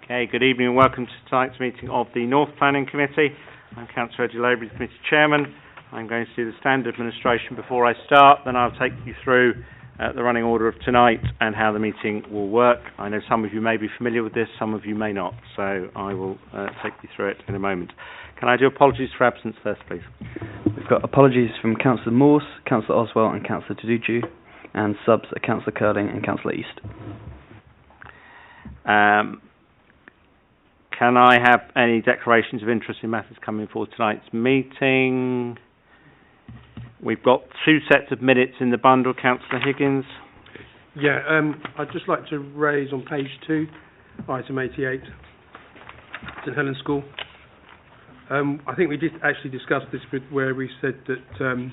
Okay, good evening and welcome to tonight's meeting of the North Planning Committee. I'm Councillor Eddie Labour, Committee Chairman. I'm going to do the standard administration before I start, then I'll take you through the running order of tonight and how the meeting will work. I know some of you may be familiar with this, some of you may not, so I will take you through it in a moment. Can I do apologies for absence first, please? We've got apologies from Councillor Morse, Councillor Oswell and Councillor Taduju, and subs are Councillor Curling and Councillor East. Can I have any declarations of interest in matters coming forward tonight's meeting? We've got two sets of minutes in the bundle. Councillor Higgins. Yeah, I'd just like to raise on page 2, item 88, St Helens School. I think we did actually discuss this where we said that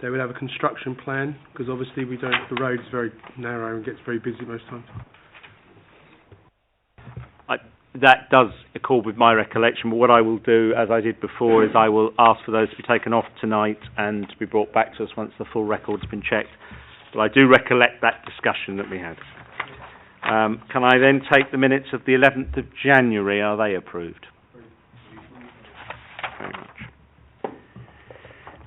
they would have a construction plan, because obviously the road is very narrow and gets very busy most times. That does accord with my recollection, but what I will do, as I did before, is I will ask for those to be taken off tonight and to be brought back to us once the full record's been checked. But I do recollect that discussion that we had. Can I then take the minutes of the 11th of January? Are they approved? Very much.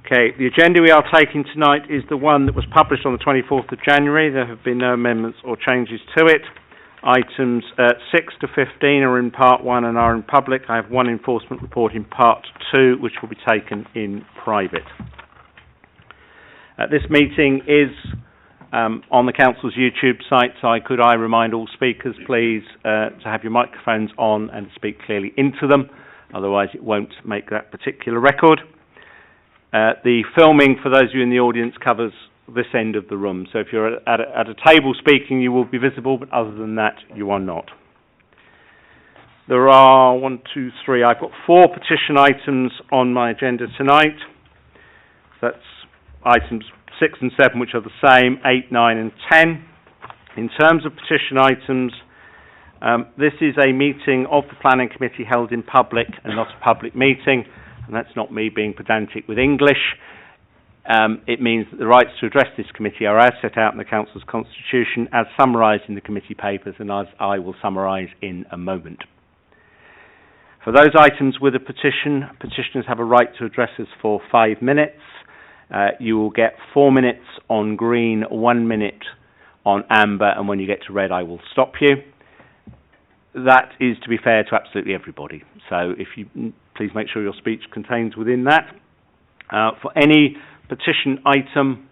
Okay, the agenda we are taking tonight is the one that was published on the 24th of January. There have been no amendments or changes to it. Items 6 to 15 are in Part 1 and are in public. I have one enforcement report in Part 2, which will be taken in private. This meeting is on the Council's YouTube site, so could I remind all speakers, please, to have your microphones on and speak clearly into them, otherwise it won't make that particular record. The filming, for those of you in the audience, covers this end of the room. So if you're at a table speaking, you will be visible, but other than that, you are not. There are I've got 4 petition items on my agenda tonight. That's items 6 and 7, which are the same, 8, 9 and 10. In terms of petition items, this is a meeting of the Planning Committee held in public and not a public meeting, and that's not me being pedantic with English. It means that the rights to address this committee are as set out in the Council's constitution, as summarised in the committee papers, and as I will summarise in a moment. For those items with a petition, petitioners have a right to address us for 5 minutes. You will get 4 minutes on green, 1 minute on amber, and when you get to red, I will stop you. That is to be fair to absolutely everybody. So if you please make sure your speech contains within that. For any petition item,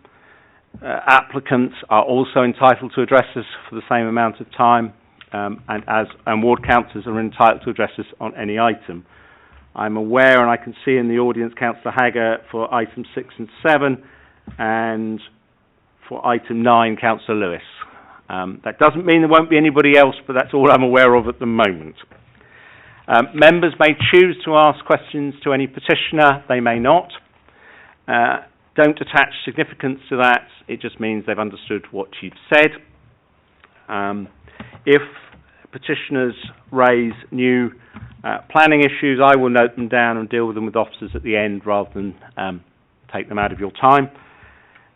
applicants are also entitled to address us for the same amount of time, and ward councillors are entitled to address us on any item. I'm aware, and I can see in the audience, Councillor Hagger for items 6 and 7, and for item 9, Councillor Lewis. That doesn't mean there won't be anybody else, but that's all I'm aware of at the moment. Members may choose to ask questions to any petitioner. They may not. Don't attach significance to that. It just means they've understood what you've said. If petitioners raise new planning issues, I will note them down and deal with them with officers at the end rather than take them out of your time.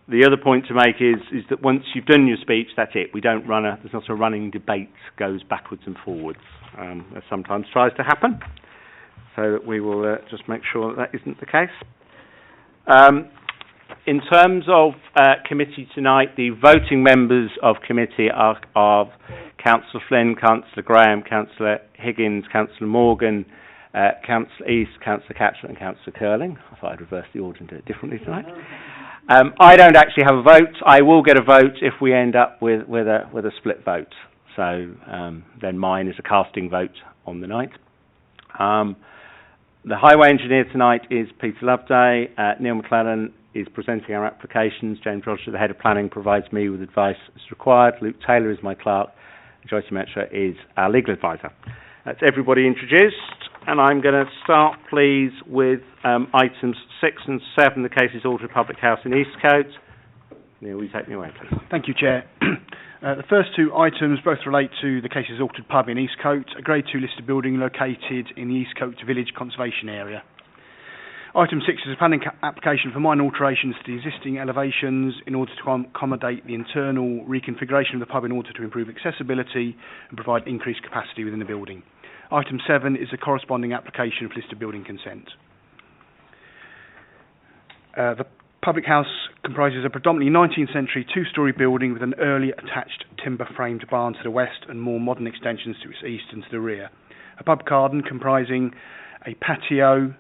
The other point to make is that once you've done your speech, that's it. We don't there's not a running debate goes backwards and forwards, as sometimes tries to happen. So that we will just make sure that isn't the case. In terms of committee tonight, the voting members of committee are Councillor Flynn, Councillor Graham, Councillor Higgins, Councillor Morgan, Councillor East, Councillor Catchment and Councillor Curling. I thought I'd reverse the order and do it differently tonight. I don't actually have a vote. I will get a vote if we end up with a split vote. So then mine is a casting vote on the night. The highway engineer tonight is Peter Loveday. Neil McClellan is presenting our applications. James Roger, the head of planning, provides me with advice as required. Luke Taylor is my clerk. Joyce Metra is our legal advisor. That's everybody introduced, and I'm going to start, please, with items 6 and 7, the cases Alderwood Public House in Eastcote. Neil, will you take me away, please? Thank you, Chair. The first 2 items both relate to the cases Alderwood Pub in Eastcote, a Grade 2 listed building located in the Eastcote Village Conservation Area. Item 6 is a planning application for minor alterations to the existing elevations in order to accommodate the internal reconfiguration of the pub in order to improve accessibility and provide increased capacity within the building. Item 7 is a corresponding application for listed building consent. The public house comprises a predominantly 19th century two-storey building with an early attached timber-framed barn to the west and more modern extensions to its east and to the rear. A pub garden comprising a patio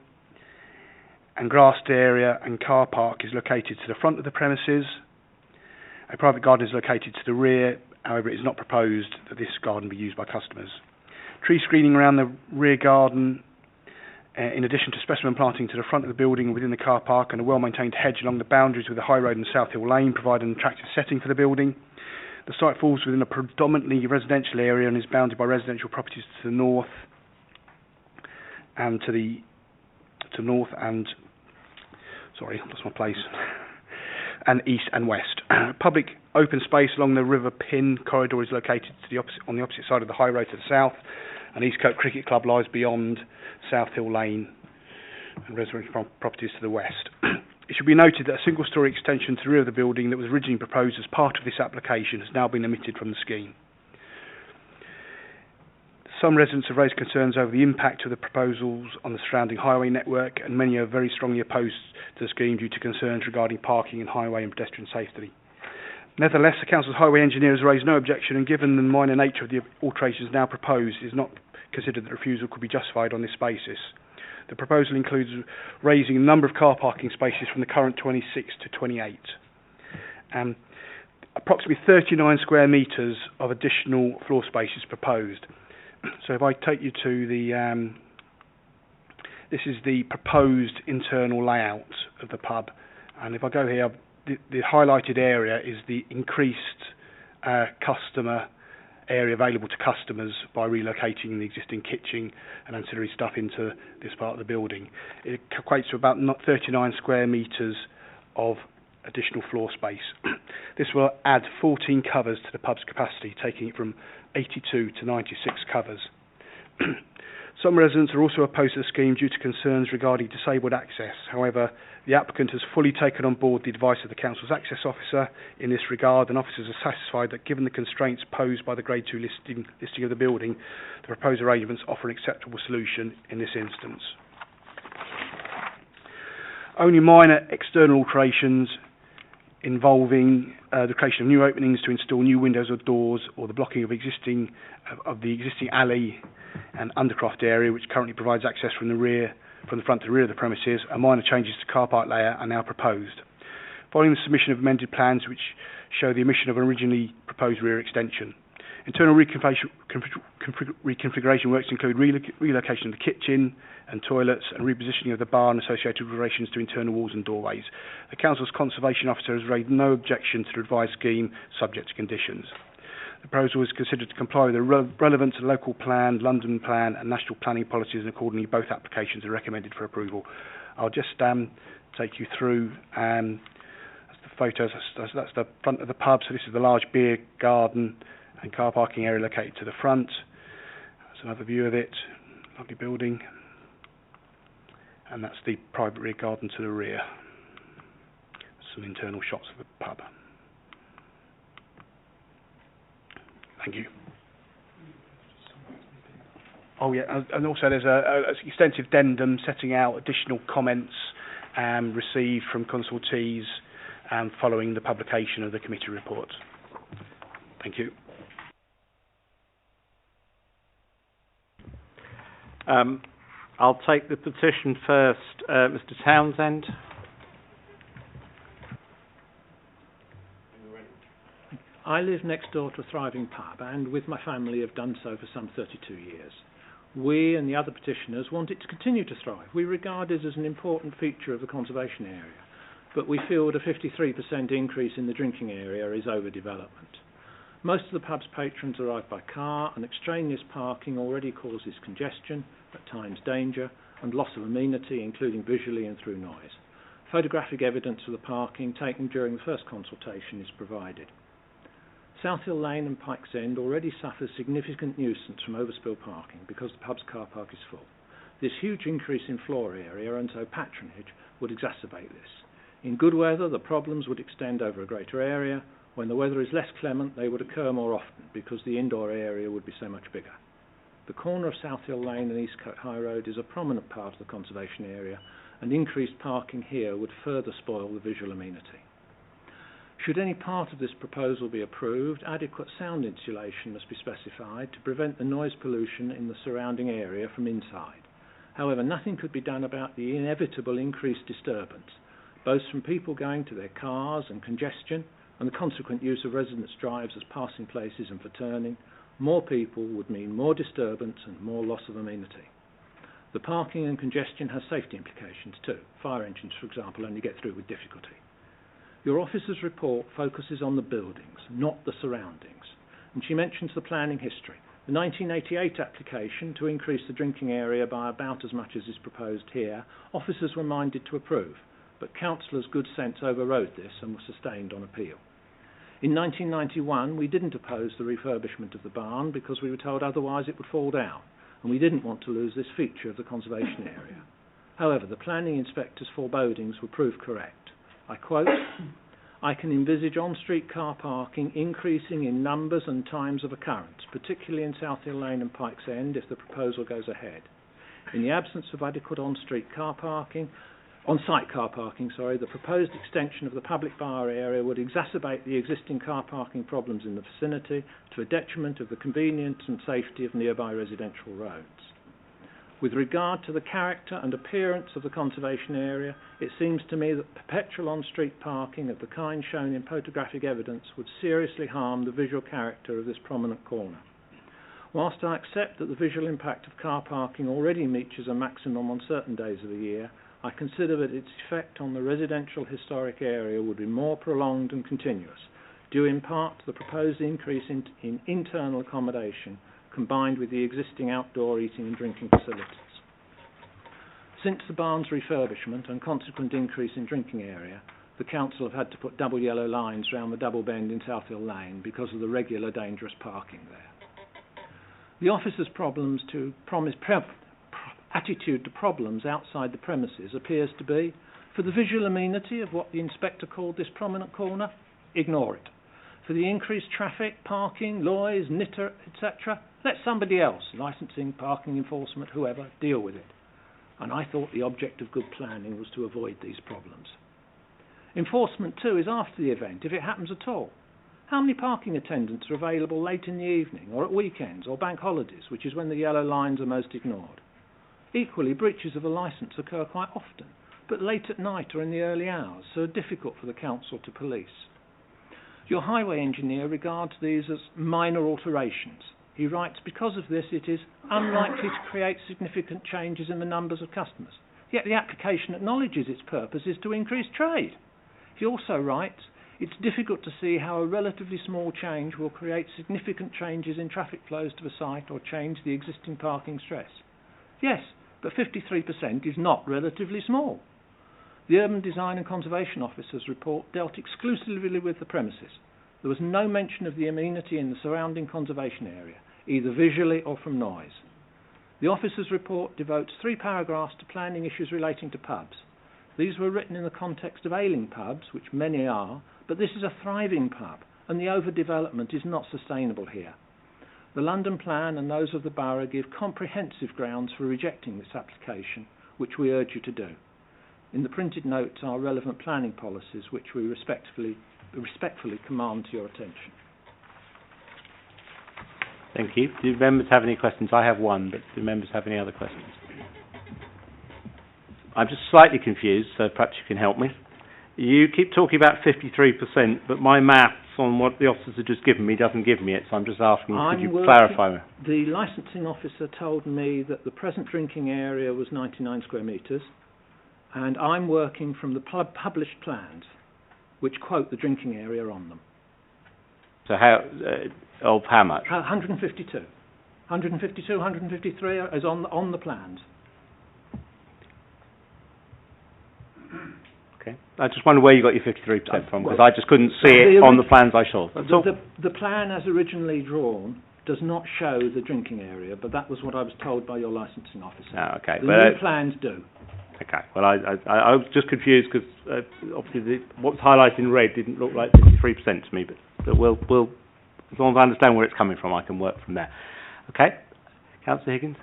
and grassed area and car park is located to the front of the premises. A private garden is located to the rear, however it is not proposed that this garden be used by customers. Tree screening around the rear garden, in addition to specimen planting to the front of the building within the car park, and a well-maintained hedge along the boundaries with the High Road and South Hill Lane provide an attractive setting for the building. The site falls within a predominantly residential area and is bounded by residential properties to the north and and east and west. Public open space along the River Pin corridor is located to on the opposite side of the High Road to the south, and Eastcote Cricket Club lies beyond South Hill Lane and residential properties to the west. It should be noted that a single-storey extension to the rear of the building that was originally proposed as part of this application has now been omitted from the scheme. Some residents have raised concerns over the impact of the proposals on the surrounding highway network, and many are very strongly opposed to the scheme due to concerns regarding parking and highway and pedestrian safety. Nevertheless, the Council's highway engineer has raised no objection, and given the minor nature of the alterations now proposed, it is not considered that refusal could be justified on this basis. The proposal includes raising the number of car parking spaces from the current 26 to 28. Approximately 39 square metres of additional floor space is proposed. So if I take you to the, this is the proposed internal layout of the pub, and if I go here, the highlighted area is the increased customer area available to customers by relocating the existing kitchen and ancillary stuff into this part of the building. It equates to about 39 square metres of additional floor space. This will add 14 covers to the pub's capacity, taking it from 82 to 96 covers. Some residents are also opposed to the scheme due to concerns regarding disabled access. However, the applicant has fully taken on board the advice of the Council's access officer in this regard, and officers are satisfied that given the constraints posed by the Grade 2 listing of the building, the proposed arrangements offer an acceptable solution in this instance. Only minor external alterations involving the creation of new openings to install new windows or doors, or the blocking of the existing alley and undercroft area, which currently provides access from the front to the rear of the premises, and minor changes to car park layout are now proposed. Following the submission of amended plans which show the omission of an originally proposed rear extension. Internal reconfiguration works include relocation of the kitchen and toilets and repositioning of the bar and associated alterations to internal walls and doorways. The Council's Conservation Officer has raised no objection to the revised scheme, subject to conditions. The proposal is considered to comply with the relevant local plan, London plan and national planning policies, and accordingly both applications are recommended for approval. I'll just take you through that's the photos. That's the front of the pub. So this is the large beer garden and car parking area located to the front. That's another view of it. Lovely building. And that's the private rear garden to the rear. Some internal shots of the pub. Thank you. Oh yeah, and also there's an extensive addendum setting out additional comments received from consultees following the publication of the committee report. Thank you. I'll take the petition first. Mr. Townsend. I live next door to a thriving pub, and with my family have done so for some 32 years. We and the other petitioners want it to continue to thrive. We regard it as an important feature of the conservation area, but we feel that a 53% increase in the drinking area is overdevelopment. Most of the pub's patrons arrive by car, and extraneous parking already causes congestion, at times danger, and loss of amenity, including visually and through noise. Photographic evidence of the parking taken during the first consultation is provided. South Hill Lane and Pikes End already suffers significant nuisance from overspill parking because the pub's car park is full. This huge increase in floor area and so patronage would exacerbate this. In good weather, the problems would extend over a greater area. When the weather is less clement, they would occur more often because the indoor area would be so much bigger. The corner of South Hill Lane and Eastcote High Road is a prominent part of the conservation area, and increased parking here would further spoil the visual amenity. Should any part of this proposal be approved, adequate sound insulation must be specified to prevent the noise pollution in the surrounding area from inside. However, nothing could be done about the inevitable increased disturbance, both from people going to their cars and congestion, and the consequent use of residents' drives as passing places and for turning. More people would mean more disturbance and more loss of amenity. The parking and congestion has safety implications too. Fire engines, for example, only get through with difficulty. Your officer's report focuses on the buildings, not the surroundings, and she mentions the planning history. The 1988 application to increase the drinking area by about as much as is proposed here, officers were minded to approve, but councillors' good sense overrode this and were sustained on appeal. In 1991, we didn't oppose the refurbishment of the barn because we were told otherwise it would fall down, and we didn't want to lose this feature of the conservation area. However, the planning inspector's forebodings were proved correct. I quote, "I can envisage on-street car parking increasing in numbers and times of occurrence, particularly in South Hill Lane and Pikes End if the proposal goes ahead. In the absence of adequate on-site car parking, the proposed extension of the public bar area would exacerbate the existing car parking problems in the vicinity to a detriment of the convenience and safety of nearby residential roads. With regard to the character and appearance of the conservation area, it seems to me that perpetual on-street parking of the kind shown in photographic evidence would seriously harm the visual character of this prominent corner. Whilst I accept that the visual impact of car parking already reaches a maximum on certain days of the year, I consider that its effect on the residential historic area would be more prolonged and continuous, due in part to the proposed increase in internal accommodation combined with the existing outdoor eating and drinking facilities. Since the barn's refurbishment and consequent increase in drinking area, the council have had to put double yellow lines round the double bend in South Hill Lane because of the regular dangerous parking there. The officer's attitude to problems outside the premises appears to be, for the visual amenity of what the inspector called this prominent corner, ignore it. For the increased traffic, parking, noise, litter, etc., let somebody else, licensing, parking enforcement, whoever, deal with it. And I thought the object of good planning was to avoid these problems. Enforcement too is after the event, if it happens at all. How many parking attendants are available late in the evening or at weekends or bank holidays, which is when the yellow lines are most ignored? Equally, breaches of a licence occur quite often, but late at night or in the early hours, so are difficult for the council to police. Your highway engineer regards these as minor alterations. He writes, because of this it is unlikely to create significant changes in the numbers of customers. Yet the application acknowledges its purpose is to increase trade. He also writes, it's difficult to see how a relatively small change will create significant changes in traffic flows to the site or change the existing parking stress. Yes, but 53% is not relatively small. The Urban Design and Conservation Officer's report dealt exclusively with the premises. There was no mention of the amenity in the surrounding conservation area, either visually or from noise. The officer's report devotes 3 paragraphs to planning issues relating to pubs. These were written in the context of ailing pubs, which many are, but this is a thriving pub, and the overdevelopment is not sustainable here. The London plan and those of the borough give comprehensive grounds for rejecting this application, which we urge you to do. In the printed notes are relevant planning policies, which we respectfully command to your attention. Thank you. Do members have any questions? I have one, but do members have any other questions? I'm just slightly confused, so perhaps you can help me. You keep talking about 53%, but my maths on what the officers have just given me doesn't give me it, so I'm just asking, could you clarify? The licensing officer told me that the present drinking area was 99 square metres, and I'm working from the published plans, which quote the drinking area on them. So of how much? 152. 152, 153 is on the plans. Okay. I just wonder where you got your 53% from, because I just couldn't see it on the plans I saw. The plan as originally drawn does not show the drinking area, but that was what I was told by your licensing officer. Oh, okay. The new plans do. Okay. Well, I was just confused because obviously what's highlighted in red didn't look like 53% to me, but we'll as long as I understand where it's coming from, I can work from there. Okay. Councillor Higgins?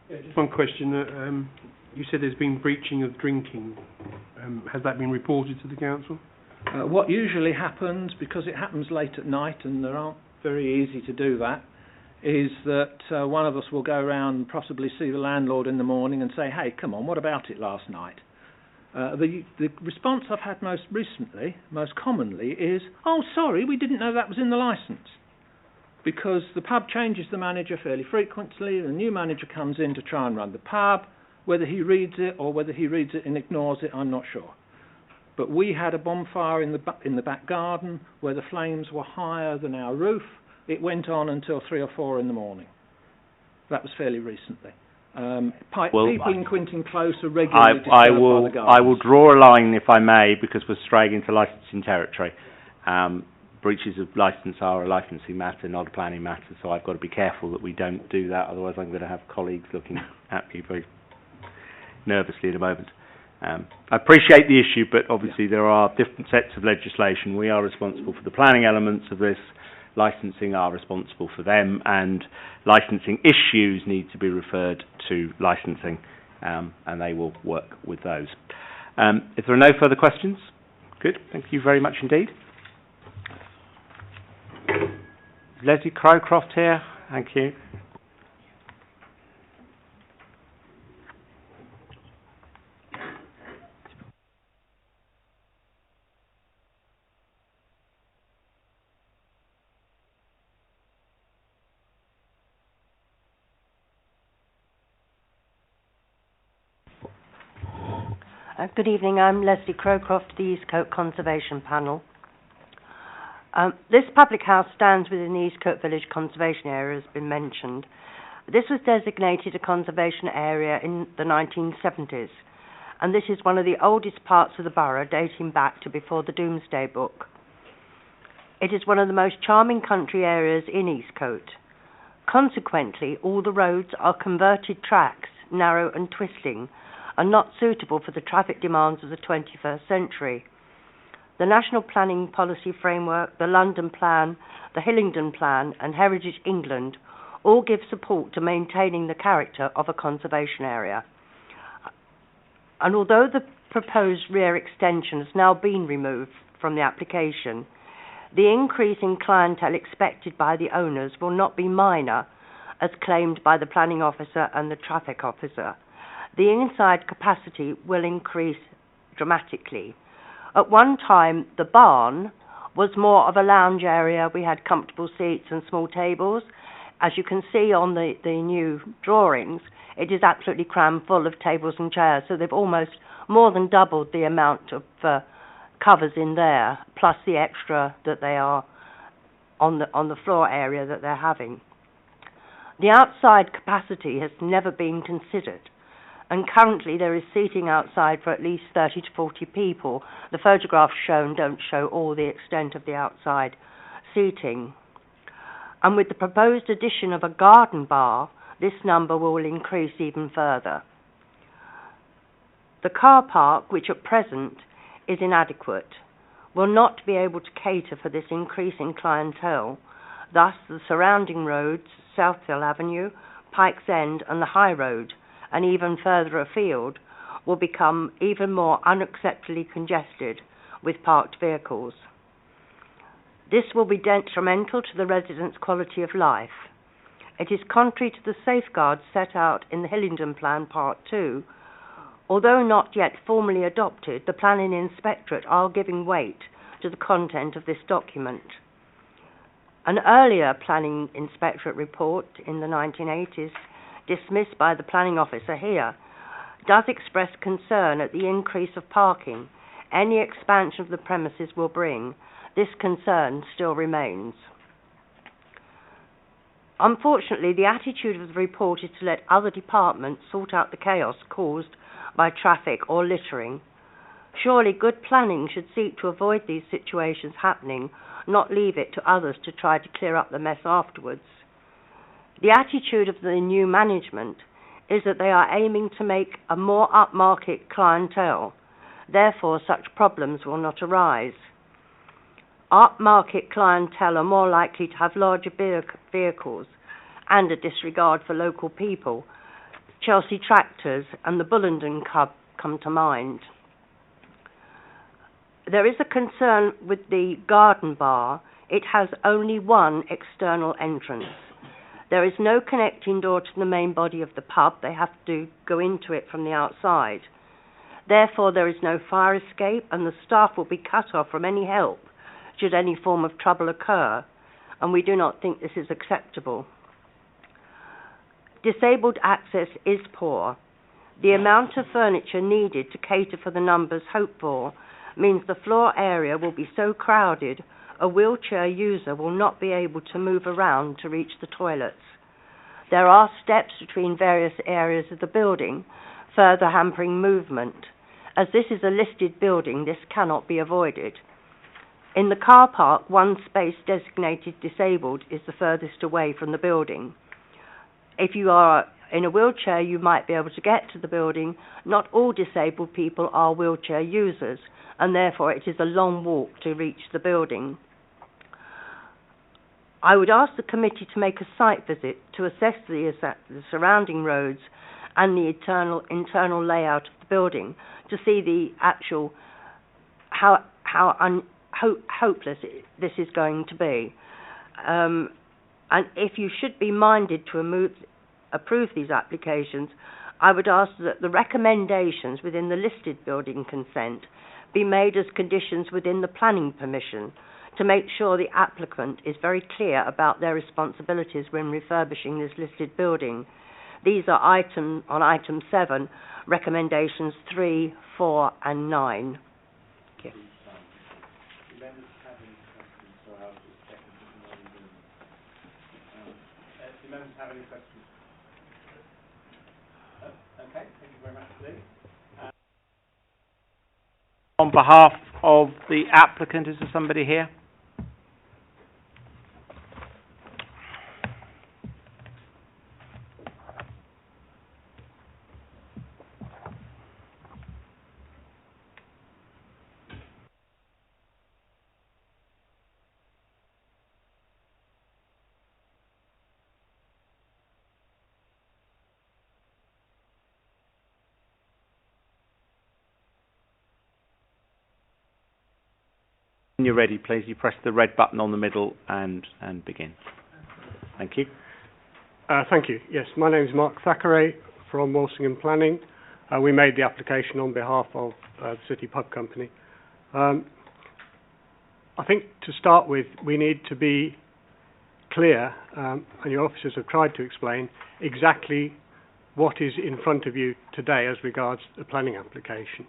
Yeah, just one question. You said there's been breaching of drinking. Has that been reported to the council? What usually happens, because it happens late at night and there aren't very easy to do that, is that one of us will go around and possibly see the landlord in the morning and say, hey, come on, what about it last night? The response I've had most commonly is, oh, sorry, we didn't know that was in the licence. Because the pub changes the manager fairly frequently, the new manager comes in to try and run the pub. Whether he reads it or whether he reads it and ignores it, I'm not sure. But we had a bonfire in the back garden where the flames were higher than our roof. It went on until 3 or 4 in the morning. That was fairly recently. People in Quinton Close are regularly disturbed by the gardens. I will draw a line, if I may, because we're straying into licensing territory. Breaches of licence are a licensing matter, not a planning matter, so I've got to be careful that we don't do that, otherwise I'm going to have colleagues looking at me very nervously in a moment. I appreciate the issue, but obviously there are different sets of legislation. We are responsible for the planning elements of this, licensing are responsible for them, and licensing issues need to be referred to licensing, and they will work with those. If there are no further questions, good, thank you very much indeed. Leslie Crowcroft here, thank you. Good evening, I'm Leslie Crowcroft, the Eastcote Conservation Panel. This public house stands within the Eastcote Village Conservation Area, as has been mentioned. This was designated a conservation area in the 1970s, and this is one of the oldest parts of the borough, dating back to before the Domesday Book. It is one of the most charming country areas in Eastcote. Consequently, all the roads are converted tracks, narrow and twisting, and not suitable for the traffic demands of the 21st century. The National Planning Policy Framework, the London Plan, the Hillingdon Plan and Heritage England all give support to maintaining the character of a conservation area. And although the proposed rear extension has now been removed from the application, the increase in clientele expected by the owners will not be minor, as claimed by the planning officer and the traffic officer. The inside capacity will increase dramatically. At one time, the barn was more of a lounge area. We had comfortable seats and small tables. As you can see on the new drawings, it is absolutely crammed full of tables and chairs, so they've almost more than doubled the amount of covers in there, plus the extra that they are on the floor area that they're having. The outside capacity has never been considered, and currently there is seating outside for at least 30 to 40 people. The photographs shown don't show all the extent of the outside seating. And with the proposed addition of a garden bar, this number will increase even further. The car park, which at present is inadequate, will not be able to cater for this increase in clientele. Thus, the surrounding roads, Southhill Avenue, Pikes End and the High Road, and even further afield, will become even more unacceptably congested with parked vehicles. This will be detrimental to the residents' quality of life. It is contrary to the safeguards set out in the Hillingdon Plan Part 2. Although not yet formally adopted, the Planning Inspectorate are giving weight to the content of this document. An earlier Planning Inspectorate report in the 1980s, dismissed by the planning officer here, does express concern at the increase of parking any expansion of the premises will bring. This concern still remains. Unfortunately, the attitude of the report is to let other departments sort out the chaos caused by traffic or littering. Surely good planning should seek to avoid these situations happening, not leave it to others to try to clear up the mess afterwards. The attitude of the new management is that they are aiming to make a more upmarket clientele. Therefore, such problems will not arise. Upmarket clientele are more likely to have larger vehicles and a disregard for local people. Chelsea Tractors and the Bullenden Cub come to mind. There is a concern with the garden bar. It has only one external entrance. There is no connecting door to the main body of the pub. They have to go into it from the outside. Therefore, there is no fire escape, and the staff will be cut off from any help should any form of trouble occur, and we do not think this is acceptable. Disabled access is poor. The amount of furniture needed to cater for the numbers hoped for means the floor area will be so crowded a wheelchair user will not be able to move around to reach the toilets. There are steps between various areas of the building, further hampering movement. As this is a listed building, this cannot be avoided. In the car park, one space designated disabled is the furthest away from the building. If you are in a wheelchair, you might be able to get to the building. Not all disabled people are wheelchair users, and therefore it is a long walk to reach the building. I would ask the committee to make a site visit to assess the surrounding roads and the internal layout of the building to see the actual how hopeless this is going to be. And if you should be minded to approve these applications, I would ask that the recommendations within the listed building consent be made as conditions within the planning permission to make sure the applicant is very clear about their responsibilities when refurbishing this listed building. These are on item 7, recommendations 3, 4 and 9. Thank you. Do members have any questions? Okay, thank you very much, Lee. On behalf of the applicant, is there somebody here? When you're ready, please, you press the red button on the middle and begin. Thank you. Thank you. Yes, my name is Mark Thackeray from Walsingham Planning. We made the application on behalf of the City Pub Company. I think to start with, we need to be clear, and your officers have tried to explain exactly what is in front of you today as regards the planning application.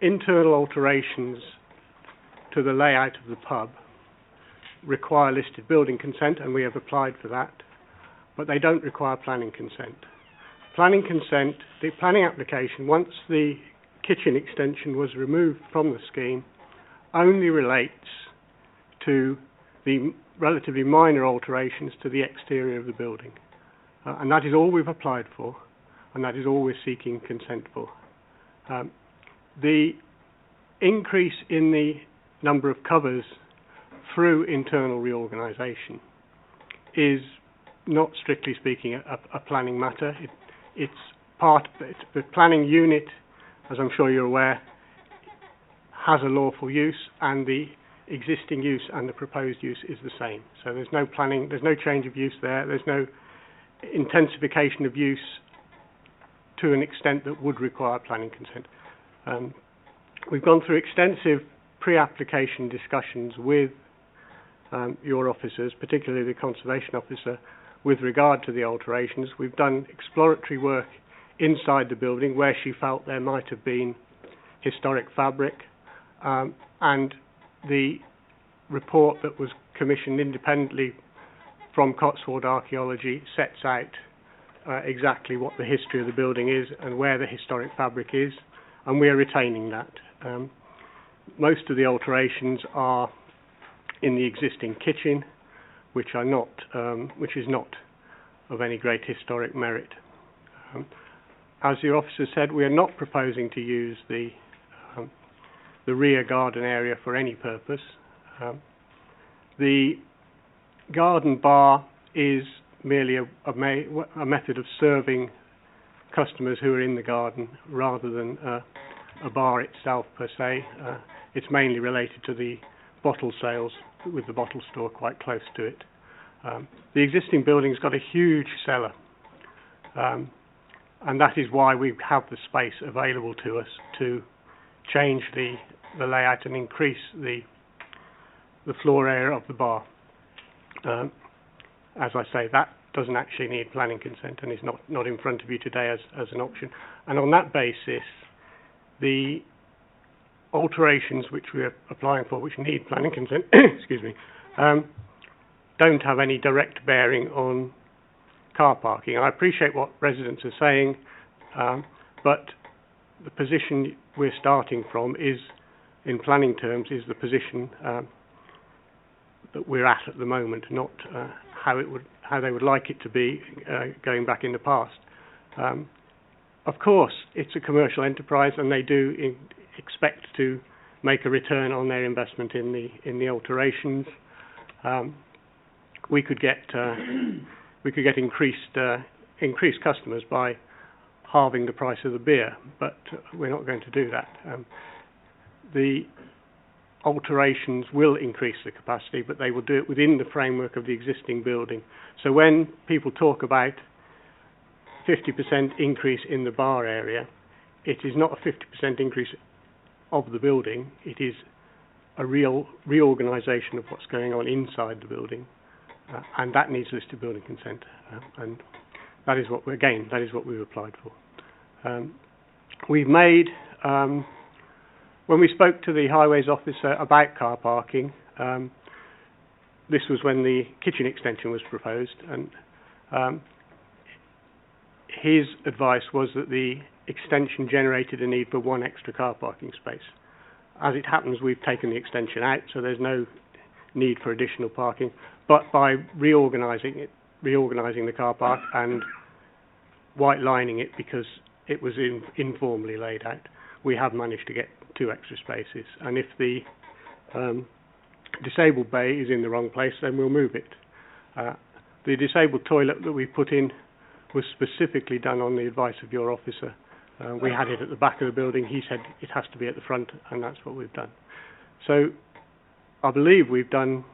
Internal alterations to the layout of the pub require listed building consent, and we have applied for that, but they don't require planning consent. Planning consent, the planning application, once the kitchen extension was removed from the scheme, only relates to the relatively minor alterations to the exterior of the building. And that is all we've applied for, and that is all we're seeking consent for. The increase in the number of covers through internal reorganisation is not, strictly speaking, a planning matter. It's the planning unit, as I'm sure you're aware, has a lawful use, and the existing use and the proposed use is the same. So there's no planning, there's no change of use there, there's no intensification of use to an extent that would require planning consent. We've gone through extensive pre-application discussions with your officers, particularly the conservation officer, with regard to the alterations. We've done exploratory work inside the building where she felt there might have been historic fabric, and the report that was commissioned independently from Cotswold Archaeology sets out exactly what the history of the building is and where the historic fabric is, and we are retaining that. Most of the alterations are in the existing kitchen, which is not of any great historic merit. As your officer said, we are not proposing to use the rear garden area for any purpose. The garden bar is merely a method of serving customers who are in the garden rather than a bar itself per se. It's mainly related to the bottle sales, with the bottle store quite close to it. The existing building's got a huge cellar, and that is why we have the space available to us to change the layout and increase the floor area of the bar. As I say, that doesn't actually need planning consent and is not in front of you today as an option. And on that basis, the alterations which we're applying for, which need planning consent, excuse me, don't have any direct bearing on car parking. I appreciate what residents are saying, but the position we're starting from is, in planning terms, is the position that we're at the moment, not how they would like it to be going back in the past. Of course, it's a commercial enterprise, and they do expect to make a return on their investment in the alterations. We could get increased customers by halving the price of the beer, but we're not going to do that. The alterations will increase the capacity, but they will do it within the framework of the existing building. So when people talk about 50% increase in the bar area, it is not a 50% increase of the building. It is a real reorganisation of what's going on inside the building, and that needs listed building consent, and that is what we've applied for. We've made, when we spoke to the highways officer about car parking, this was when the kitchen extension was proposed, and his advice was that the extension generated a need for one extra car parking space. As it happens, we've taken the extension out, so there's no need for additional parking. But by reorganising the car park and white lining it because it was informally laid out, we have managed to get 2 extra spaces. And if the disabled bay is in the wrong place, then we'll move it. The disabled toilet that we put in was specifically done on the advice of your officer. We had it at the back of the building. He said it has to be at the front, and that's what we've done. So I believe we've done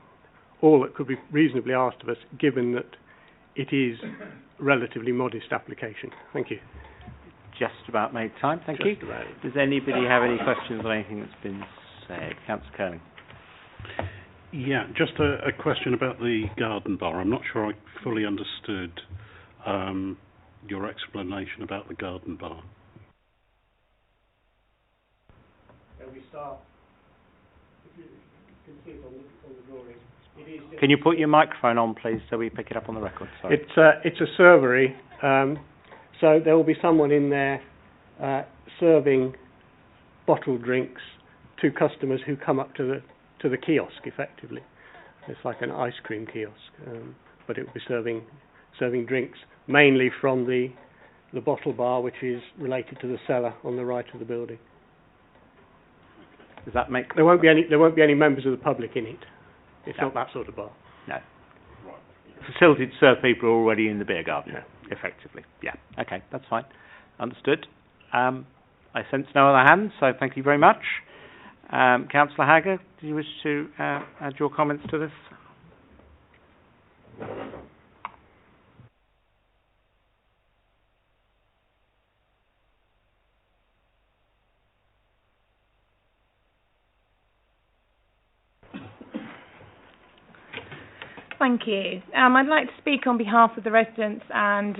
all that could be reasonably asked of us, given that it is a relatively modest application. Thank you. Just about made time, thank you. Does anybody have any questions on anything that's been said? Councillor Curling. Yeah, just a question about the garden bar. I'm not sure I fully understood your explanation about the garden bar. We start, if you can see it on the drawing. Can you put your microphone on, please, so we pick it up on the record? Sorry. It's a servery, so there will be someone in there serving bottled drinks to customers who come up to the kiosk. Effectively, it's like an ice cream kiosk, but it will be serving drinks mainly from the bottle bar, which is related to the cellar on the right of the building. Does that make? There won't be any members of the public in it. It's not that sort of bar. No. Facility to serve people already in the beer garden, effectively. Yeah. Okay, that's fine. Understood. I sense no other hands, so thank you very much. Councillor Hagger, do you wish to add your comments to this? Thank you. I'd like to speak on behalf of the residents and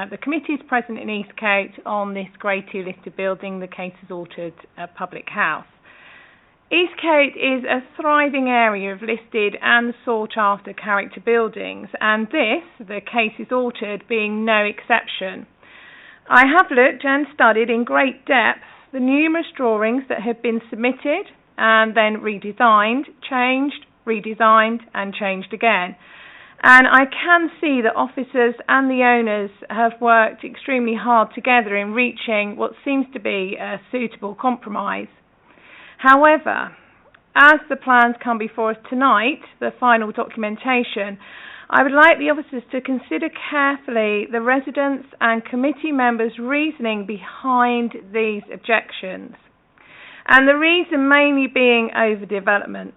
the committees present in Eastcote on this Grade 2 listed building, the Cases Orchard Public House. Eastcote is a thriving area of listed and sought-after character buildings, and this, the Cases Orchard, being no exception. I have looked and studied in great depth the numerous drawings that have been submitted and then redesigned, changed, redesigned and changed again. And I can see that officers and the owners have worked extremely hard together in reaching what seems to be a suitable compromise. However, as the plans come before us tonight, the final documentation, I would like the officers to consider carefully the residents' and committee members' reasoning behind these objections. And the reason mainly being overdevelopment.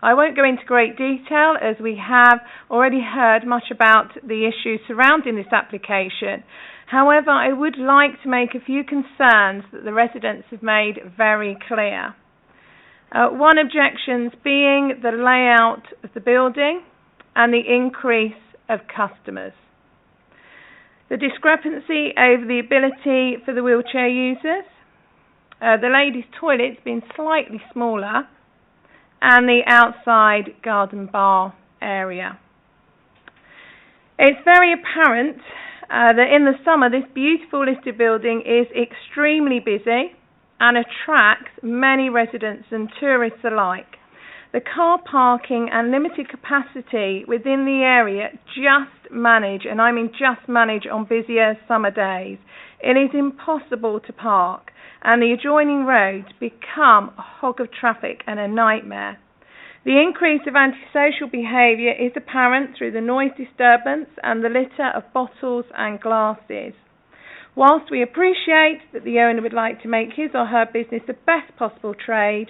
I won't go into great detail as we have already heard much about the issues surrounding this application. However, I would like to make a few concerns that the residents have made very clear. One objection being the layout of the building and the increase of customers. The discrepancy over the ability for the wheelchair users, the ladies' toilet's been slightly smaller, and the outside garden bar area. It's very apparent that in the summer this beautiful listed building is extremely busy and attracts many residents and tourists alike. The car parking and limited capacity within the area just manage, and I mean just manage on busier summer days. It is impossible to park, and the adjoining roads become a hog of traffic and a nightmare. The increase of antisocial behaviour is apparent through the noise disturbance and the litter of bottles and glasses. Whilst we appreciate that the owner would like to make his or her business the best possible trade,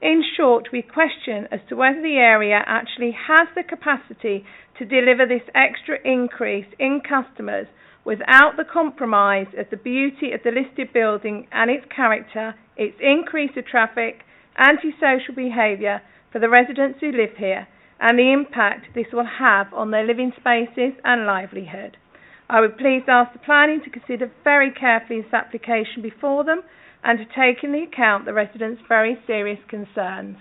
in short, we question as to whether the area actually has the capacity to deliver this extra increase in customers without the compromise of the beauty of the listed building and its character, its increase of traffic, antisocial behaviour for the residents who live here, and the impact this will have on their living spaces and livelihood. I would please ask the planning to consider very carefully this application before them and to take into account the residents' very serious concerns.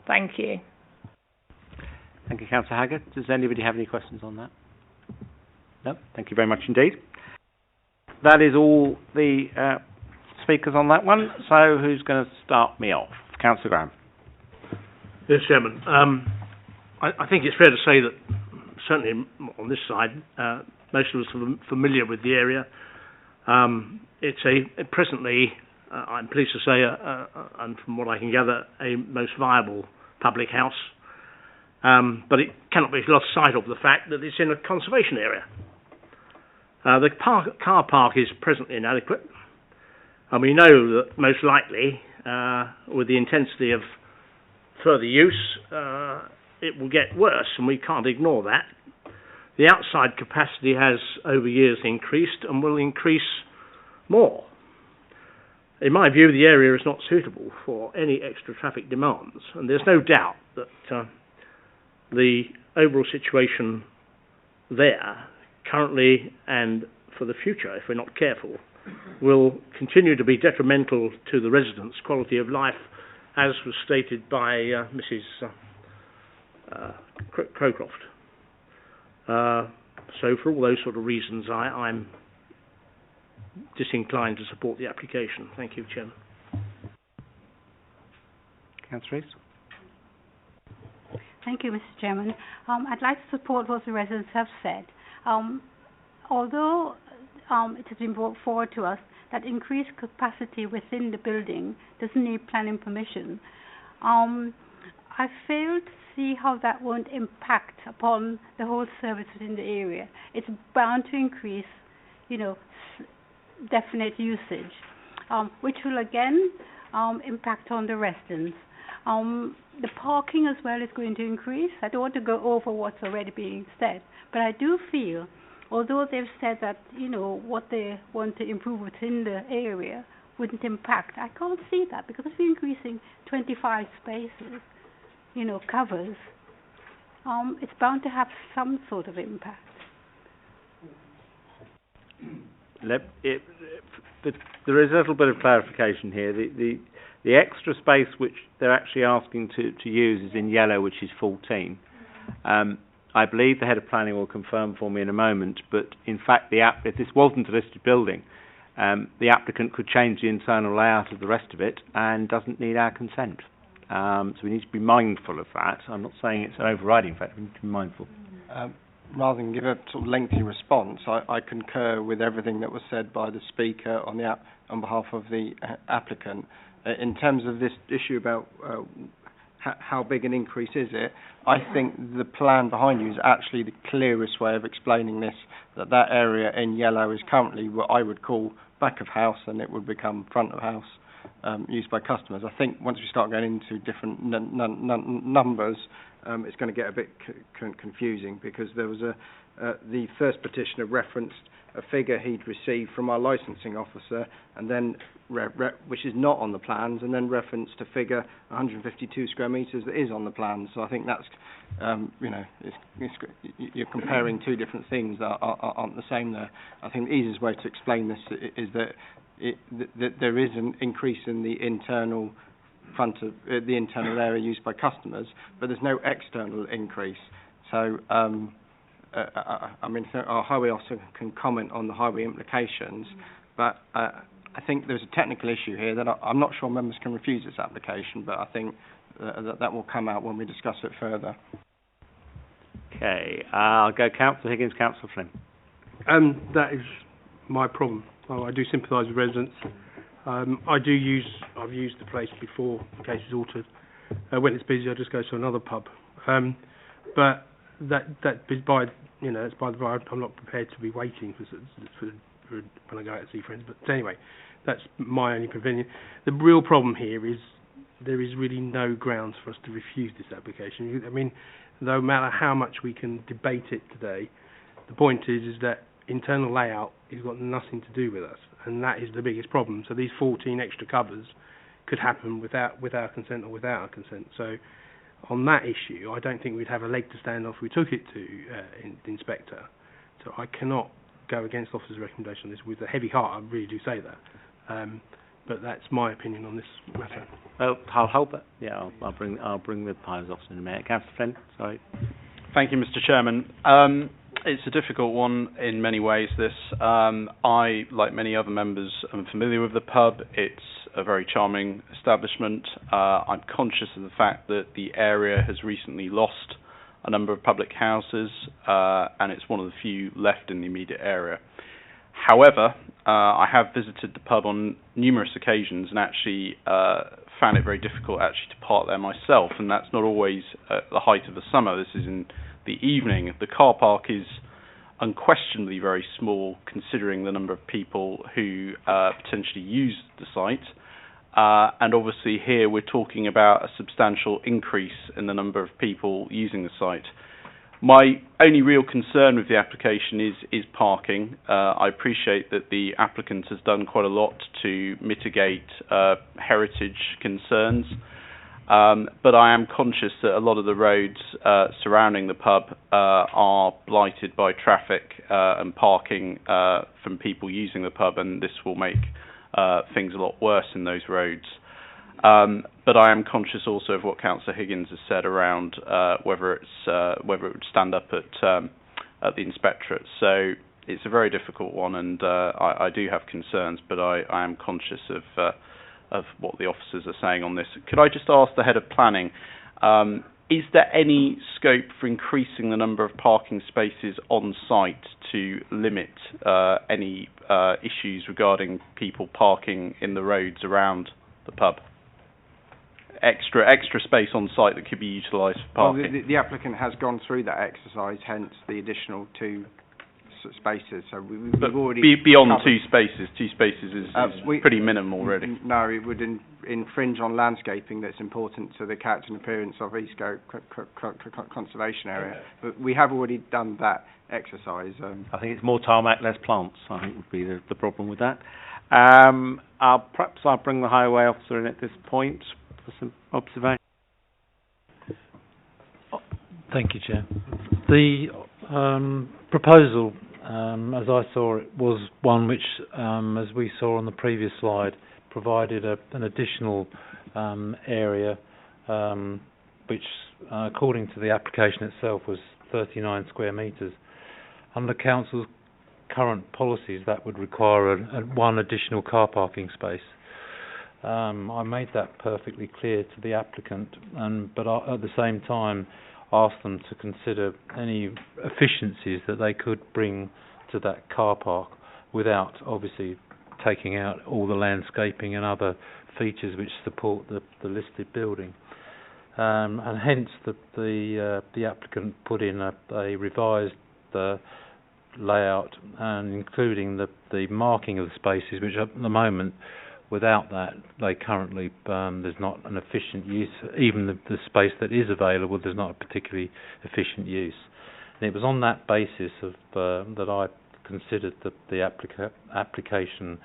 Thank you. Thank you, Councillor Haggard. Does anybody have any questions on that? No? Thank you very much indeed. That is all the speakers on that one. So who's going to start me off? Councillor Graham. Yes, Chairman. I think it's fair to say that certainly on this side, most of us are familiar with the area. It's presently, I'm pleased to say, and from what I can gather, a most viable public house. But it cannot be lost sight of the fact that it's in a conservation area. The car park is presently inadequate, and we know that most likely, with the intensity of further use, it will get worse, and we can't ignore that. The outside capacity has over years increased and will increase more. In my view, the area is not suitable for any extra traffic demands, and there's no doubt that the overall situation there, currently and for the future, if we're not careful, will continue to be detrimental to the residents' quality of life, as was stated by Mrs. Crowcroft. So for all those sort of reasons, I'm disinclined to support the application. Thank you, Chairman. Councillor Rees. Thank you, Mr. Chairman. I'd like to support what the residents have said. Although it has been brought forward to us that increased capacity within the building doesn't need planning permission, I fail to see how that won't impact upon the whole service within the area. It's bound to increase, definite usage, which will again impact on the residents. The parking as well is going to increase. I don't want to go over what's already being said, but I do feel, although they've said that, what they want to improve within the area wouldn't impact, I can't see that because if we're increasing 25 spaces, covers, it's bound to have some sort of impact. There is a little bit of clarification here. The extra space which they're actually asking to use is in yellow, which is 14. I believe the head of planning will confirm for me in a moment, but in fact, if this wasn't a listed building, the applicant could change the internal layout of the rest of it and doesn't need our consent. So we need to be mindful of that. I'm not saying it's an overriding factor, we need to be mindful. Rather than give a sort of lengthy response, I concur with everything that was said by the speaker on behalf of the applicant. In terms of this issue about how big an increase is it, I think the plan behind you is actually the clearest way of explaining this, that area in yellow is currently what I would call back of house, and it would become front of house, used by customers. I think once we start going into different numbers, it's going to get a bit confusing, because there was the first petitioner referenced a figure he'd received from our licensing officer, and then which is not on the plans, and then referenced a figure 152 square metres that is on the plans. So I think that's you're comparing two different things that aren't the same there. I think the easiest way to explain this is that there is an increase in the internal the internal area used by customers, but there's no external increase. So our highway officer can comment on the highway implications, but I think there's a technical issue here that I'm not sure members can refuse this application, but I think that will come out when we discuss it further. Okay, I'll go Councillor Higgins, Councillor Flynn. That is my problem. I do sympathise with residents. I've used the place before in case it's altered. When it's busy, I just go to another pub. But it's by the by. I'm not prepared to be waiting for when I go out to see friends. But anyway, that's my only opinion. The real problem here is there is really no grounds for us to refuse this application. I mean, no matter how much we can debate it today, the point is that internal layout has got nothing to do with us, and that is the biggest problem. So these 14 extra covers could happen with our consent or without our consent. So on that issue, I don't think we'd have a leg to stand off if we took it to the inspector. So I cannot go against the officer's recommendation on this with a heavy heart. I really do say that. But that's my opinion on this matter. Well, I'll help it. Yeah, I'll bring the pilot officer in a minute. Councillor Flynn, sorry. Thank you, Mr. Chairman. It's a difficult one in many ways, this. I, like many other members, am familiar with the pub. It's a very charming establishment. I'm conscious of the fact that the area has recently lost a number of public houses, and it's one of the few left in the immediate area. However, I have visited the pub on numerous occasions and actually found it very difficult actually to park there myself, and that's not always at the height of the summer. This is in the evening. The car park is unquestionably very small considering the number of people who potentially use the site, and obviously here we're talking about a substantial increase in the number of people using the site. My only real concern with the application is parking. I appreciate that the applicant has done quite a lot to mitigate heritage concerns, but I am conscious that a lot of the roads surrounding the pub are blighted by traffic and parking from people using the pub, and this will make things a lot worse in those roads. But I am conscious also of what Councillor Higgins has said around whether it would stand up at the inspectorate. So it's a very difficult one, and I do have concerns, but I am conscious of what the officers are saying on this. Could I just ask the head of planning, is there any scope for increasing the number of parking spaces on site to limit any issues regarding people parking in the roads around the pub? Extra space on site that could be utilised for parking. Well, the applicant has gone through that exercise, hence the additional 2 spaces. So we've already beyond covered. Two spaces is pretty minimal, really. No, it would infringe on landscaping that's important to the character and appearance of East Coast Conservation Area. But we have already done that exercise. I think it's more tarmac, less plants, I think would be the problem with that. Perhaps I'll bring the highway officer in at this point for some observation. Thank you, Chair. The proposal, as I saw it, was one which, as we saw on the previous slide, provided an additional area, which, according to the application itself, was 39 square metres. Under Council's current policies, that would require one additional car parking space. I made that perfectly clear to the applicant, but I, at the same time, asked them to consider any efficiencies that they could bring to that car park without obviously taking out all the landscaping and other features which support the listed building. And hence the applicant put in a revised layout, and including the marking of the spaces, which at the moment, without that, they currently there's not an efficient use. Even the space that is available, there's not a particularly efficient use. And it was on that basis of that I considered that the application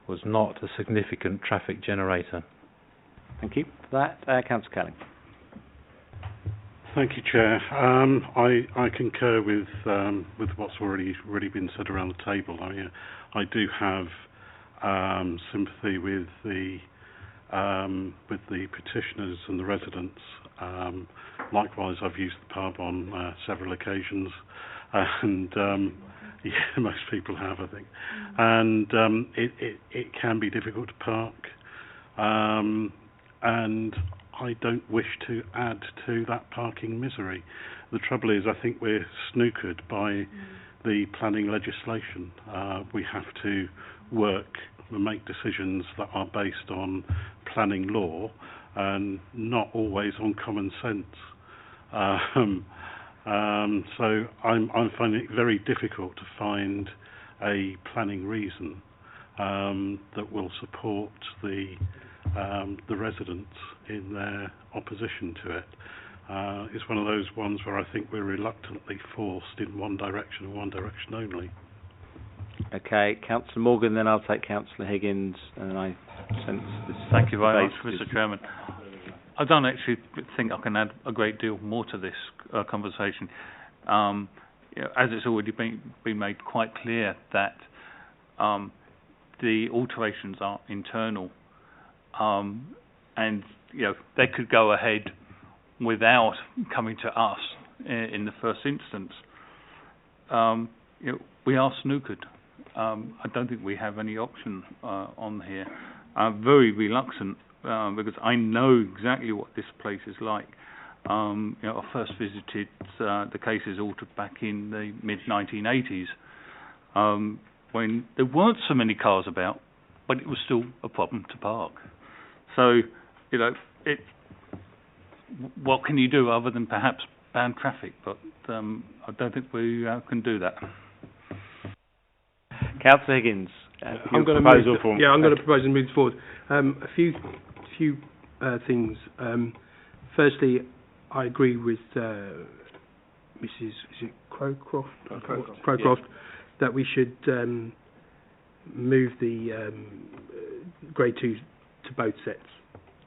was not a significant traffic generator. Thank you for that. Councillor Curling. Thank you, Chair. I concur with what's already been said around the table. I do have sympathy with the petitioners and the residents. Likewise, I've used the pub on several occasions, and yeah, most people have, I think. And it can be difficult to park, and I don't wish to add to that parking misery. The trouble is, I think we're snookered by the planning legislation. We have to work and make decisions that are based on planning law and not always on common sense. So I'm finding it very difficult to find a planning reason that will support the residents in their opposition to it. It's one of those ones where I think we're reluctantly forced in one direction and one direction only. Okay, Councillor Morgan, then I'll take Councillor Higgins, and I sense this. Thank you very much, Mr. Chairman. I don't actually think I can add a great deal more to this conversation. You know, as it's already been made quite clear that the alterations are internal, and you know they could go ahead without coming to us in the first instance. You know, we are snookered. I don't think we have any option on here. I'm very reluctant because I know exactly what this place is like. You know, I first visited the cases altered back in the mid-1980s when there weren't so many cars about, but it was still a problem to park. So, you know, what can you do other than perhaps ban traffic? But I don't think we can do that. Councillor Higgins, I'm going to propose and move forward. A few things. Firstly, I agree with Mrs. Crowcroft that we should move the grade 2 to both sets.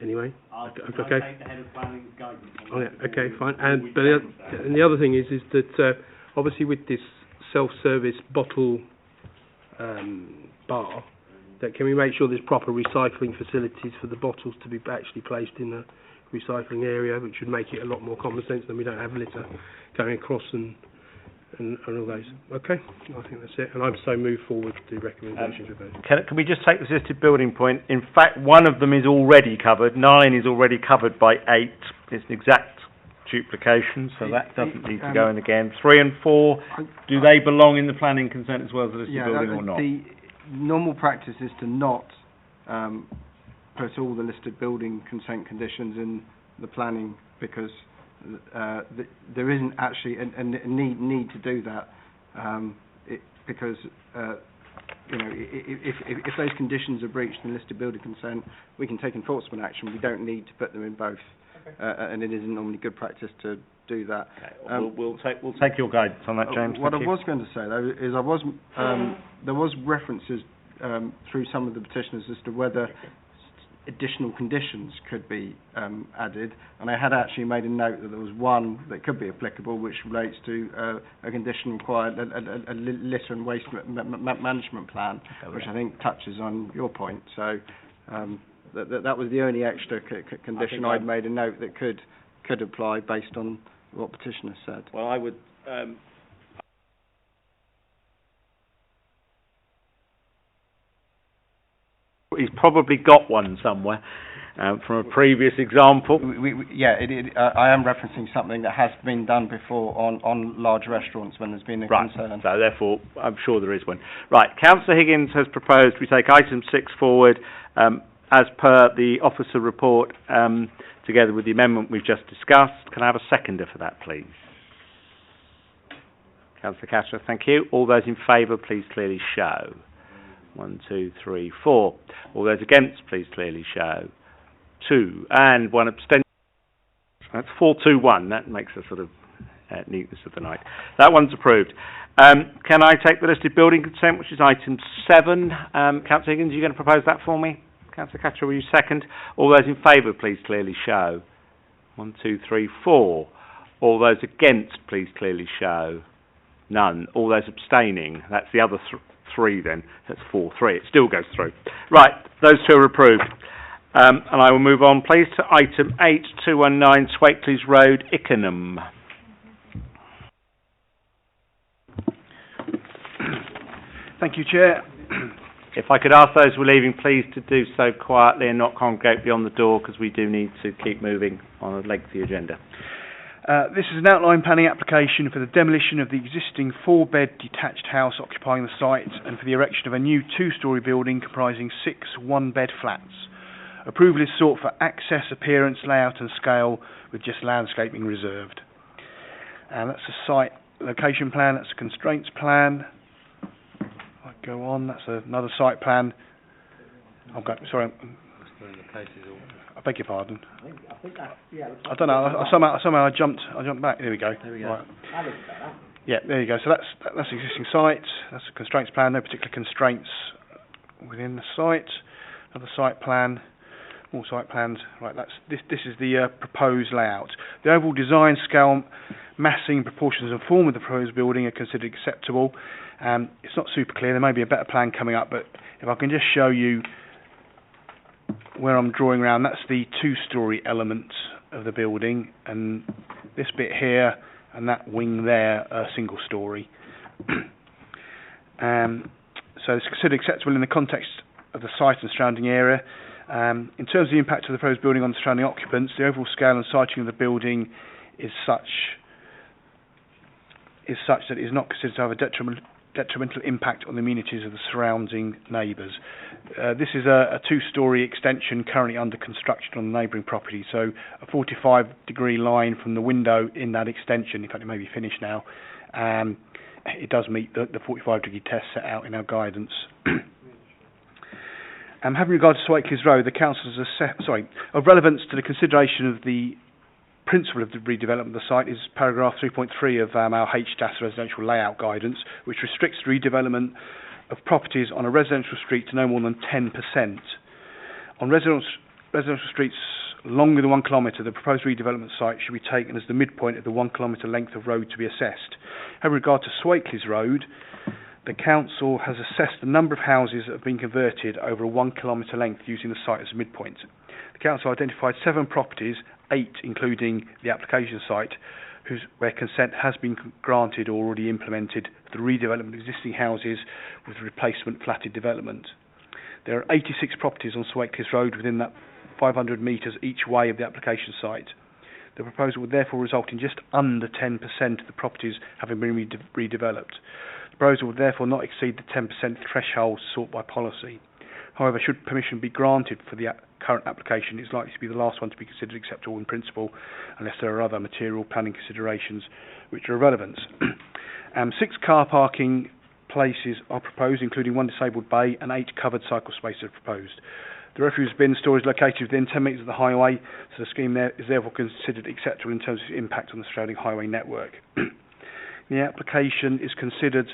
Anyway, okay. Take the head of planning guidance. Oh, yeah. Okay, fine. And the other thing is that obviously with this self-service bottle bar, that can we make sure there's proper recycling facilities for the bottles to be actually placed in the recycling area, which would make it a lot more common sense than we don't have litter going across and all those. Okay, I think that's it. And I'm so moved forward to the recommendations of those. Can we just take the listed building point? In fact, one of them is already covered. 9 is already covered by 8. It's an exact duplication, so that doesn't need to go in again. 3 and 4, do they belong in the planning consent as well as the listed building or not? The normal practice is to not put all the listed building consent conditions in the planning because there isn't actually a need to do that because you know, if those conditions are breached in listed building consent, we can take enforcement action. We don't need to put them in both. And it isn't normally good practice to do that. Okay. We'll take your guidance on that, James. What I was going to say though is there was references through some of the petitioners as to whether additional conditions could be added, and I had actually made a note that there was one that could be applicable, which relates to a condition required a litter and waste management plan, which I think touches on your point. So. That was the only extra condition I'd made a note that could apply based on what petitioner said. Well, I would. he's probably got one somewhere from a previous example. I am referencing something that has been done before on large restaurants when there's been a concern. So therefore, I'm sure there is one. Right, Councillor Higgins has proposed we take item 6 forward as per the officer report, together with the amendment we've just discussed. Can I have a seconder for that, please? Councillor Catcher, thank you. All those in favour, please clearly show. 1, 2, 3, 4. All those against, please clearly show. 2, and 1 abstention. That's 4-2-1. That makes a sort of neatness of the night. That one's approved. Can I take the listed building consent, which is item 7? Councillor Higgins, are you going to propose that for me? Councillor Catcher, will you second? All those in favour, please clearly show. 1, 2, 3, 4. All those against, please clearly show. None. All those abstaining. That's the other 3 then. That's 4-3. It still goes through. Right, those 2 are approved. And I will move on, please, to item 8, 219 Swakeleys Road, Ickenham. Thank you, Chair. If I could ask those who are leaving, please, to do so quietly and not congregate beyond the door, because we do need to keep moving on a lengthy agenda. This is an outline planning application for the demolition of the existing 4-bed detached house occupying the site and for the erection of a new 2-storey building comprising 6 1-bed flats. Approval is sought for access, appearance, layout and scale, with just landscaping reserved. And that's a site location plan, that's a constraints plan. I go on, that's another site plan. I beg your pardon. I don't know. Somehow I jumped back. There we go. Right. Yeah, there you go. So that's the existing site. That's a constraints plan. No particular constraints within the site. Another site plan. More site plans. Right. This is the proposed layout. The overall design, scale, massing, proportions, and form of the proposed building are considered acceptable. It's not super clear. There may be a better plan coming up, but if I can just show you where I'm drawing around, that's the 2-storey element of the building, and this bit here and that wing there are single-storey. So it's considered acceptable in the context of the site and surrounding area. In terms of the impact of the proposed building on the surrounding occupants, the overall scale and siting of the building is such that it is not considered to have a detrimental impact on the amenities of the surrounding neighbours. This is a 2-storey extension currently under construction on the neighbouring property, so a 45-degree line from the window in that extension, in fact it may be finished now, it does meet the 45-degree test set out in our guidance. Having regard to Swakeleys Road, the council's of relevance to the consideration of the principle of the redevelopment of the site is paragraph 3.3 of our HDAS residential layout guidance, which restricts redevelopment of properties on a residential street to no more than 10%. On residential streets longer than 1 kilometre, the proposed redevelopment site should be taken as the midpoint of the 1 kilometre length of road to be assessed. Having regard to Swakeleys Road, the council has assessed the number of houses that have been converted over a 1 kilometre length using the site as a midpoint. The council identified 7 properties, 8 including the application site, where consent has been granted or already implemented for the redevelopment of existing houses with replacement flatted development. There are 86 properties on Swakeleys Road within that 500 metres each way of the application site. The proposal would therefore result in just under 10% of the properties having been redeveloped. The proposal would therefore not exceed the 10% threshold sought by policy. However, should permission be granted for the current application, it's likely to be the last one to be considered acceptable in principle, unless there are other material planning considerations which are of relevance. 6 car parking places are proposed, including 1 disabled bay, and 8 covered cycle spaces are proposed. The refuse bin store is located within 10 metres of the highway, so the scheme there is therefore considered acceptable in terms of its impact on the surrounding highway network. The application is considered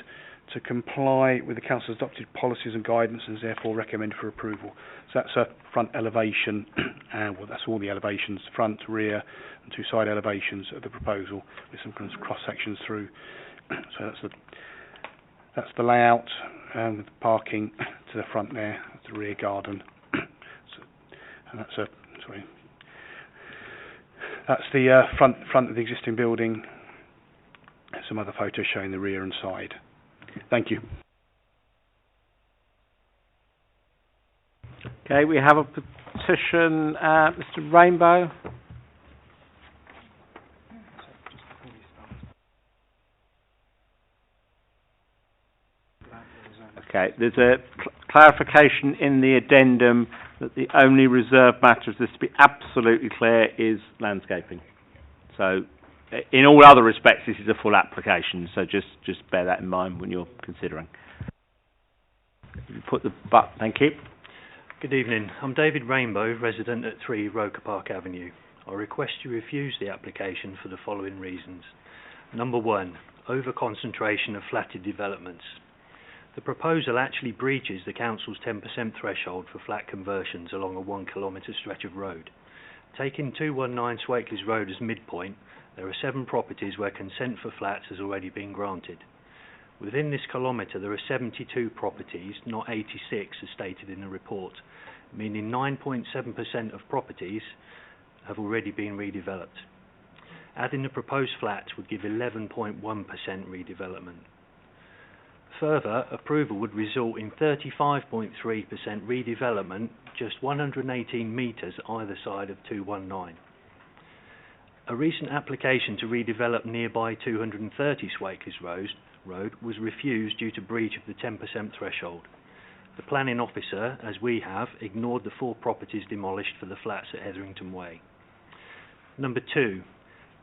to comply with the council's adopted policies and guidance and is therefore recommended for approval. So that's a front elevation, well, that's all the elevations, front, rear, and 2 side elevations of the proposal with some cross sections through. So that's the layout, with the parking to the front there, that's the rear garden. And that's the front of the existing building. Some other photos showing the rear and side. Thank you. Okay, we have a petition, Mr. Rainbow. Okay, there's a clarification in the addendum that the only reserved matter, this to be absolutely clear, is landscaping. So, in all other respects, this is a full application, so just bear that in mind when you're considering. You put the thank you. Good evening. I'm David Rainbow, resident at 3 Roker Park Avenue. I request you refuse the application for the following reasons. Number 1, over-concentration of flatted developments. The proposal actually breaches the council's 10% threshold for flat conversions along a 1 kilometre stretch of road. Taking 219 Swakeleys Road as midpoint, there are 7 properties where consent for flats has already been granted. Within this kilometre there are 72 properties, not 86 as stated in the report, meaning 9.7% of properties have already been redeveloped. Adding the proposed flats would give 11.1% redevelopment. Further, approval would result in 35.3% redevelopment, just 118 metres either side of 219. A recent application to redevelop nearby 230 Swakeleys Road was refused due to breach of the 10% threshold. The planning officer, as we have, ignored the 4 properties demolished for the flats at Hetherington Way. Number 2.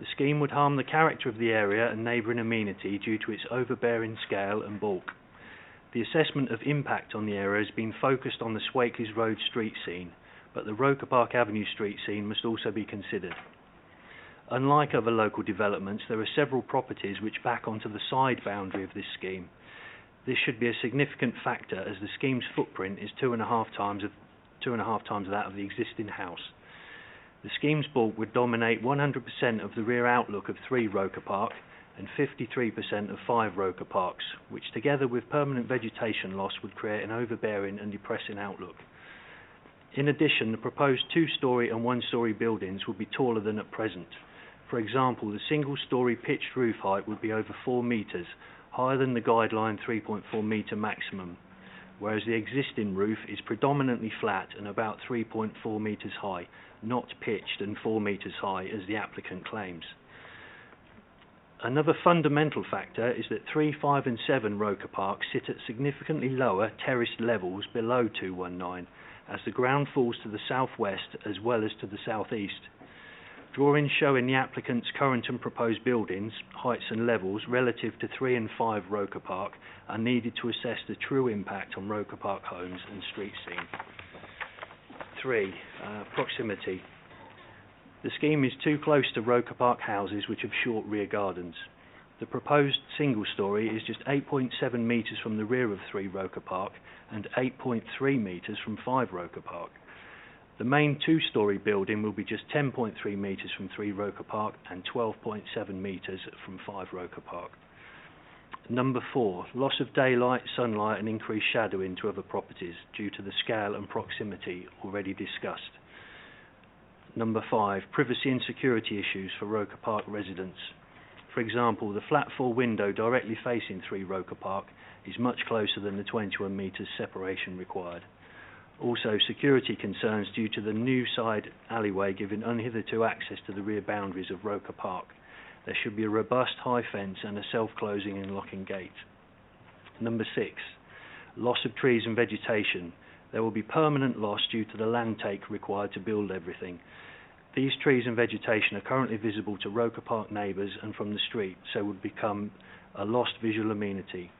The scheme would harm the character of the area and neighbouring amenity due to its overbearing scale and bulk. The assessment of impact on the area has been focused on the Swakeleys Road street scene, but the Roker Park Avenue street scene must also be considered. Unlike other local developments, there are several properties which back onto the side boundary of this scheme. This should be a significant factor as the scheme's footprint is 2.5 times that of the existing house. The scheme's bulk would dominate 100% of the rear outlook of 3 Roker Park and 53% of 5 Roker Parks, which together with permanent vegetation loss would create an overbearing and depressing outlook. In addition, the proposed 2-storey and 1-storey buildings would be taller than at present. For example, the single-storey pitched roof height would be over 4 metres, higher than the guideline 3.4 metre maximum, whereas the existing roof is predominantly flat and about 3.4 metres high, not pitched and 4 metres high as the applicant claims. Another fundamental factor is that 3, 5 and 7 Roker Park sit at significantly lower terraced levels below 219, as the ground falls to the southwest as well as to the southeast. Drawings showing the applicant's current and proposed buildings, heights and levels relative to 3 and 5 Roker Park are needed to assess the true impact on Roker Park homes and street scene. 3. Proximity. The scheme is too close to Roker Park houses which have short rear gardens. The proposed single storey is just 8.7 metres from the rear of 3 Roker Park and 8.3 metres from 5 Roker Park. The main 2-storey building will be just 10.3 metres from 3 Roker Park and 12.7 metres from 5 Roker Park. Number 4, loss of daylight, sunlight and increased shadowing to other properties due to the scale and proximity already discussed. Number 5, privacy and security issues for Roker Park residents. For example, the flat 4 window directly facing 3 Roker Park is much closer than the 21 metres separation required. Also, security concerns due to the new side alleyway giving unhitherto access to the rear boundaries of Roker Park. There should be a robust high fence and a self-closing and locking gate. Number 6, loss of trees and vegetation. There will be permanent loss due to the land take required to build everything. These trees and vegetation are currently visible to Roker Park neighbours and from the street, so would become a lost visual amenity.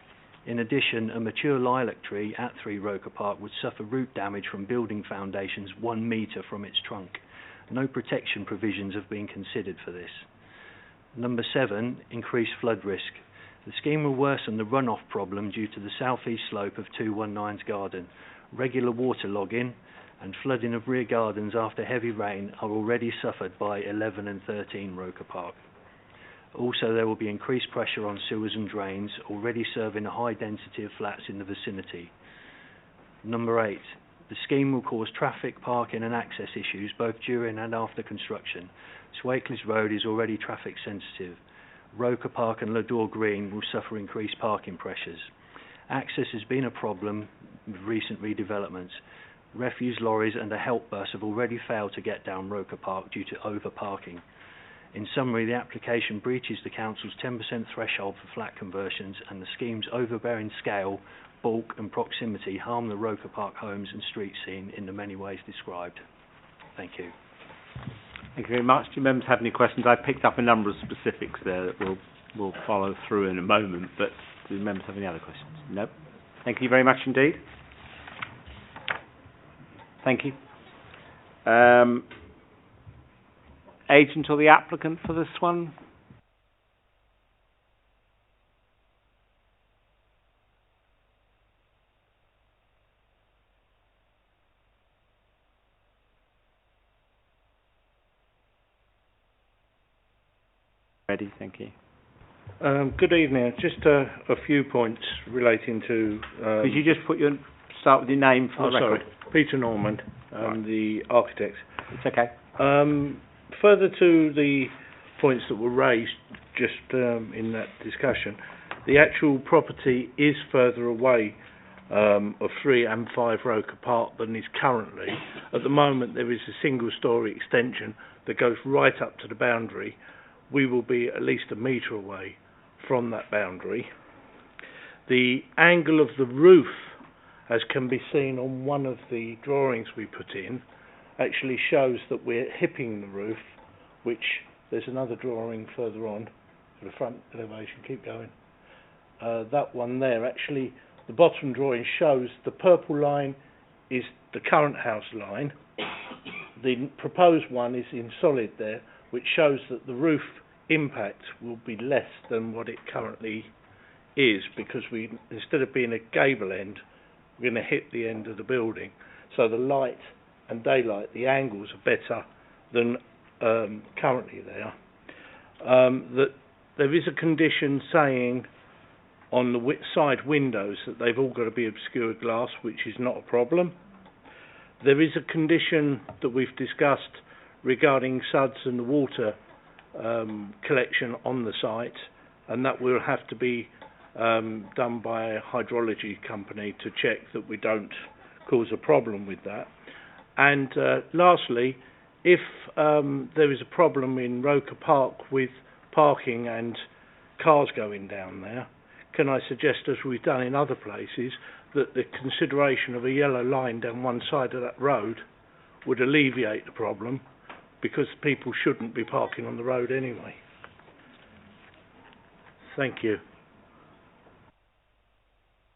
In addition, a mature lilac tree at 3 Roker Park would suffer root damage from building foundations 1 metre from its trunk. No protection provisions have been considered for this. Number 7, increased flood risk. The scheme will worsen the runoff problem due to the southeast slope of 219's garden. Regular water logging and flooding of rear gardens after heavy rain are already suffered by 11 and 13 Roker Park. Also, there will be increased pressure on sewers and drains, already serving a high density of flats in the vicinity. Number 8, the scheme will cause traffic, parking and access issues both during and after construction. Swakeleys Road is already traffic sensitive. Roker Park and Ladore Green will suffer increased parking pressures. Access has been a problem with recent redevelopments. Refuse lorries and a help bus have already failed to get down Roker Park due to over-parking. In summary, the application breaches the Council's 10% threshold for flat conversions, and the scheme's overbearing scale, bulk and proximity harm the Roker Park homes and street scene in the many ways described. Thank you. Thank you very much. Do members have any questions? I picked up a number of specifics there that we'll follow through in a moment, but do members have any other questions? No. Thank you very much indeed. Thank you. Agent or the applicant for this one? Ready, thank you. Good evening. Just a few points relating to... Could you just start with your name for the record? Sorry. Peter Norman, the architect. It's okay. Further to the points that were raised just in that discussion, the actual property is further away of 3 and 5 Roker Park than is currently. At the moment there is a single-storey extension that goes right up to the boundary. We will be at least a metre away from that boundary. The angle of the roof, as can be seen on one of the drawings we put in, actually shows that we're hipping the roof, which there's another drawing further on for the front elevation. Keep going. That one there, actually, the bottom drawing shows the purple line is the current house line. The proposed one is in solid there, which shows that the roof impact will be less than what it currently is, because we, instead of being a gable end, we're going to hit the end of the building. So the light and daylight, the angles are better than currently there. That there is a condition saying on the side windows that they've all got to be obscured glass, which is not a problem. There is a condition that we've discussed regarding suds and the water collection on the site, and that will have to be done by a hydrology company to check that we don't cause a problem with that. And lastly, if there is a problem in Roker Park with parking and cars going down there, can I suggest, as we've done in other places, that the consideration of a yellow line down one side of that road would alleviate the problem, because people shouldn't be parking on the road anyway. Thank you.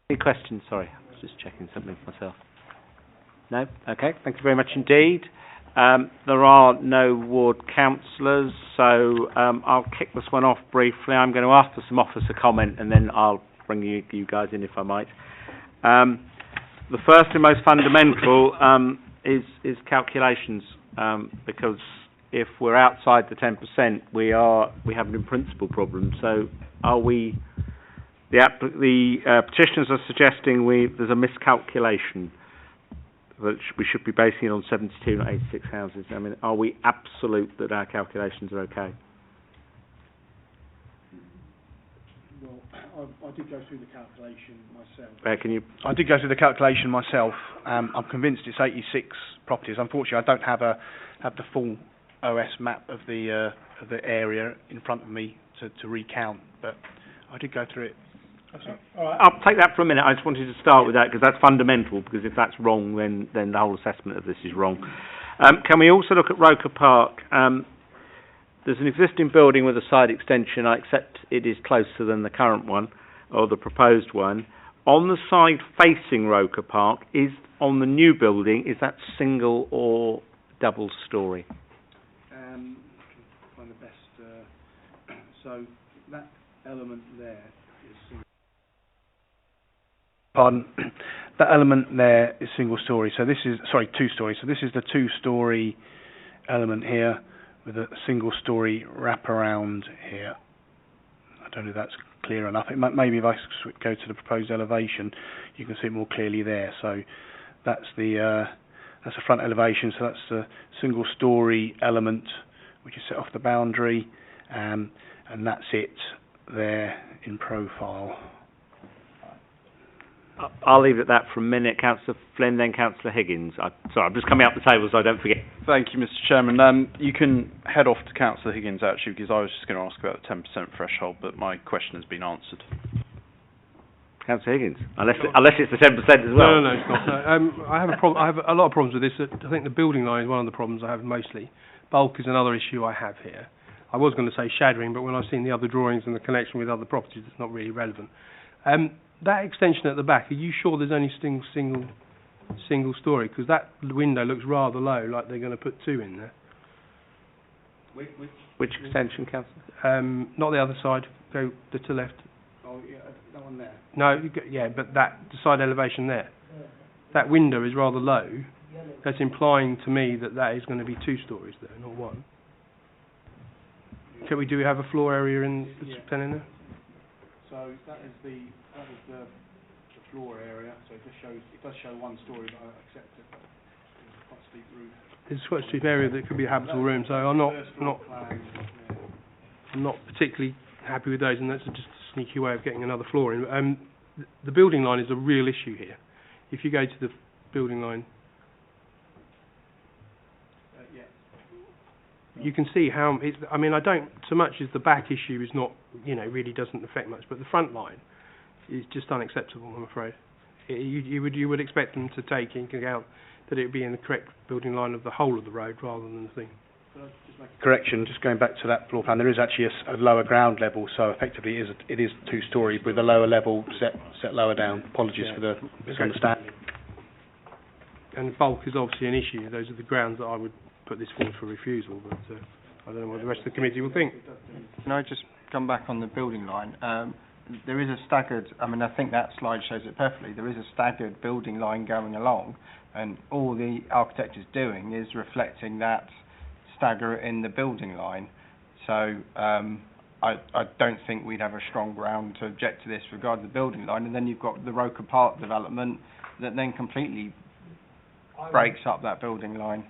Any questions? Sorry, I was just checking something myself. No? Okay, thank you very much indeed. There are no ward councillors, so I'll kick this one off briefly. I'm going to ask for some officer comment, and then I'll bring you guys in if I might. The first and most fundamental is calculations, because if we're outside the 10%, we have an in-principle problem. So are we? The petitioners are suggesting there's a miscalculation, that we should be basing it on 72, not 86 houses. I mean, are we absolute that our calculations are okay? Well, I did go through the calculation myself. I did go through the calculation myself. I'm convinced it's 86 properties. Unfortunately, I don't have the full OS map of the area in front of me to recount, but I did go through it. All right. I'll take that for a minute. I just wanted to start with that because that's fundamental, because if that's wrong, then the whole assessment of this is wrong. Can we also look at Roker Park? There's an existing building with a side extension. I accept it is closer than the current one, or the proposed one. On the side facing Roker Park, on the new building, is that single or double storey? Find the best. So that element there is single. Pardon. That element there is single storey. So this is two stories. So this is the 2-storey element here with a single storey wraparound here. I don't know if that's clear enough. Maybe if I go to the proposed elevation, you can see it more clearly there. So that's the front elevation. So that's the single storey element which is set off the boundary, and that's it there in profile. I'll leave it at that for a minute. Councillor Flynn, then Councillor Higgins. Sorry, I'm just coming up the table so I don't forget. Thank you, Mr. Chairman. You can head off to Councillor Higgins, actually, because I was just going to ask about the 10% threshold, but my question has been answered. Councillor Higgins, unless it's the 10% as well. No, it's not. No. I have a lot of problems with this. I think the building line is one of the problems I have mostly. Bulk is another issue I have here. I was going to say shadowing, but when I've seen the other drawings and the connection with other properties, it's not really relevant. That extension at the back, are you sure there's only single story? Because that window looks rather low, like they're going to put two in there. Which extension, Councillor? Not the other side. Go to the left. Oh, yeah, that one there. No, but the side elevation there. That window is rather low. That's implying to me that is going to be 2 stories there, not 1. Do we have a floor area in there? So that is the floor area. So it does show 1 story, but I accept it. It's quite a steep roof. It's quite a steep area that could be a habitable room. So I'm not particularly happy with those, and that's just a sneaky way of getting another floor in. The building line is a real issue here. If you go to the building line, you can see how it's. I mean, I don't so much as the back issue is not, really doesn't affect much, but the front line is just unacceptable, I'm afraid. You would expect them to take into account that it would be in the correct building line of the whole of the road rather than the thing. Correction, just going back to that floor plan, there is actually a lower ground level, so effectively it is 2-storey with a lower level set lower down. Apologies for the misunderstanding. And bulk is obviously an issue. Those are the grounds that I would put this forward for refusal, but I don't know what the rest of the committee will think. Can I just come back on the building line? There is a staggered, I think that slide shows it perfectly, there is a staggered building line going along, and all the architect is doing is reflecting that stagger in the building line. So I don't think we'd have a strong ground to object to this regarding the building line, and then you've got the Roker Park development that then completely breaks up that building line.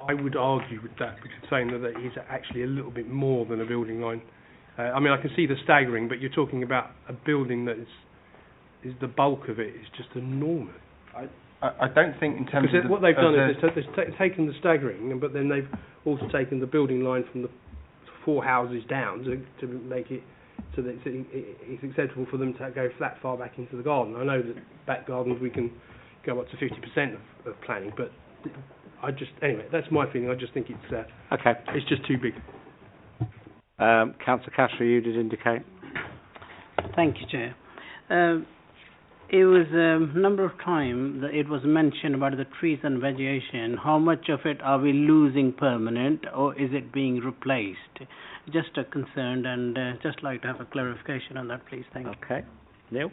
I would argue with that, because saying that it is actually a little bit more than a building line. I can see the staggering, but you're talking about a building that is the bulk of it is just enormous. I don't think in terms of what they've done is they've taken the staggering, but then they've also taken the building line from the 4 houses down to make it so that it's acceptable for them to go that far back into the garden. I know that back gardens we can go up to 50% of planning, but anyway, that's my feeling. I just think it's okay. It's just too big. Councillor Castro, you did indicate. Thank you, Chair. It was a number of times that it was mentioned about the trees and vegetation. How much of it are we losing permanent, or is it being replaced? Just a concern, and just like to have a clarification on that, please. Thank you. Okay. Neil?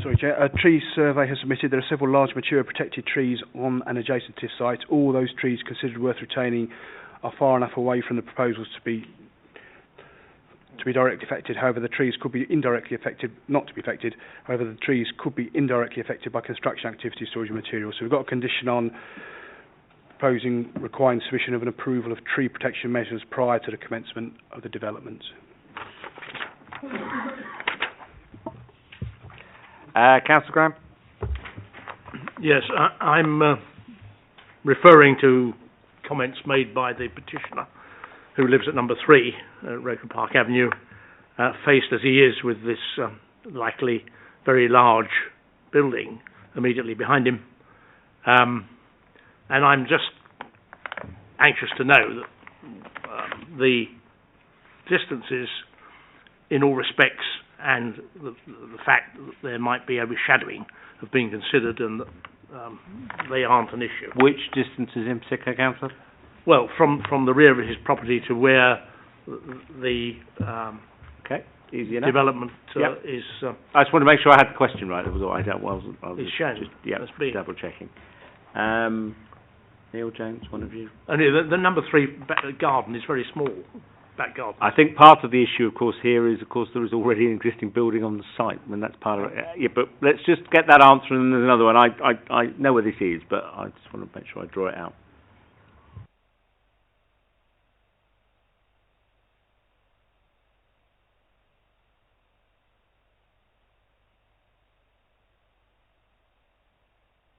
Sorry, Chair. A tree survey has submitted. There are several large mature protected trees on an adjacent to this site. All those trees considered worth retaining are far enough away from the proposals to be directly affected. However, the trees could be indirectly affected, not to be affected. However, the trees could be indirectly affected by construction activity, storage of materials. So we've got a condition on proposing requiring submission of an approval of tree protection measures prior to the commencement of the development. Councillor Graham? Yes, I'm referring to comments made by the petitioner who lives at number 3, Roker Park Avenue, faced as he is with this likely very large building immediately behind him. And I'm just anxious to know that the distances in all respects and the fact that there might be overshadowing have been considered, and that they aren't an issue. Which distances in particular, Councillor? Well, from the rear of his property to where the okay, easy enough. Development is. I just want to make sure I had the question right. That was all. I was it's shown. just double checking. Neil Jones, one of you. And the number 3 garden is very small, back garden. I think part of the issue, of course, here is, of course, there is already an existing building on the site, and that's part of it. Yeah, but let's just get that answer, and there's another one. I know where this is, but I just want to make sure I draw it out.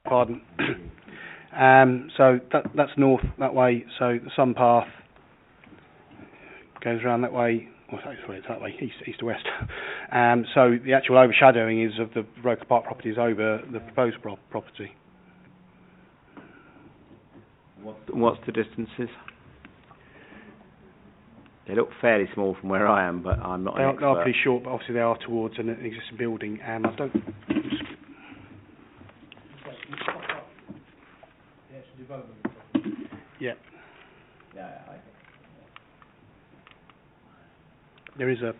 Pardon. So that's north that way. So the sun path goes around that way. Well, sorry, it's that way, east to west. So the actual overshadowing is of the Roker Park properties over the proposed property. What's the distances? They look fairly small from where I am, but I'm not an expert. They are pretty short, but obviously they are towards an existing building. I don't. Yeah. There is a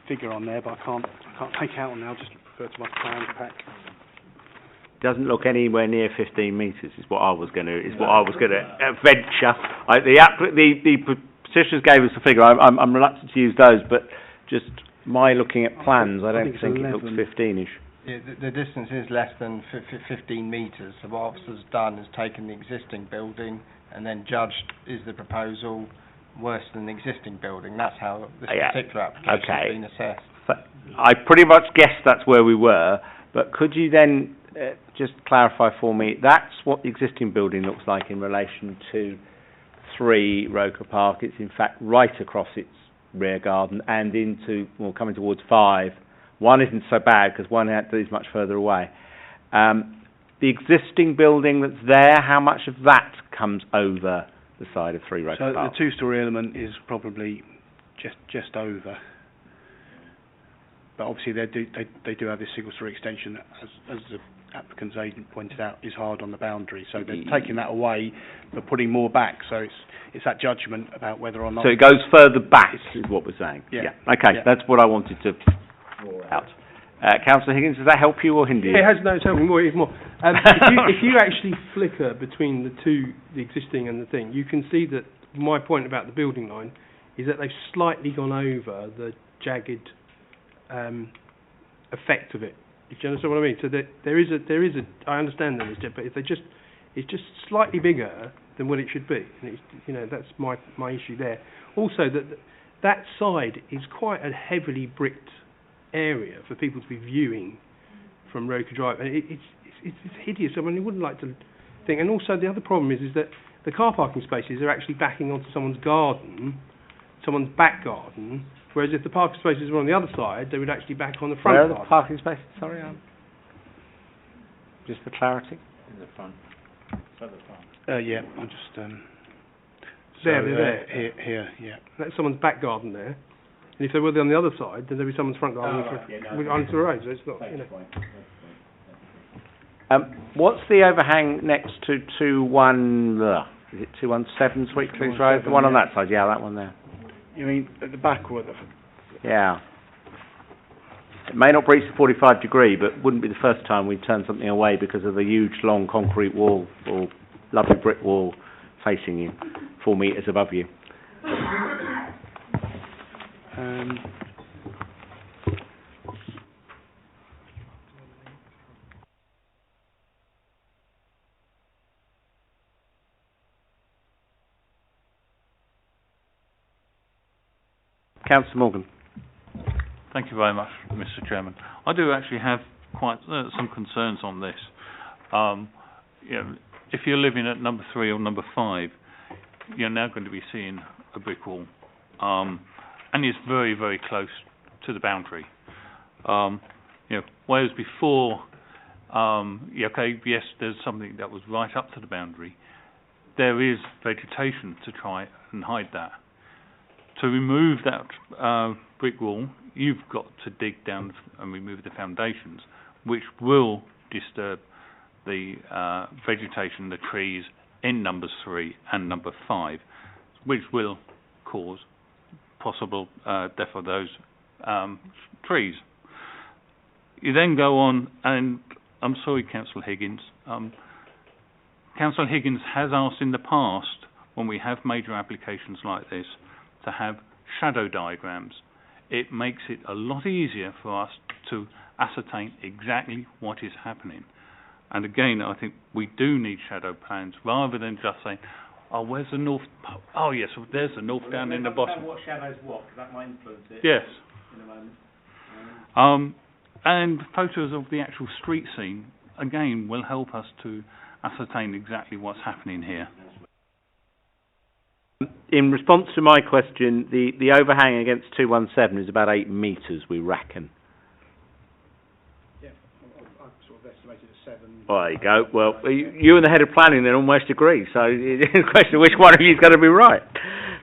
figure on there, but I can't take it out now. I'll just refer to my plans pack. Doesn't look anywhere near 15 metres. Is what I was going to venture. The petitioners gave us a figure. I'm reluctant to use those, but just my looking at plans, I don't think it looks 15ish. Yeah, the distance is less than 15 metres. So what officer's done is taken the existing building and then judged, is the proposal worse than the existing building? That's how this particular application has been assessed. I pretty much guessed that's where we were, but could you then just clarify for me, that's what the existing building looks like in relation to 3 Roker Park. It's in fact right across its rear garden and coming towards 5. One isn't so bad because one is much further away. The existing building that's there, how much of that comes over the side of 3 Roker Park? So the 2-storey element is probably just over. But obviously they do have this single-storey extension, as the applicant's agent pointed out, is hard on the boundary. So they're taking that away, but putting more back. So it's that judgment about whether or not. So it goes further back, is what we're saying. Yeah. Okay, that's what I wanted to draw out. Councillor Higgins, does that help you or hinder you? It's helping more, even more. If you actually flicker between the existing and the thing, you can see that my point about the building line is that they've slightly gone over the jagged effect of it. Do you understand what I mean? So that there is a. I understand that, but if it's just slightly bigger than what it should be. And it's, that's my issue there. Also, that side is quite a heavily bricked area for people to be viewing from Roker Drive, and it's hideous. I mean, you wouldn't like to think. And also, the other problem is that the car parking spaces are actually backing onto someone's garden, someone's back garden. Whereas if the parking spaces were on the other side, they would actually back on the front. Where are the parking spaces? Sorry, just for clarity. In the front. So the front. Yeah, I'm just. They're there. Here, yeah. That's someone's back garden there. And if they were on the other side, then there'd be someone's front garden onto the road. So it's not. What's the overhang next to 21? Is it 217 Swakeleys Road? The one on that side. Yeah, that one there. You mean at the back or at the... Yeah. It may not breach the 45 degree, but wouldn't be the first time we'd turn something away because of a huge, long concrete wall or lovely brick wall facing you, 4 metres above you. Councillor Morgan. Thank you very much, Mr. Chairman. I do actually have quite some concerns on this. If you're living at number 3 or number 5, you're now going to be seeing a brick wall, and it's very, very close to the boundary. Whereas before, yes, there's something that was right up to the boundary. There is vegetation to try and hide that. To remove that brick wall, you've got to dig down and remove the foundations, which will disturb the vegetation, the trees in numbers 3 and number 5, which will cause possible death of those trees. You then go on, and I'm sorry, Councillor Higgins, Councillor Higgins has asked in the past, when we have major applications like this, to have shadow diagrams. It makes it a lot easier for us to ascertain exactly what is happening. And again, I think we do need shadow plans rather than just saying, oh, where's the north? Oh, yes, well, there's the north down in the bottom. What shadows what? Because that might influence it. Yes. In a moment. And photos of the actual street scene, again, will help us to ascertain exactly what's happening here. In response to my question, the overhang against 217 is about 8 metres, we reckon. Yeah, I've sort of estimated at 7. Well, there you go. Well, you and the head of planning then almost agree, so it's a question of which one of you is going to be right.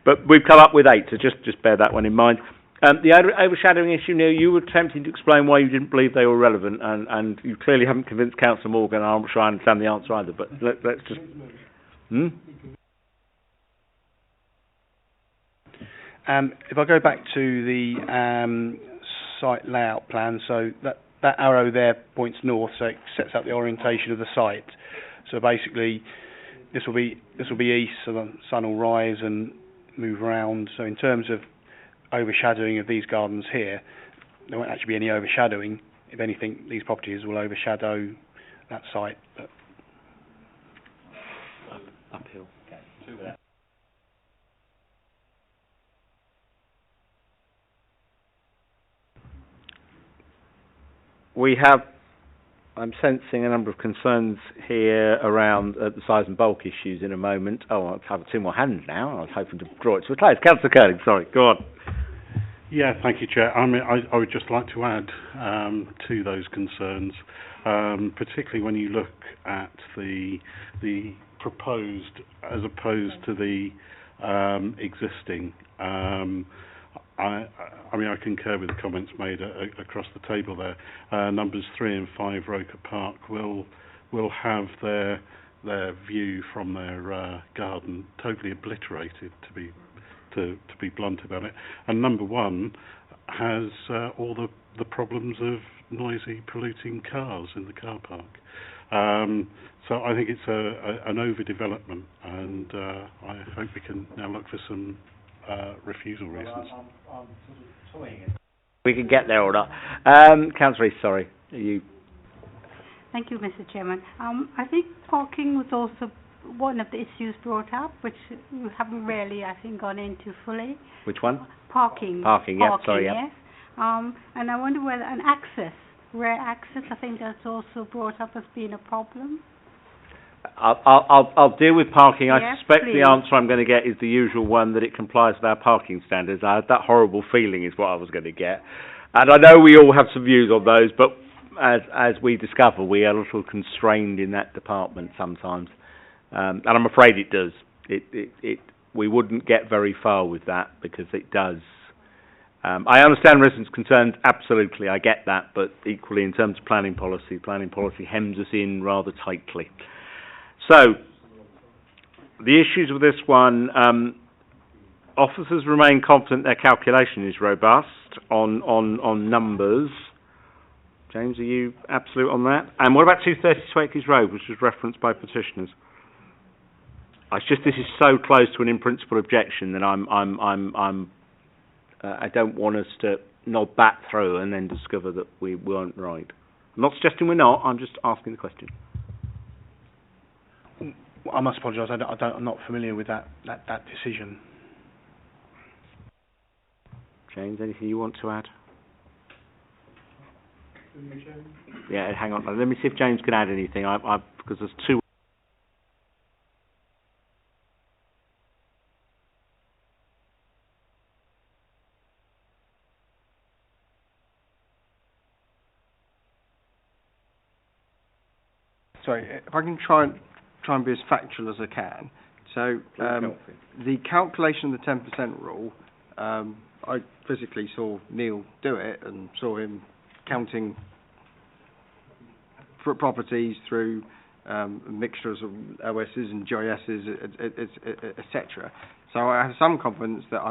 But we've come up with 8, so just bear that one in mind. The overshadowing issue, Neil, you were attempting to explain why you didn't believe they were relevant, and you clearly haven't convinced Councillor Morgan. I'm not sure I understand the answer either, but let's just... If I go back to the site layout plan, so that arrow there points north, so it sets out the orientation of the site. So basically, this will be east, so the sun will rise and move around. So in terms of overshadowing of these gardens here, there won't actually be any overshadowing. If anything, these properties will overshadow that site. But uphill. Okay. We have, I'm sensing a number of concerns here around the size and bulk issues in a moment. Oh, I have 2 more hands now. I was hoping to draw it to a close. Councillor Curling, sorry, go on. Yeah, thank you, Chair. I mean, I would just like to add to those concerns, particularly when you look at the proposed as opposed to the existing. I mean, I concur with the comments made across the table there. Numbers 3 and 5 Roker Park will have their view from their garden totally obliterated, to be blunt about it. And number 1 has all the problems of noisy, polluting cars in the car park. So I think it's an overdevelopment, and I hope we can now look for some refusal reasons. We can get there or not. Councillor Rees, sorry. You. Thank you, Mr. Chairman. I think parking was also one of the issues brought up, which we haven't really, I think, gone into fully. Which one? Parking. Parking, yeah, sorry, yeah. Yes. And I wonder whether rare access, I think that's also brought up as being a problem. I'll deal with parking. I Yes, suspect please. the answer I'm going to get is the usual one, that it complies with our parking standards. I had that horrible feeling is what I was going to get. And I know we all have some views on those, but as we discover, we are a little constrained in that department sometimes. And I'm afraid it does. We wouldn't get very far with that because it does. I understand residents' concerns, absolutely, I get that, but equally in terms of planning policy hems us in rather tightly. So, the issues with this one, officers remain confident their calculation is robust on numbers. James, are you absolute on that? And what about 230 Swakeleys Road, which was referenced by petitioners? This is so close to an in-principle objection that I don't want us to nod back through and then discover that we weren't right. I'm not suggesting we're not, I'm just asking the question. I must apologise. I'm not familiar with that decision. James, anything you want to add? Yeah, hang on. Let me see if James can add anything. Because there's 2. Sorry, if I can try and be as factual as I can. So the calculation of the 10% rule, I physically saw Neil do it and saw him counting properties through mixtures of OSs and GISs, etc. So I have some confidence that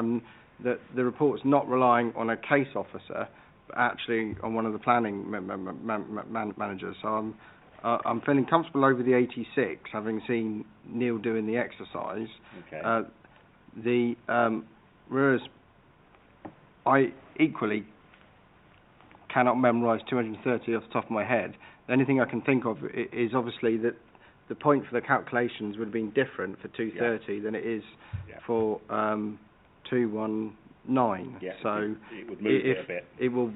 the report's not relying on a case officer, but actually on one of the planning managers. So I'm feeling comfortable over the 86, having seen Neil doing the exercise. Okay. Whereas I equally cannot memorise 230 off the top of my head. The only thing I can think of is obviously that the point for the calculations would have been different for 230 than it is for 219. Yeah, so it would move it a bit. It will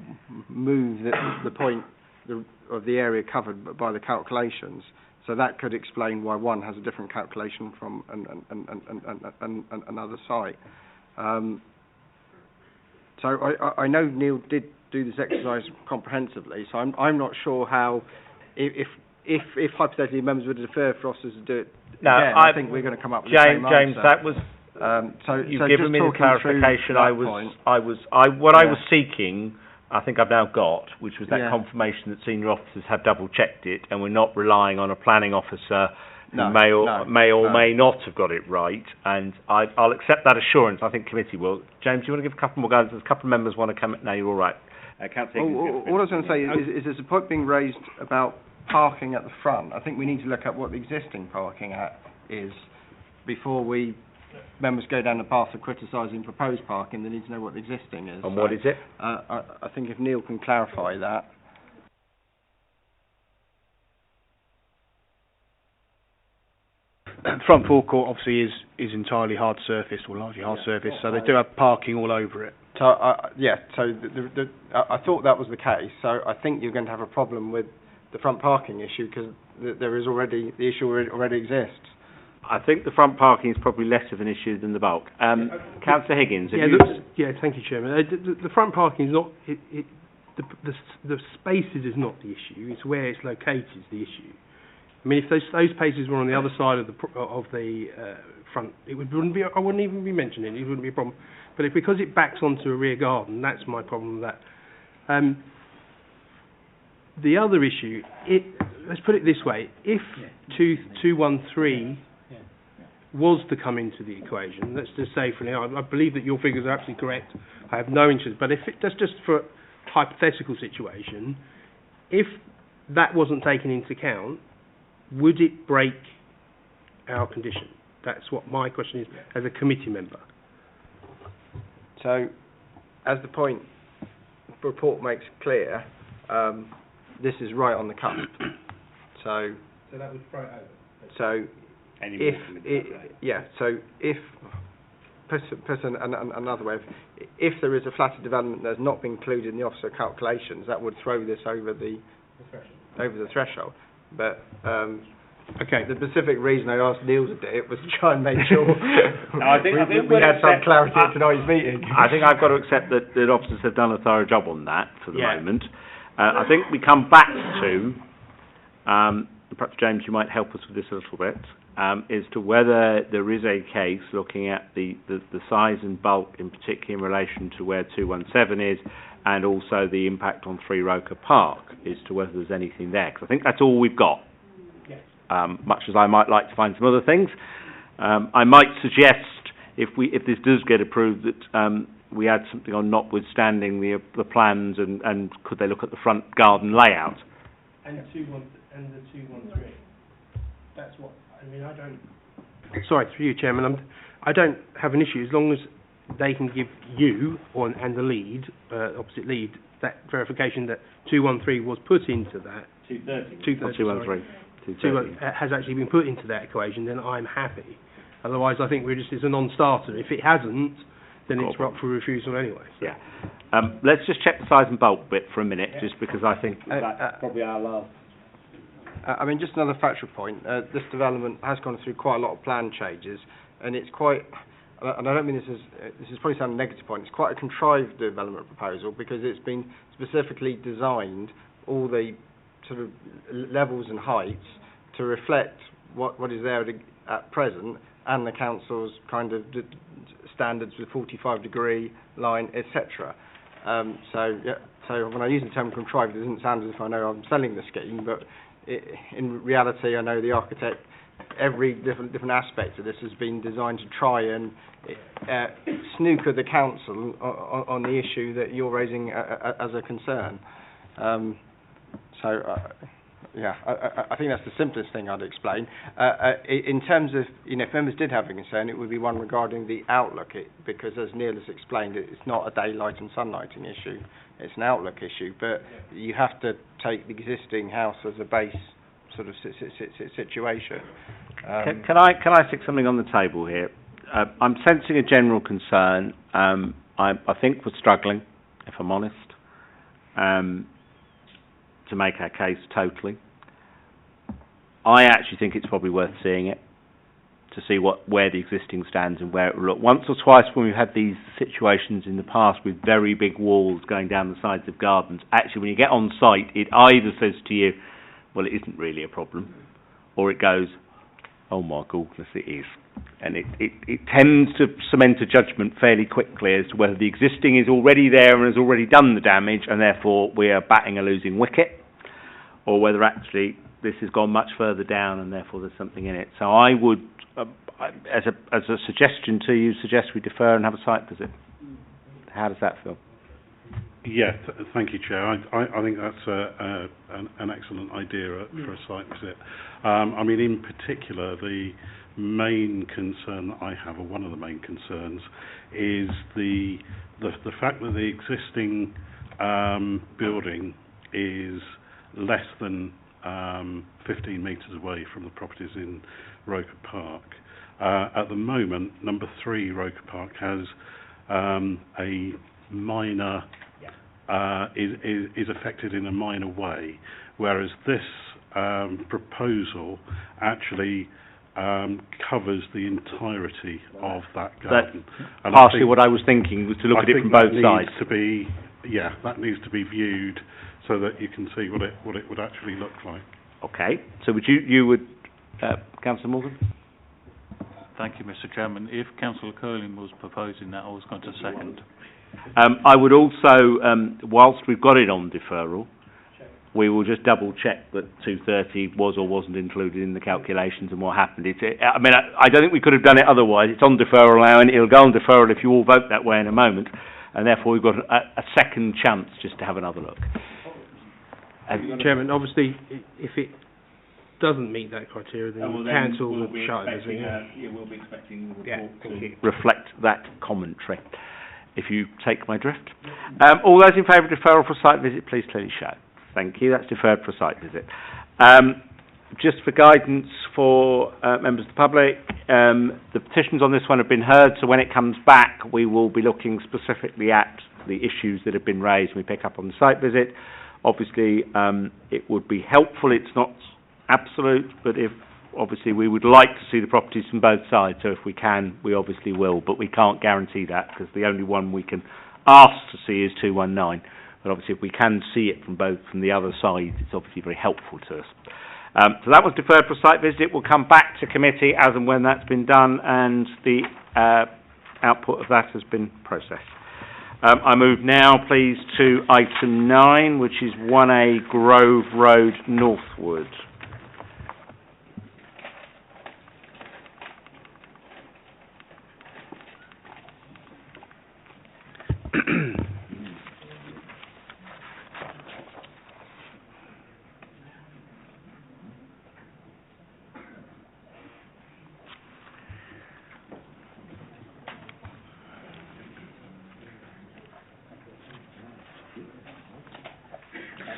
move the point of the area covered by the calculations. So that could explain why one has a different calculation from another site. So I know Neil did do this exercise comprehensively, so I'm not sure how, if hypothetically members were to defer for us to do it again, I think we're going to come up with the same answer. James, that was you've given me the clarification I was seeking. I think I've now got, which was that confirmation that senior officers have double checked it, and we're not relying on a planning officer who may or may not have got it right. And I'll accept that assurance. I think committee will. James, do you want to give a couple more guys? There's a couple of members want to come. No, you're all right. All I was going to say is there's a point being raised about parking at the front. I think we need to look at what the existing parking is before members go down the path of criticising proposed parking. They need to know what the existing is. And what is it? I think if Neil can clarify that. Front forecourt obviously is entirely hard surface, or largely hard surface, so they do have parking all over it. So I thought that was the case. So I think you're going to have a problem with the front parking issue because the issue already exists. I think the front parking is probably less of an issue than the bulk. Councillor Higgins. Thank you, Chairman. The front parking is not the spaces is not the issue. It's where it's located is the issue. I mean, if those spaces were on the other side of the front, wouldn't be. I wouldn't even be mentioning it. It wouldn't be a problem. But because it backs onto a rear garden, that's my problem with that. The other issue, let's put it this way: if 213 was to come into the equation, let's just say for now, I believe that your figures are absolutely correct. I have no interest, but that's just for a hypothetical situation. If that wasn't taken into account, would it break our condition? That's what my question is as a committee member. So, as the point report makes clear, this is right on the cusp. So that would throw it over. So put another way, if there is a flatter development that's not been included in the officer calculations, that would throw this over the threshold. But the specific reason I asked Neil to do it was to try and make sure I think we had some clarity at tonight's meeting. I think I've got to accept that officers have done a thorough job on that for the moment. I think we come back to, perhaps James, you might help us with this a little bit, as to whether there is a case looking at the size and bulk, in particular in relation to where 217 is, and also the impact on 3 Roker Park, as to whether there's anything there. Because I think that's all we've got. Yes. Much as I might like to find some other things, I might suggest if this does get approved that we add something on notwithstanding the plans and could they look at the front garden layout. And the 213. That's what I mean. I don't. Sorry, through you, Chairman. I don't have an issue as long as they can give you and the lead, opposite lead, that verification that 213 was put into that. 213 has actually been put into that equation. Then I'm happy. Otherwise, I think it's a non-starter. If it hasn't, then it's up for refusal anyway. So. Yeah. Let's just check the size and bulk bit for a minute, just because I think that's probably our last. I mean, just another factual point. This development has gone through quite a lot of plan changes, and it's quite. And I don't mean this is probably sounding a negative point. It's quite a contrived development proposal because it's been specifically designed all the sort of levels and heights to reflect what is there at present and the council's kind of standards with 45-degree line, etc. So when I use the term contrived, it doesn't sound as if I know I'm selling the scheme, but in reality, I know the architect. Every different aspect of this has been designed to try and snooker the council on the issue that you're raising as a concern. Yeah, I think that's the simplest thing I'd explain. In terms of, if members did have a concern, it would be one regarding the outlook, because as Neil has explained, it's not a daylight and sunlighting issue, it's an outlook issue, but you have to take the existing house as a base sort of situation. Can I stick something on the table here? I'm sensing a general concern. I think we're struggling, if I'm honest, to make our case totally. I actually think it's probably worth seeing it to see where the existing stands and where it will look. Once or twice when we've had these situations in the past with very big walls going down the sides of gardens, actually when you get on site, it either says to you, well, it isn't really a problem, or it goes, oh my goodness, it is. And it tends to cement a judgment fairly quickly as to whether the existing is already there and has already done the damage and therefore we are batting a losing wicket, or whether actually this has gone much further down and therefore there's something in it. So I would, as a suggestion to you, suggest we defer and have a site visit. How does that feel? Yeah, thank you, Chair. I think that's an excellent idea for a site visit. I mean, in particular, the main concern that I have, or one of the main concerns, is the fact that the existing building is less than 15 metres away from the properties in Roker Park. At the moment, number 3 Roker Park has a minor is affected in a minor way, whereas this proposal actually covers the entirety of that garden. That's partially what I was thinking, was to look at it from both sides. That needs to be viewed so that you can see what it would actually look like. Okay, so would Councillor Morgan? Thank you, Mr. Chairman. If Councillor Curling was proposing that, I was going to second. I would also, whilst we've got it on deferral, we will just double check that 230 was or wasn't included in the calculations and what happened. I don't think we could have done it otherwise. It's on deferral now, and it'll go on deferral if you all vote that way in a moment, and therefore we've got a second chance just to have another look. Chairman, obviously, if it doesn't meet that criteria, then you cancel the shut. We'll be expecting the report to reflect that commentary, if you take my drift. All those in favour of deferral for site visit, please clearly show. Thank you. That's deferred for site visit. Just for guidance for members of the public, the petitions on this one have been heard, so when it comes back, we will be looking specifically at the issues that have been raised when we pick up on the site visit. Obviously, it would be helpful. It's not absolute, but if obviously we would like to see the properties from both sides, so if we can, we obviously will, but we can't guarantee that because the only one we can ask to see is 219. But obviously if we can see it from the other side, it's obviously very helpful to us. So that was deferred for site visit. We'll come back to committee as and when that's been done and the output of that has been processed. I move now, please, to item 9, which is 1A Grove Road Northwood.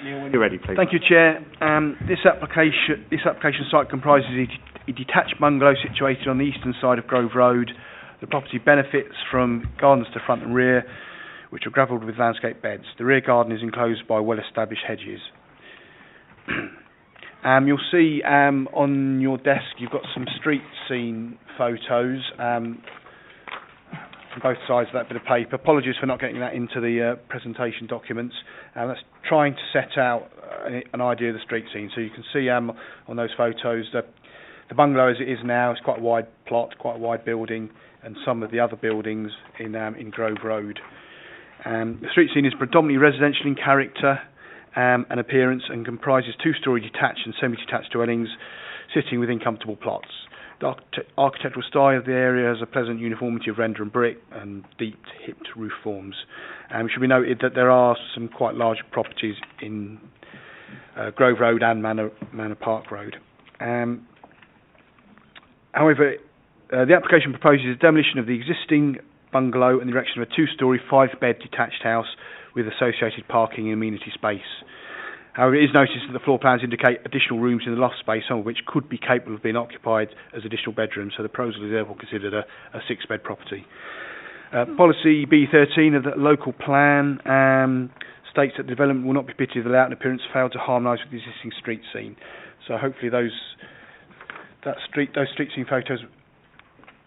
When you're ready, please. Thank you, Chair. This application site comprises a detached bungalow situated on the eastern side of Grove Road. The property benefits from gardens to front and rear, which are gravelled with landscape beds. The rear garden is enclosed by well-established hedges. You'll see on your desk you've got some street scene photos from both sides of that bit of paper. Apologies for not getting that into the presentation documents. That's trying to set out an idea of the street scene. So you can see on those photos that the bungalow as it is now is quite a wide plot, quite a wide building, and some of the other buildings in Grove Road. The street scene is predominantly residential in character and appearance and comprises two-storey detached and semi-detached dwellings sitting within comfortable plots. The architectural style of the area has a pleasant uniformity of render and brick and deep hipped roof forms. It should be noted that there are some quite large properties in Grove Road and Manor Park Road. However, the application proposes a demolition of the existing bungalow and the erection of a 2-storey, 5-bed detached house with associated parking and amenity space. However, it is noticed that the floor plans indicate additional rooms in the loft space, some of which could be capable of being occupied as additional bedrooms, so the proposal is therefore considered a 6-bed property. Policy B13 of the local plan states that the development will not be permitted if the layout and appearance fail to harmonise with the existing street scene. So hopefully those street scene photos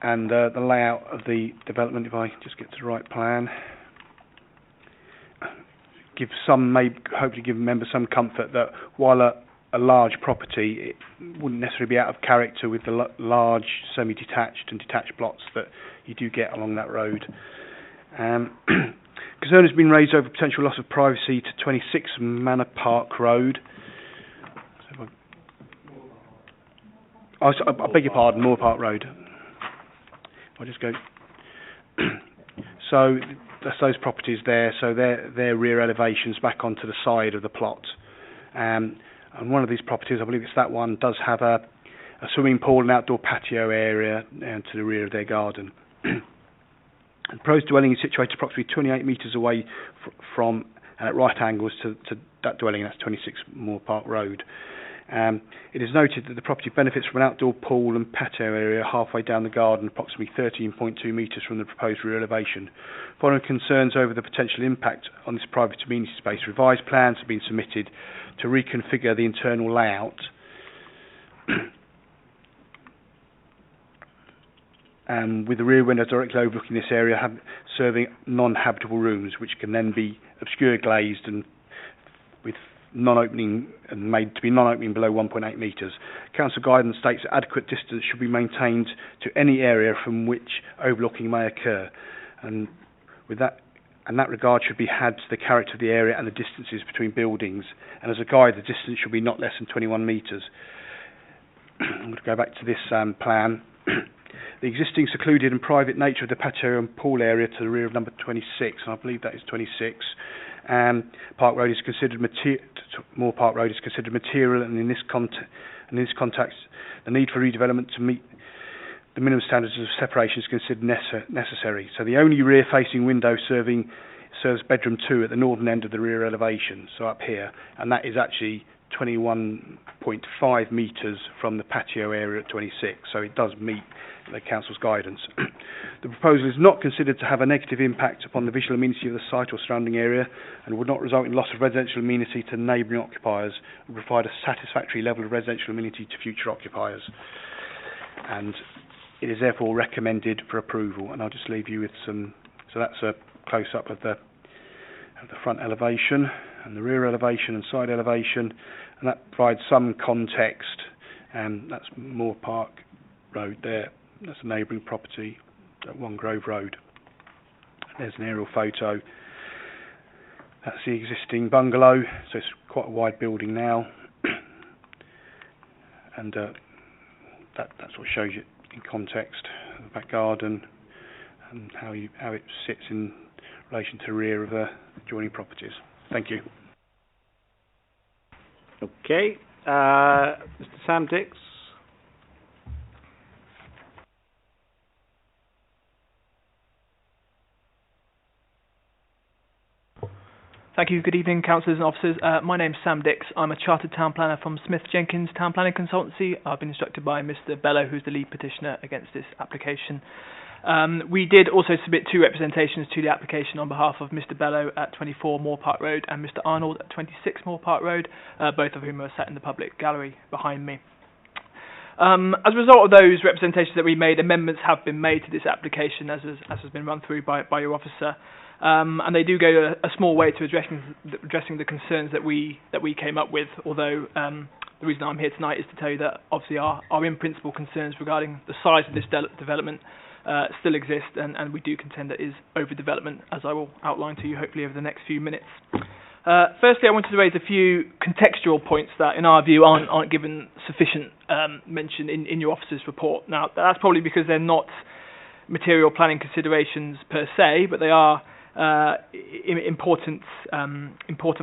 and the layout of the development, if I just get to the right plan, hopefully give members some comfort that while a large property, it wouldn't necessarily be out of character with the large semi-detached and detached plots that you do get along that road. Concern has been raised over potential loss of privacy to 26 Manor Park Road. I beg your pardon, Moor Park Road. I'll just go. So that's those properties there. So their rear elevations back onto the side of the plot. And one of these properties, I believe it's that one, does have a swimming pool and outdoor patio area to the rear of their garden. The proposed dwelling is situated approximately 28 metres away from and at right angles to that dwelling. That's 26 Moor Park Road. It is noted that the property benefits from an outdoor pool and patio area halfway down the garden, approximately 13.2 metres from the proposed rear elevation. Following concerns over the potential impact on this private amenity space, revised plans have been submitted to reconfigure the internal layout with the rear window directly overlooking this area serving non-habitable rooms, which can then be obscure glazed and with non-opening and made to be non-opening below 1.8 metres. Council guidance states that adequate distance should be maintained to any area from which overlooking may occur, and that regard should be had to the character of the area and the distances between buildings, and as a guide the distance should be not less than 21 metres. I'm going to go back to this plan. The existing secluded and private nature of the patio and pool area to the rear of number 26, and I believe that is 26, Park Road is considered Moor Park Road is considered material, and in this context, the need for redevelopment to meet the minimum standards of separation is considered necessary. So the only rear-facing window serves bedroom 2 at the northern end of the rear elevation, so up here, and that is actually 21.5 metres from the patio area at 26, so it does meet the council's guidance. The proposal is not considered to have a negative impact upon the visual amenity of the site or surrounding area and would not result in loss of residential amenity to neighbouring occupiers and provide a satisfactory level of residential amenity to future occupiers. And it is therefore recommended for approval, and I'll just leave you with some. So that's a close-up of the front elevation and the rear elevation and side elevation, and that provides some context. And that's Moor Park Road there. That's a neighbouring property at 1 Grove Road. There's an aerial photo. That's the existing bungalow, so it's quite a wide building now, and that's what shows you in context the back garden and how it sits in relation to the rear of the adjoining properties. Thank you. Okay, Mr. Sam Dix. Thank you. Good evening, councillors and officers. My name's Sam Dix. I'm a chartered town planner from Smith Jenkins Town Planning Consultancy. I've been instructed by Mr. Bello, who's the lead petitioner against this application. We did also submit 2 representations to the application on behalf of Mr. Bello at 24 Moor Park Road and Mr. Arnold at 26 Moor Park Road, both of whom are sat in the public gallery behind me. As a result of those representations that we made, amendments have been made to this application, as has been run through by your officer. And they do go a small way to addressing the concerns that we came up with, although the reason I'm here tonight is to tell you that obviously our in-principle concerns regarding the size of this development still exist, and we do contend that it is overdevelopment, as I will outline to you hopefully over the next few minutes. Firstly, I wanted to raise a few contextual points that, in our view, aren't given sufficient mention in your officer's report. Now, that's probably because they're not material planning considerations per se, but they are important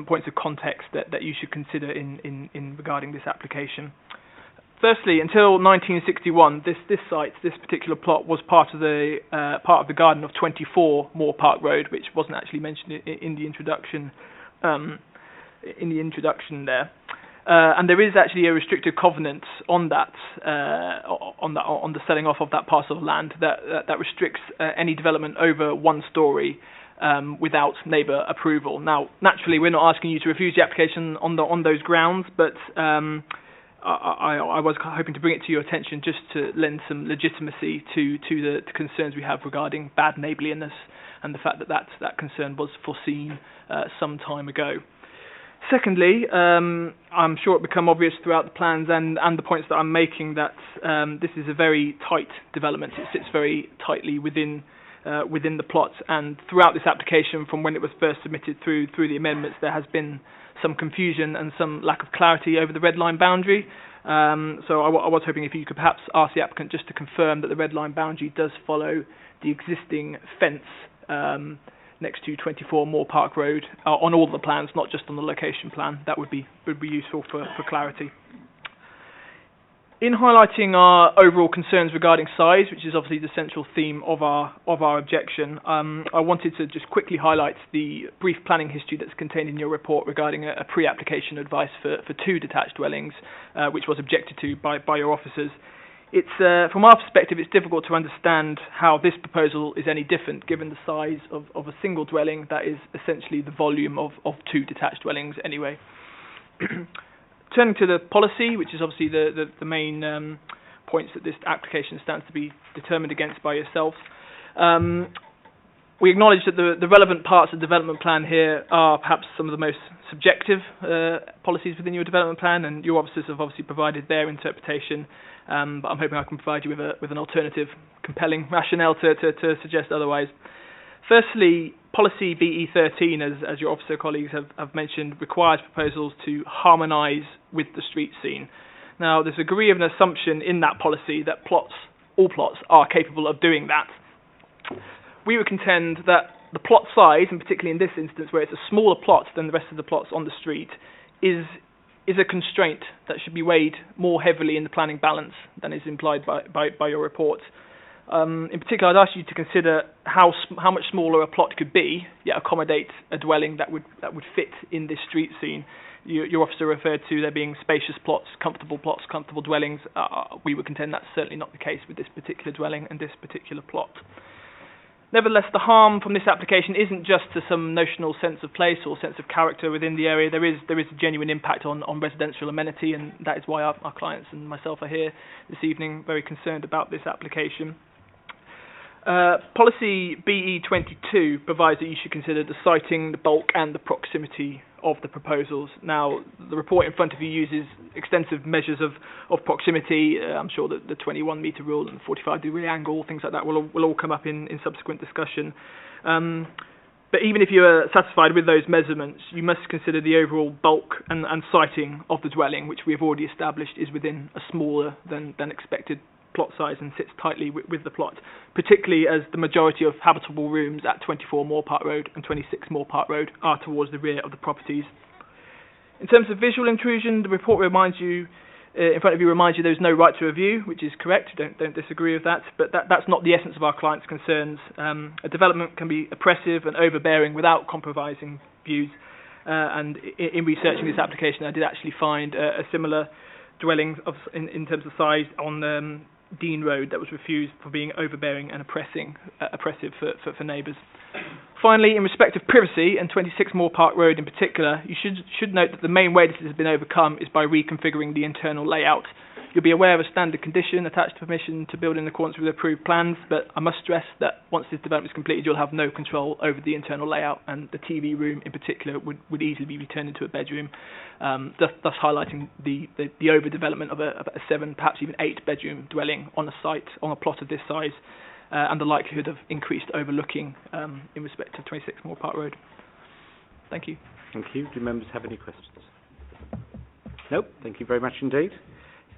points of context that you should consider in regarding this application. Firstly, until 1961, this particular plot was part of the garden of 24 Moor Park Road, which wasn't actually mentioned in the introduction. There, and there is actually a restricted covenant on that, on the selling off of that parcel of land that restricts any development over 1 story without neighbour approval. Now, naturally, we're not asking you to refuse the application on those grounds, but I was hoping to bring it to your attention just to lend some legitimacy to the concerns we have regarding bad neighbourliness and the fact that concern was foreseen some time ago. Secondly, I'm sure it become obvious throughout the plans and the points that I'm making that this is a very tight development. It sits very tightly within the plot, and throughout this application, from when it was first submitted through the amendments, there has been some confusion and some lack of clarity over the red line boundary. So I was hoping if you could perhaps ask the applicant just to confirm that the red line boundary does follow the existing fence next to 24 Moor Park Road on all the plans, not just on the location plan. That would be useful for clarity. In highlighting our overall concerns regarding size, which is obviously the central theme of our objection, I wanted to just quickly highlight the brief planning history that's contained in your report regarding a pre-application advice for 2 detached dwellings, which was objected to by your officers. It's from our perspective, it's difficult to understand how this proposal is any different, given the size of a single dwelling that is essentially the volume of 2 detached dwellings anyway. Turning to the policy, which is obviously the main points that this application stands to be determined against by yourselves. We acknowledge that the relevant parts of the development plan here are perhaps some of the most subjective policies within your development plan, and your officers have obviously provided their interpretation, but I'm hoping I can provide you with an alternative, compelling rationale to suggest otherwise. Firstly, policy BE13, as your officer colleagues have mentioned, requires proposals to harmonise with the street scene. Now, there's a degree of an assumption in that policy that all plots are capable of doing that. We would contend that the plot size, and particularly in this instance where it's a smaller plot than the rest of the plots on the street, is a constraint that should be weighed more heavily in the planning balance than is implied by your report. In particular, I'd ask you to consider how much smaller a plot could be, yet accommodate a dwelling that would fit in this street scene. Your officer referred to there being spacious plots, comfortable dwellings. We would contend that's certainly not the case with this particular dwelling and this particular plot. Nevertheless, the harm from this application isn't just to some notional sense of place or sense of character within the area. There is a genuine impact on residential amenity, and that is why our clients and myself are here this evening very concerned about this application. Policy BE22 provides that you should consider the siting, the bulk and the proximity of the proposals. Now, the report in front of you uses extensive measures of proximity. I'm sure that the 21 metre rule and the 45-degree angle, things like that will all come up in subsequent discussion. But even if you are satisfied with those measurements, you must consider the overall bulk and siting of the dwelling, which we have already established is within a smaller than expected plot size and sits tightly with the plot, particularly as the majority of habitable rooms at 24 Moor Park Road and 26 Moor Park Road are towards the rear of the properties. In terms of visual intrusion, the report reminds you there's no right to review, which is correct. Don't disagree with that, but that's not the essence of our clients' concerns. A development can be oppressive and overbearing without compromising views, and in researching this application I did actually find a similar dwelling in terms of size on Dean Road that was refused for being overbearing and oppressive for neighbours. Finally, in respect of privacy, and 26 Moor Park Road in particular, you should note that the main way this has been overcome is by reconfiguring the internal layout. You'll be aware of a standard condition attached to permission to build in accordance with approved plans, but I must stress that once this development is completed, you'll have no control over the internal layout, and the TV room in particular would easily be returned into a bedroom, thus highlighting the overdevelopment of a 7, perhaps even 8 bedroom dwelling on a plot of this size, and the likelihood of increased overlooking in respect of 26 Moor Park Road. Thank you. Thank you. Do members have any questions? Nope. Thank you very much indeed.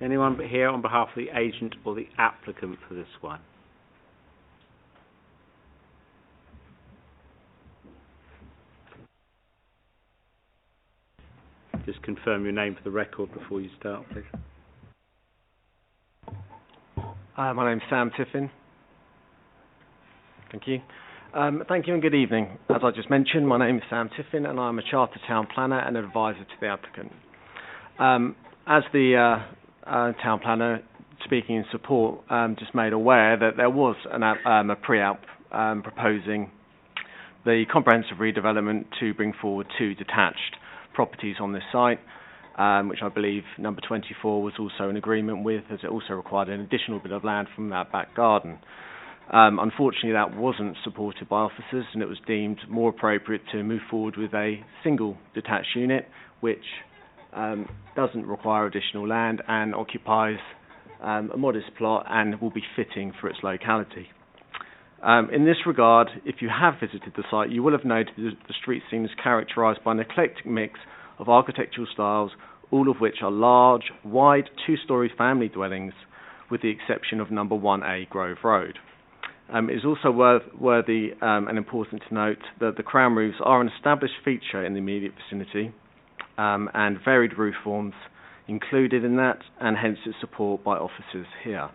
Anyone but here on behalf of the agent or the applicant for this one? just confirm your name for the record before you start, please. Hi, my name's Sam Tiffin. Thank you. Thank you and good evening. As I just mentioned, my name is Sam Tiffin and I'm a Chartered Town Planner and Advisor to the applicant. As the Town Planner, speaking in support, just made aware that there was a pre-app proposing the comprehensive redevelopment to bring forward 2 detached properties on this site, which I believe number 24 was also in agreement with, as it also required an additional bit of land from that back garden. Unfortunately, that wasn't supported by officers, and it was deemed more appropriate to move forward with a single detached unit, which doesn't require additional land and occupies a modest plot and will be fitting for its locality. In this regard, if you have visited the site, you will have noted that the street scene is characterised by an eclectic mix of architectural styles, all of which are large, wide, 2-storey family dwellings, with the exception of number 1A Grove Road. It is also worthy and important to note that the crown roofs are an established feature in the immediate vicinity, and varied roof forms included in that, and hence its support by officers here.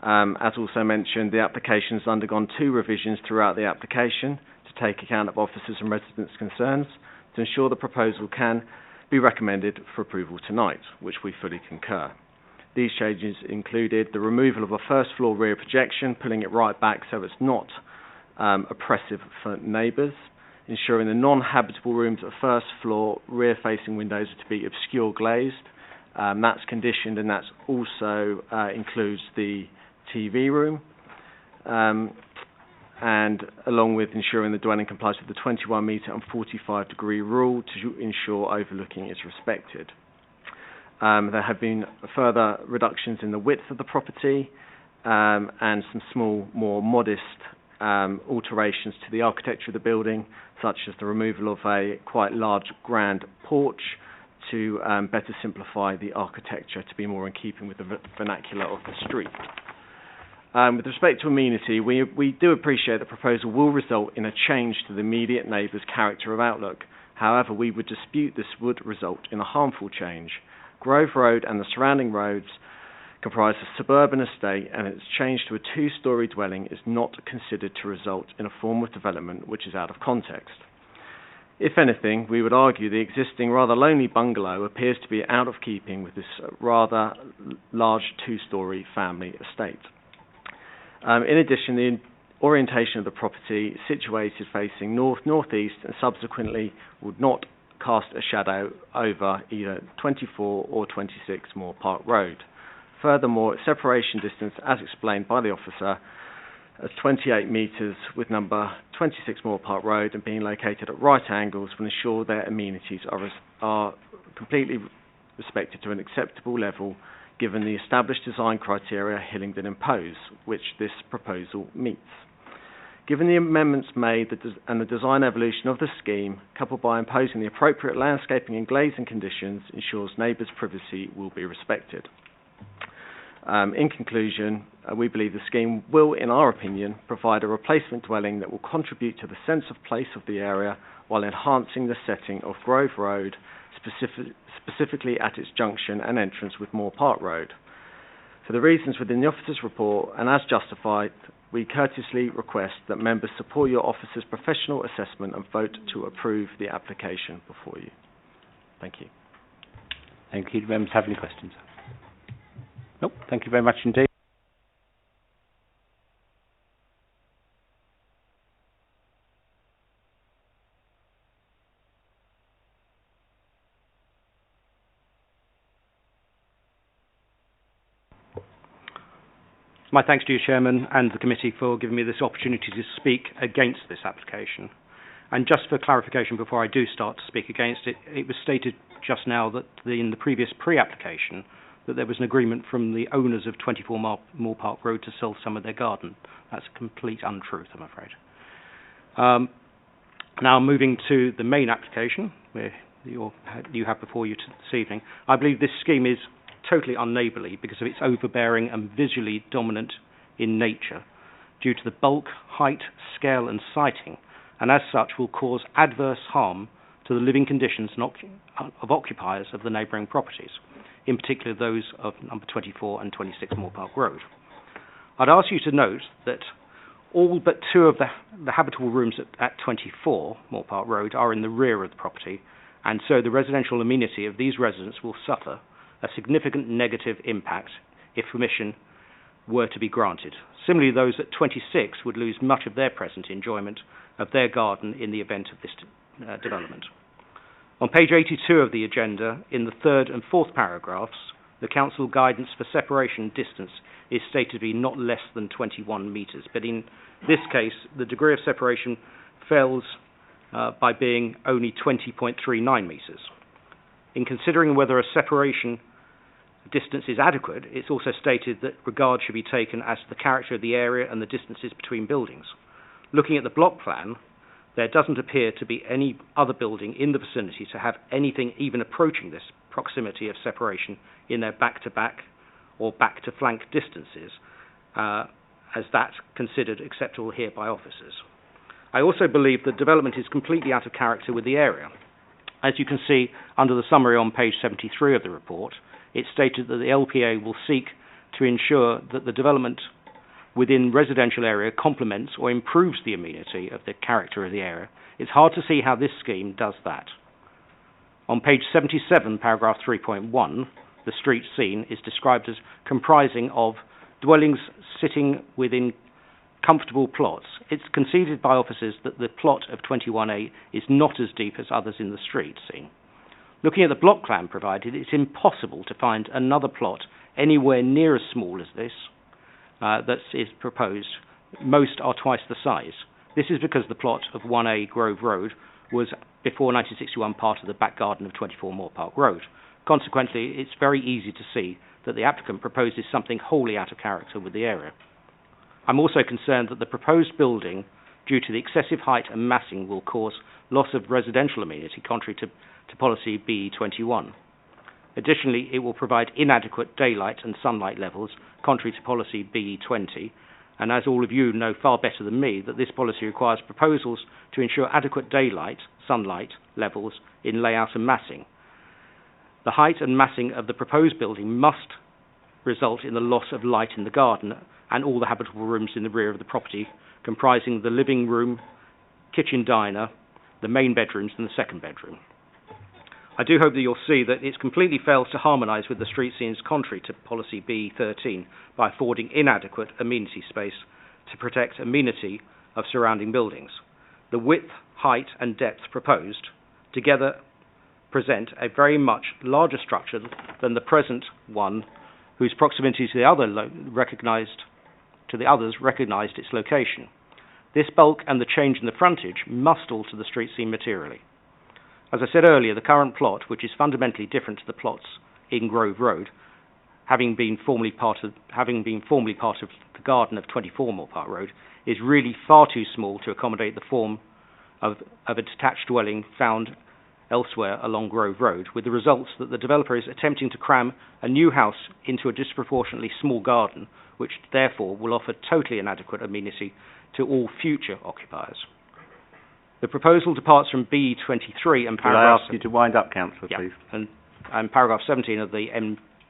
As also mentioned, the application has undergone 2 revisions throughout the application to take account of officers' and residents' concerns to ensure the proposal can be recommended for approval tonight, which we fully concur. These changes included the removal of a first-floor rear projection, pulling it right back so it's not oppressive for neighbours, ensuring the non-habitable rooms at first floor rear-facing windows are to be obscure glazed. That's conditioned, and that also includes the TV room, and along with ensuring the dwelling complies with the 21 metre and 45 degree rule to ensure overlooking is respected. There have been further reductions in the width of the property, and some small, more modest alterations to the architecture of the building, such as the removal of a quite large grand porch to better simplify the architecture to be more in keeping with the vernacular of the street. With respect to amenity, we do appreciate the proposal will result in a change to the immediate neighbours' character of outlook. However, we would dispute this would result in a harmful change. Grove Road and the surrounding roads comprise a suburban estate, and its change to a 2-storey dwelling is not considered to result in a form of development which is out of context. If anything, we would argue the existing rather lonely bungalow appears to be out of keeping with this rather large 2-storey family estate. In addition, the orientation of the property, situated facing north, northeast, and subsequently would not cast a shadow over either 24 or 26 Moore Park Road. Furthermore, its separation distance, as explained by the officer, as 28 metres with number 26 Moore Park Road and being located at right angles will ensure their amenities are completely respected to an acceptable level given the established design criteria Hillingdon impose, which this proposal meets. Given the amendments made and the design evolution of the scheme, coupled by imposing the appropriate landscaping and glazing conditions, ensures neighbours' privacy will be respected. In conclusion, we believe the scheme will, in our opinion, provide a replacement dwelling that will contribute to the sense of place of the area while enhancing the setting of Grove Road, specifically at its junction and entrance with Moore Park Road. For the reasons within the officer's report, and as justified, we courteously request that members support your officer's professional assessment and vote to approve the application before you. Thank you. Thank you. Do members have any questions? Nope. Thank you very much indeed. My thanks to you, Chairman, and the committee for giving me this opportunity to speak against this application. And just for clarification before I do start to speak against it, it was stated just now that in the previous pre-application that there was an agreement from the owners of 24 Moore Park Road to sell some of their garden. That's a complete untruth, I'm afraid. Now moving to the main application, where you have before you this evening, I believe this scheme is totally unneighbourly because of its overbearing and visually dominant in nature due to the bulk, height, scale and siting, and as such will cause adverse harm to the living conditions of occupiers of the neighbouring properties, in particular those of number 24 and 26 Moore Park Road. I'd ask you to note that all but two of the habitable rooms at 24 Moore Park Road are in the rear of the property, and so the residential amenity of these residents will suffer a significant negative impact if permission were to be granted. Similarly, those at 26 would lose much of their present enjoyment of their garden in the event of this development. On page 82 of the agenda, in the third and fourth paragraphs, the council guidance for separation distance is stated to be not less than 21 metres, but in this case, the degree of separation fails by being only 20.39 metres. In considering whether a separation distance is adequate, it's also stated that regard should be taken as to the character of the area and the distances between buildings. Looking at the block plan, there doesn't appear to be any other building in the vicinity to have anything even approaching this proximity of separation in their back-to-back or back-to-flank distances, as that considered acceptable here by officers. I also believe the development is completely out of character with the area. As you can see under the summary on page 73 of the report, it's stated that the LPA will seek to ensure that the development within residential area complements or improves the amenity of the character of the area. It's hard to see how this scheme does that. On page 77, paragraph 3.1, the street scene is described as comprising of dwellings sitting within comfortable plots. It's conceded by officers that the plot of 21A is not as deep as others in the street scene. Looking at the block plan provided, it's impossible to find another plot anywhere near as small as this that is proposed. Most are twice the size. This is because the plot of 1A Grove Road was, before 1961, part of the back garden of 24 Moore Park Road. Consequently, it's very easy to see that the applicant proposes something wholly out of character with the area. I'm also concerned that the proposed building, due to the excessive height and massing, will cause loss of residential amenity, contrary to policy BE21. Additionally, it will provide inadequate daylight and sunlight levels, contrary to policy BE20, and as all of you know far better than me, that this policy requires proposals to ensure adequate daylight, sunlight levels in layout and massing. The height and massing of the proposed building must result in the loss of light in the garden and all the habitable rooms in the rear of the property, comprising the living room, kitchen diner, the main bedrooms and the second bedroom. I do hope that you'll see that it completely fails to harmonise with the street scenes contrary to policy B13 by affording inadequate amenity space to protect amenity of surrounding buildings. The width, height and depth proposed together present a very much larger structure than the present one, whose proximity to the others recognised its location. This bulk and the change in the frontage must alter the street scene materially. As I said earlier, the current plot, which is fundamentally different to the plots in Grove Road, having been formerly part of the garden of 24 Moore Park Road, is really far too small to accommodate the form of a detached dwelling found elsewhere along Grove Road, with the results that the developer is attempting to cram a new house into a disproportionately small garden, which therefore will offer totally inadequate amenity to all future occupiers. The proposal departs from B23 and paragraph... Could I ask you to wind up, Councillor, please? And paragraph 17 of the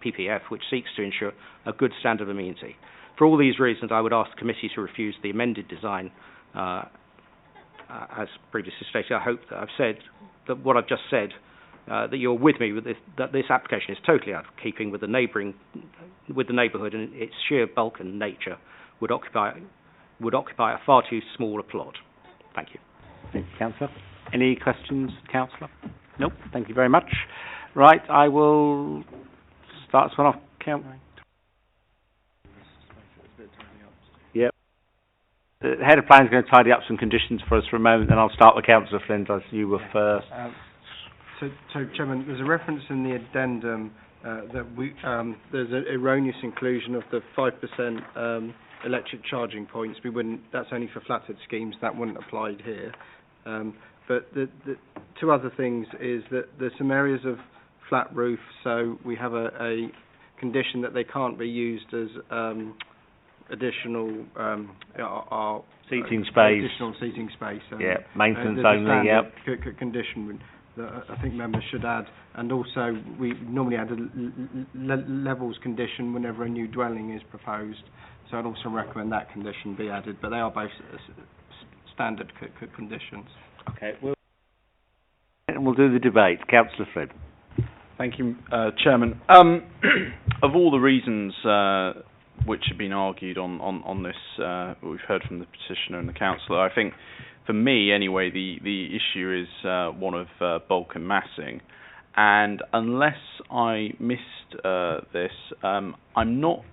MPPF, which seeks to ensure a good standard of amenity. For all these reasons, I would ask the committee to refuse the amended design. As previously stated, I hope that I've said that what I've just said, that you're with me with this, that this application is totally out of keeping with the neighbourhood, and its sheer bulk and nature would occupy a far too small a plot. Thank you. Thank you, Councillor. Any questions, Councillor? Nope. Thank you very much. Right, I will start this one off. Yep. The head of planning is going to tidy up some conditions for us for a moment, and I'll start with Councillor Flint, as you were first. So, Chairman, there's a reference in the addendum that there's an erroneous inclusion of the 5% electric charging points. That's only for flathead schemes. That wouldn't apply here. But the two other things is that there's some areas of flat roof, so we have a condition that they can't be used as additional seating space. Additional seating space. Yeah, maintenance only. Yep. Condition. that I think members should add. And also, we normally add a levels condition whenever a new dwelling is proposed. So I'd also recommend that condition be added, but they are both standard conditions. Okay, we'll do the debate. Councillor Flynn. Thank you, Chairman. Of all the reasons which have been argued on this, we've heard from the petitioner and the councillor, I think, for me anyway, the issue is one of bulk and massing. And unless I missed this, I'm not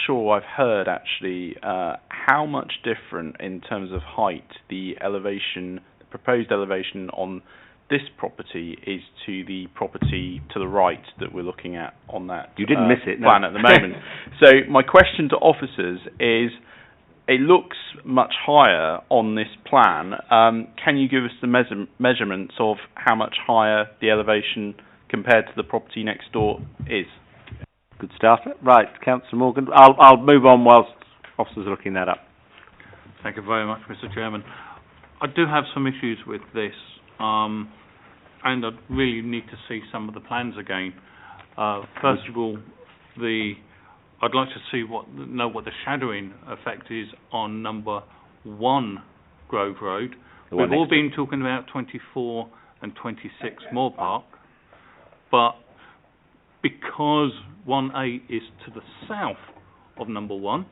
sure I've heard actually how much different in terms of height the proposed elevation on this property is to the property to the right that we're looking at on that you didn't miss it, plan no. at the moment. So my question to officers is, it looks much higher on this plan. Can you give us the measurements of how much higher the elevation compared to the property next door is? Good stuff. Right, Councillor Morgan. I'll move on whilst officers are looking that up. Thank you very much, Mr. Chairman. I do have some issues with this, and I really need to see some of the plans again. First of all, I'd like to know what the shadowing effect is on number 1 Grove Road. We've all been talking about 24 and 26 Moore Park, but because 1A is to the south of number 1,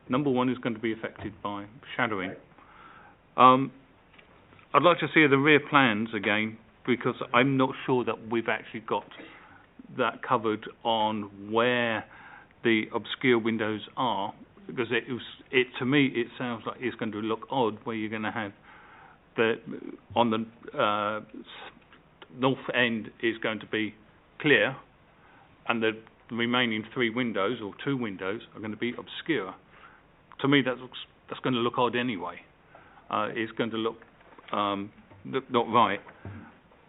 number 1 is going to be affected by shadowing. I'd like to see the rear plans again, because I'm not sure that we've actually got that covered on where the obscure windows are, because to me it sounds like it's going to look odd where you're going to have on the north end is going to be clear, and the remaining 3 windows or 2 windows are going to be obscure. To me, that's going to look odd anyway. It's going to look not right.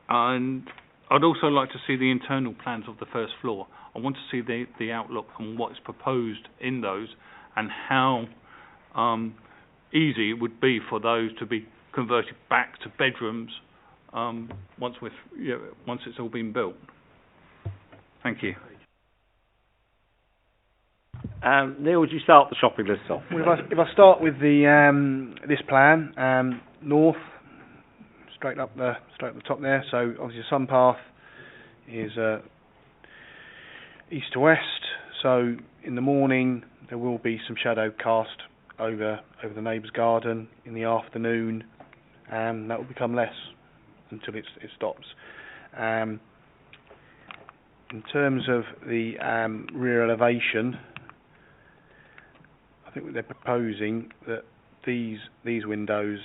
And I'd also like to see the internal plans of the first floor. I want to see the outlook on what's proposed in those, and how easy it would be for those to be converted back to bedrooms once it's all been built. Thank you. Neil, would you start the shopping list off? Well, if I start with this plan, north, straight up the top there. So obviously Sun Path is east to west. So in the morning there will be some shadow cast over the neighbour's garden. In the afternoon, that will become less until it stops. In terms of the rear elevation, I think they're proposing that these windows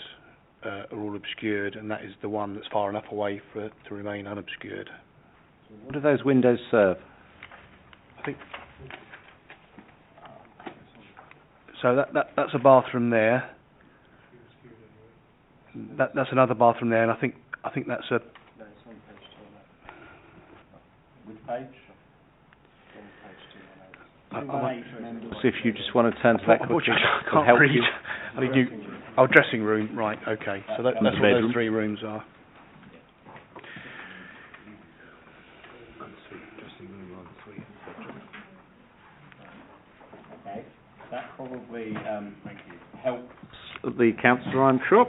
are all obscured, and that is the one that's far enough away for it to remain unobscured. What do those windows serve? I think so. That's a bathroom there. That's another bathroom there, and I think that's a. Which page? So if you just want to turn to that quickly, I can't read. Dressing room, right? Okay, so that's what those 3 rooms are. Okay, that probably helps the councillor, I'm sure.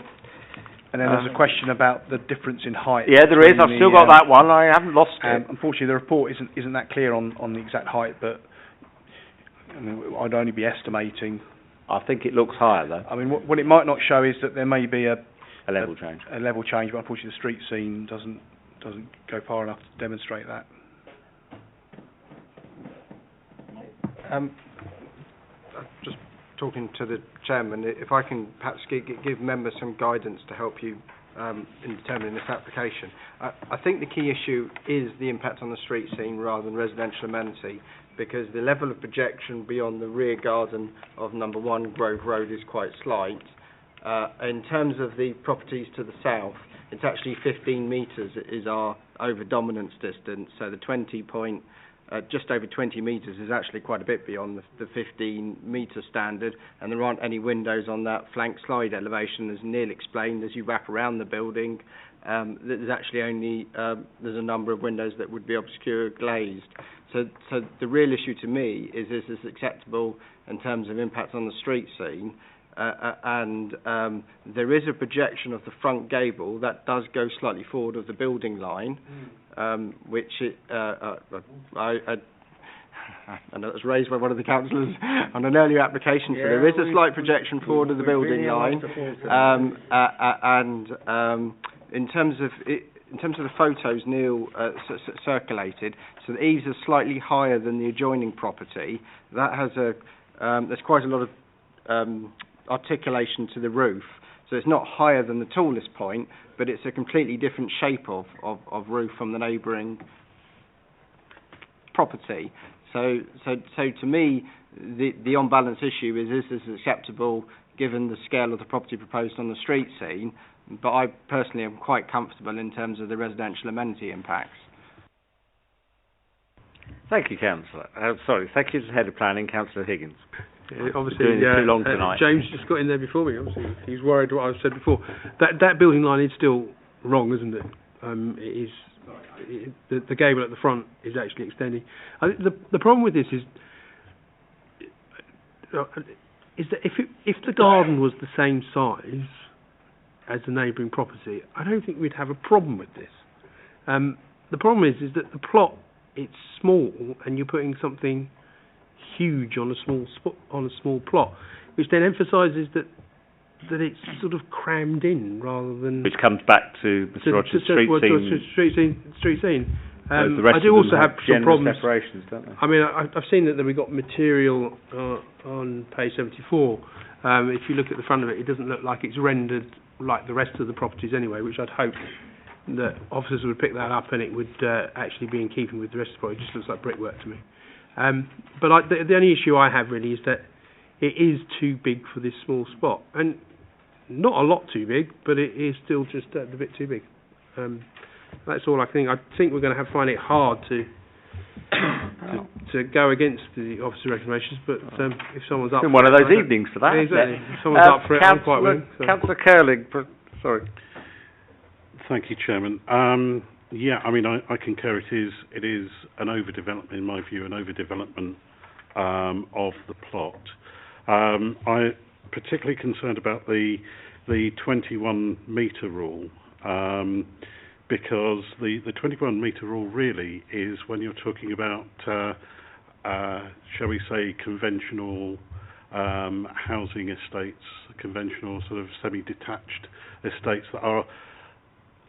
And then there's a question about the difference in height. Yeah, there is. I've still got that one. I haven't lost it. Unfortunately, the report isn't that clear on the exact height, but I mean, I'd only be estimating. I think it looks higher, though. I mean, what it might not show is that there may be a level change. A level change, but unfortunately, the street scene doesn't go far enough to demonstrate that. Just talking to the chairman, if I can perhaps give members some guidance to help you in determining this application. I think the key issue is the impact on the street scene rather than residential amenity, because the level of projection beyond the rear garden of number 1 Grove Road is quite slight. In terms of the properties to the south, it's actually 15 metres is our over dominance distance, so the 20.6 just over 20 metres is actually quite a bit beyond the 15-metre standard, and there aren't any windows on that flank slide elevation, as Neil explained. As you wrap around the building, there's actually only there's a number of windows that would be obscure glazed. So the real issue to me is this acceptable in terms of impact on the street scene? And there is a projection of the front gable that does go slightly forward of the building line, which I know it was raised by one of the councillors on an earlier application, so there is a slight projection forward of the building line. In terms of the photos Neil circulated, so the eaves are slightly higher than the adjoining property. That has there's quite a lot of articulation to the roof, so it's not higher than the tallest point, but it's a completely different shape of roof from the neighbouring property. So to me, the on balance issue is this acceptable given the scale of the property proposed on the street scene? But I personally am quite comfortable in terms of the residential amenity impacts. Thank you, Councillor. Thank you to the Head of Planning, Councillor Higgins. Obviously, too long tonight. James just got in there before me. Obviously, he's worried what I've said before. That building line is still wrong, isn't it? It is. The gable at the front is actually extending. I think the problem with this is that if the garden was the same size as the neighbouring property, I don't think we'd have a problem with this. The problem is that the plot, it's small, and you're putting something huge on a small plot, which then emphasises that it's sort of crammed in rather than. Which comes back to Mr. Rogers' street scene. I do also have some problems. Separations, don't they? I mean, I've seen that we've got material on page 74. If you look at the front of it, it doesn't look like it's rendered like the rest of the properties anyway, which I'd hope that officers would pick that up and it would actually be in keeping with the rest of the property. It just looks like brickwork to me. But the only issue I have really is that it is too big for this small spot, and not a lot too big, but it is still just a bit too big. That's all I think. I think we're going to find it hard to go against the officer recommendations, but if someone's up, it's been one of those evenings for that. Exactly. If someone's up for it, I'm quite willing. Councillor Curling, sorry. Thank you, Chairman. Yeah, I mean, I concur. It is an overdevelopment, in my view, an overdevelopment of the plot. I'm particularly concerned about the 21-metre rule, because the 21-metre rule really is when you're talking about, shall we say, conventional housing estates, conventional sort of semi-detached estates that are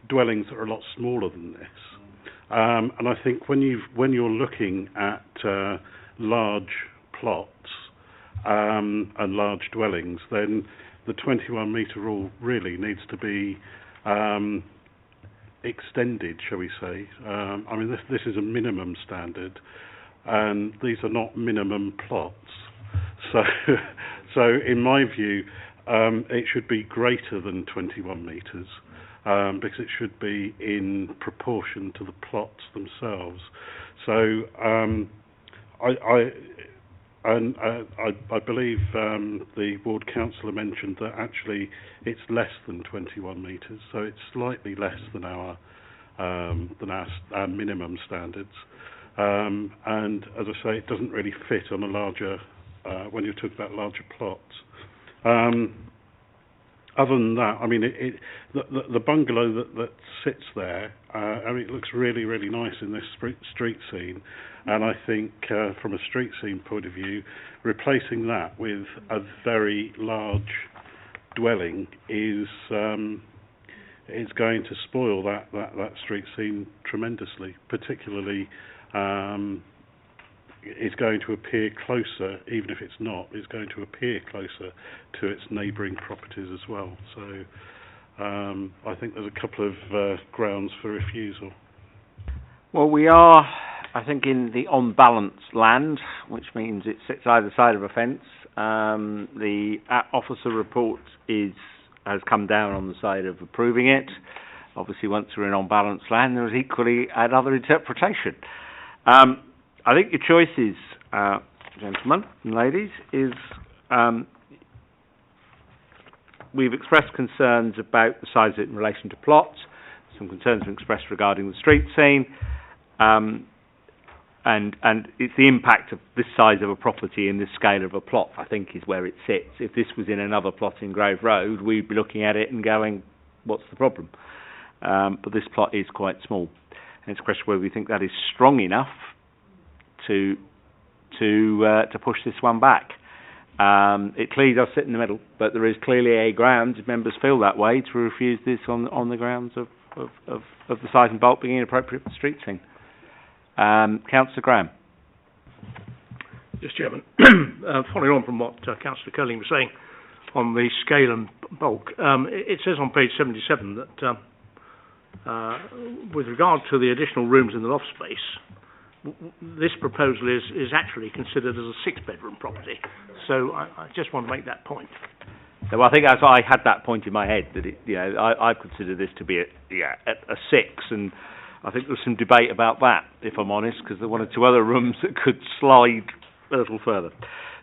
dwellings that are a lot smaller than this. And I think when you're looking at large plots and large dwellings, then the 21-metre rule really needs to be extended, shall we say. I mean, this is a minimum standard, and these are not minimum plots. So in my view, it should be greater than 21 metres. Because it should be in proportion to the plots themselves. So I believe the ward councillor mentioned that actually it's less than 21 metres, so it's slightly less than our minimum standards. And as I say, it doesn't really fit on a larger when you're talking about larger plots. Other than that, I mean, the bungalow that sits there, I mean, it looks really, really nice in this street scene. And I think from a street scene point of view, replacing that with a very large dwelling is going to spoil that street scene tremendously. Particularly, it's going to appear closer, even if it's not, it's going to appear closer to its neighbouring properties as well. So I think there's a couple of grounds for refusal. Well, we are, I think, in the on-balance land, which means it sits either side of a fence. The officer report has come down on the side of approving it. Obviously, once we're in on-balance land, there is equally another interpretation. I think your choices, gentlemen and ladies, is we've expressed concerns about the size of it in relation to plots. Some concerns have been expressed regarding the street scene. And it's the impact of this size of a property and this scale of a plot, I think, is where it sits. If this was in another plot in Grove Road, we'd be looking at it and going, what's the problem? But this plot is quite small. And it's a question whether we think that is strong enough to push this one back. It clearly does sit in the middle, but there is clearly a ground, if members feel that way, to refuse this on the grounds of the size and bulk being inappropriate for the street scene. Councillor Graham. Yes, Chairman. Following on from what Councillor Curling was saying on the scale and bulk, it says on page 77 that with regard to the additional rooms in the loft space, this proposal is actually considered as a 6-bedroom property. So I just want to make that point. So I think I had that point in my head that I consider this to be a 6, and I think there's some debate about that, if I'm honest, because there are one or two other rooms that could slide a little further.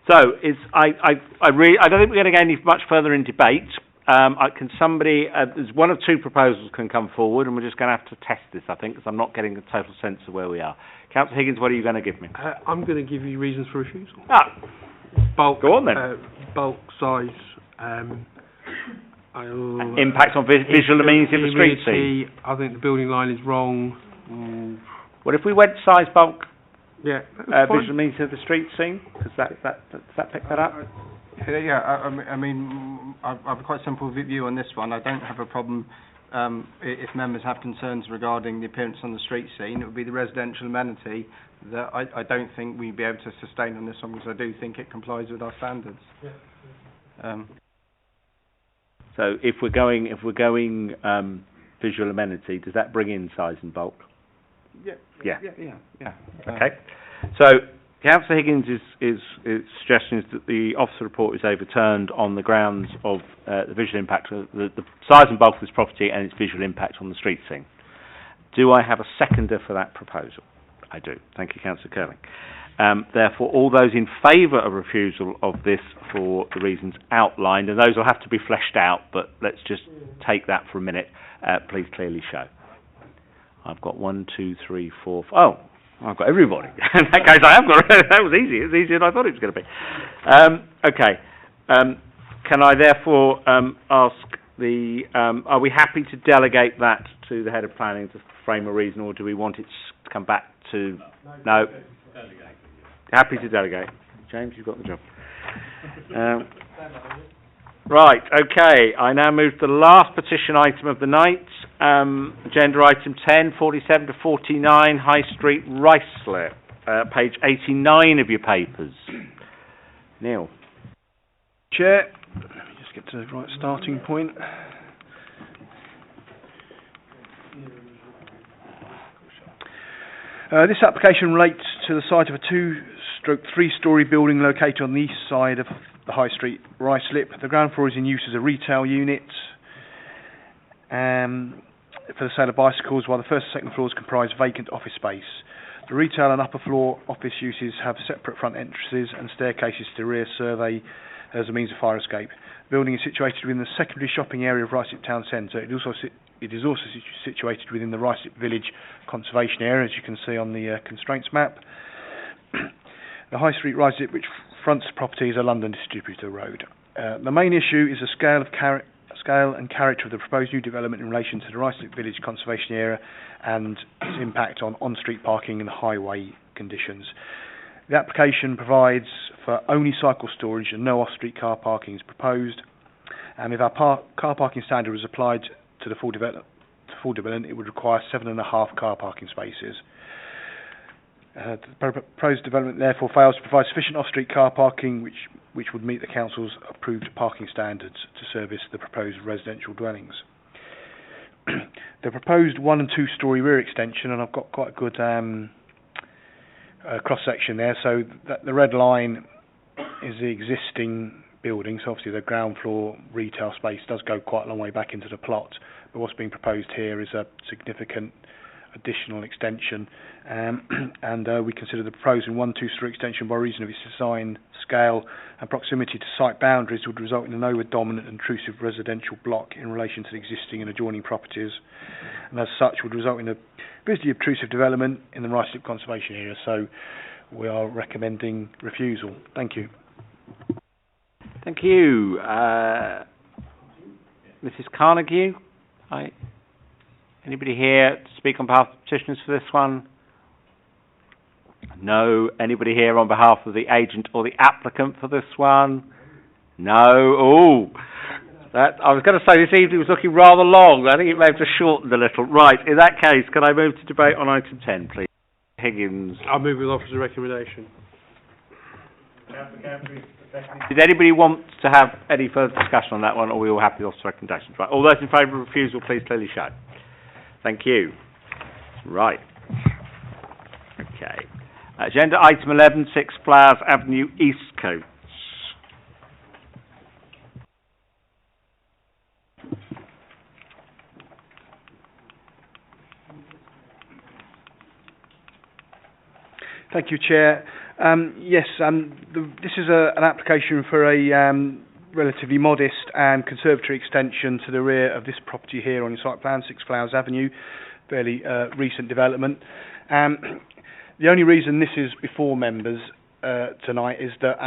So I don't think we're going to go any much further in debate. There's one of two proposals can come forward, and we're just going to have to test this, I think, because I'm not getting a total sense of where we are. Councillor Higgins, what are you going to give me? I'm going to give you reasons for refusal. Bulk. Go on then. Bulk, size. Impact on visual amenity of the street scene. I think the building line is wrong. Well, if we went size, bulk, visual amenity of the street scene, does that pick that up? I mean, I've a quite simple view on this one. I don't have a problem if members have concerns regarding the appearance on the street scene. It would be the residential amenity that I don't think we'd be able to sustain on this one, because I do think it complies with our standards. So if we're going visual amenity, does that bring in size and bulk? Yeah. Okay. So Councillor Higgins' suggestion is that the officer report is overturned on the grounds of the visual impact of the size and bulk of this property and its visual impact on the street scene. Do I have a seconder for that proposal? I do. Thank you, Councillor Curling. Therefore, all those in favour of refusal of this for the reasons outlined, and those will have to be fleshed out, but let's just take that for a minute, please clearly show. I've got 1, 2, 3, 4, 5. Oh, I've got everybody. In that case, I have got. That was easy. It was easier than I thought it was going to be. Okay. Can I therefore ask the? Are we happy to delegate that to the head of planning to frame a reason, or do we want it to come back to? No. Happy to delegate. James, you've got the job. Right, okay. I now move to the last petition item of the night. Agenda item 10, 47 to 49, High Street, Ruislip. Page 89 of your papers. Neil. Chair, let me just get to the right starting point. This application relates to the site of a 2-3-storey building located on the east side of the High Street, Ruislip. The ground floor is in use as a retail unit for the sale of bicycles, while the first and second floors comprise vacant office space. The retail and upper floor office uses have separate front entrances and staircases to the rear survey as a means of fire escape. The building is situated within the secondary shopping area of Ruislip Town Centre. It is also situated within the Ruislip Village conservation area, as you can see on the constraints map. The High Street Ruislip, which fronts the property, is a London distributor road. The main issue is the scale and character of the proposed new development in relation to the Ruislip Village conservation area and its impact on on-street parking and highway conditions. The application provides for only cycle storage and no off-street car parking is proposed. And if our car parking standard was applied to the full development, it would require 7.5 car parking spaces. The proposed development therefore fails to provide sufficient off-street car parking which would meet the council's approved parking standards to service the proposed residential dwellings. The proposed 1- and 2-storey rear extension, and I've got quite a good cross-section there, so that the red line is the existing building, so obviously the ground floor retail space does go quite a long way back into the plot, but what's being proposed here is a significant additional extension, and we consider the proposed 1-2-3 extension by reason of its design, scale and proximity to site boundaries would result in an over-dominant intrusive residential block in relation to the existing and adjoining properties, and as such would result in a visually obtrusive development in the Ruislip conservation area. So we are recommending refusal. Thank you. Thank you. Mrs. Carnegie, anybody here to speak on behalf of the petitioners for this one? No. Anybody here on behalf of the agent or the applicant for this one? No. Oh, I was going to say this evening was looking rather long. I think it may have just shortened a little. Right, in that case, can I move to debate on item 10, please? Higgins. I'll move with officer's recommendation. Did anybody want to have any further discussion on that one, or are we all happy with officer's recommendations? Right, all those in favour of refusal, please clearly show. Thank you. Right. Okay. Agenda item 11, 6 Flowers Avenue, Eastcote. Thank you, Chair. Yes, this is an application for a relatively modest conservatory extension to the rear of this property here on your site plan, 6 Flowers Avenue, fairly recent development. The only reason this is before members tonight is that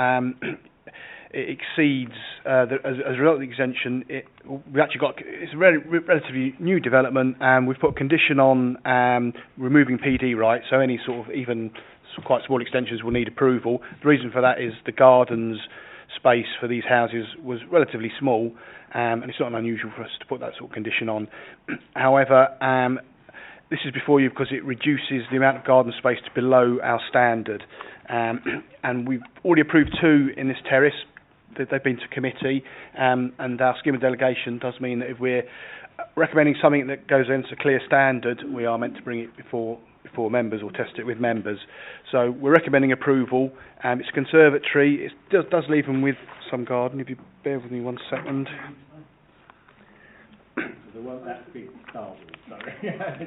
it exceeds, as a result of the extension, it's a relatively new development, and we've put a condition on removing PD rights, so any sort of even quite small extensions will need approval. The reason for that is the gardens space for these houses was relatively small, and it's not unusual for us to put that sort of condition on. However, this is before you because it reduces the amount of garden space to below our standard, and we've already approved 2 in this terrace. They've been to committee, and our scheme of delegation does mean that if we're recommending something that goes into a clear standard, we are meant to bring it before members or test it with members. So we're recommending approval. It's a conservatory. It does leave them with some garden. If you bear with me 1 second. There weren't that big start with, sorry.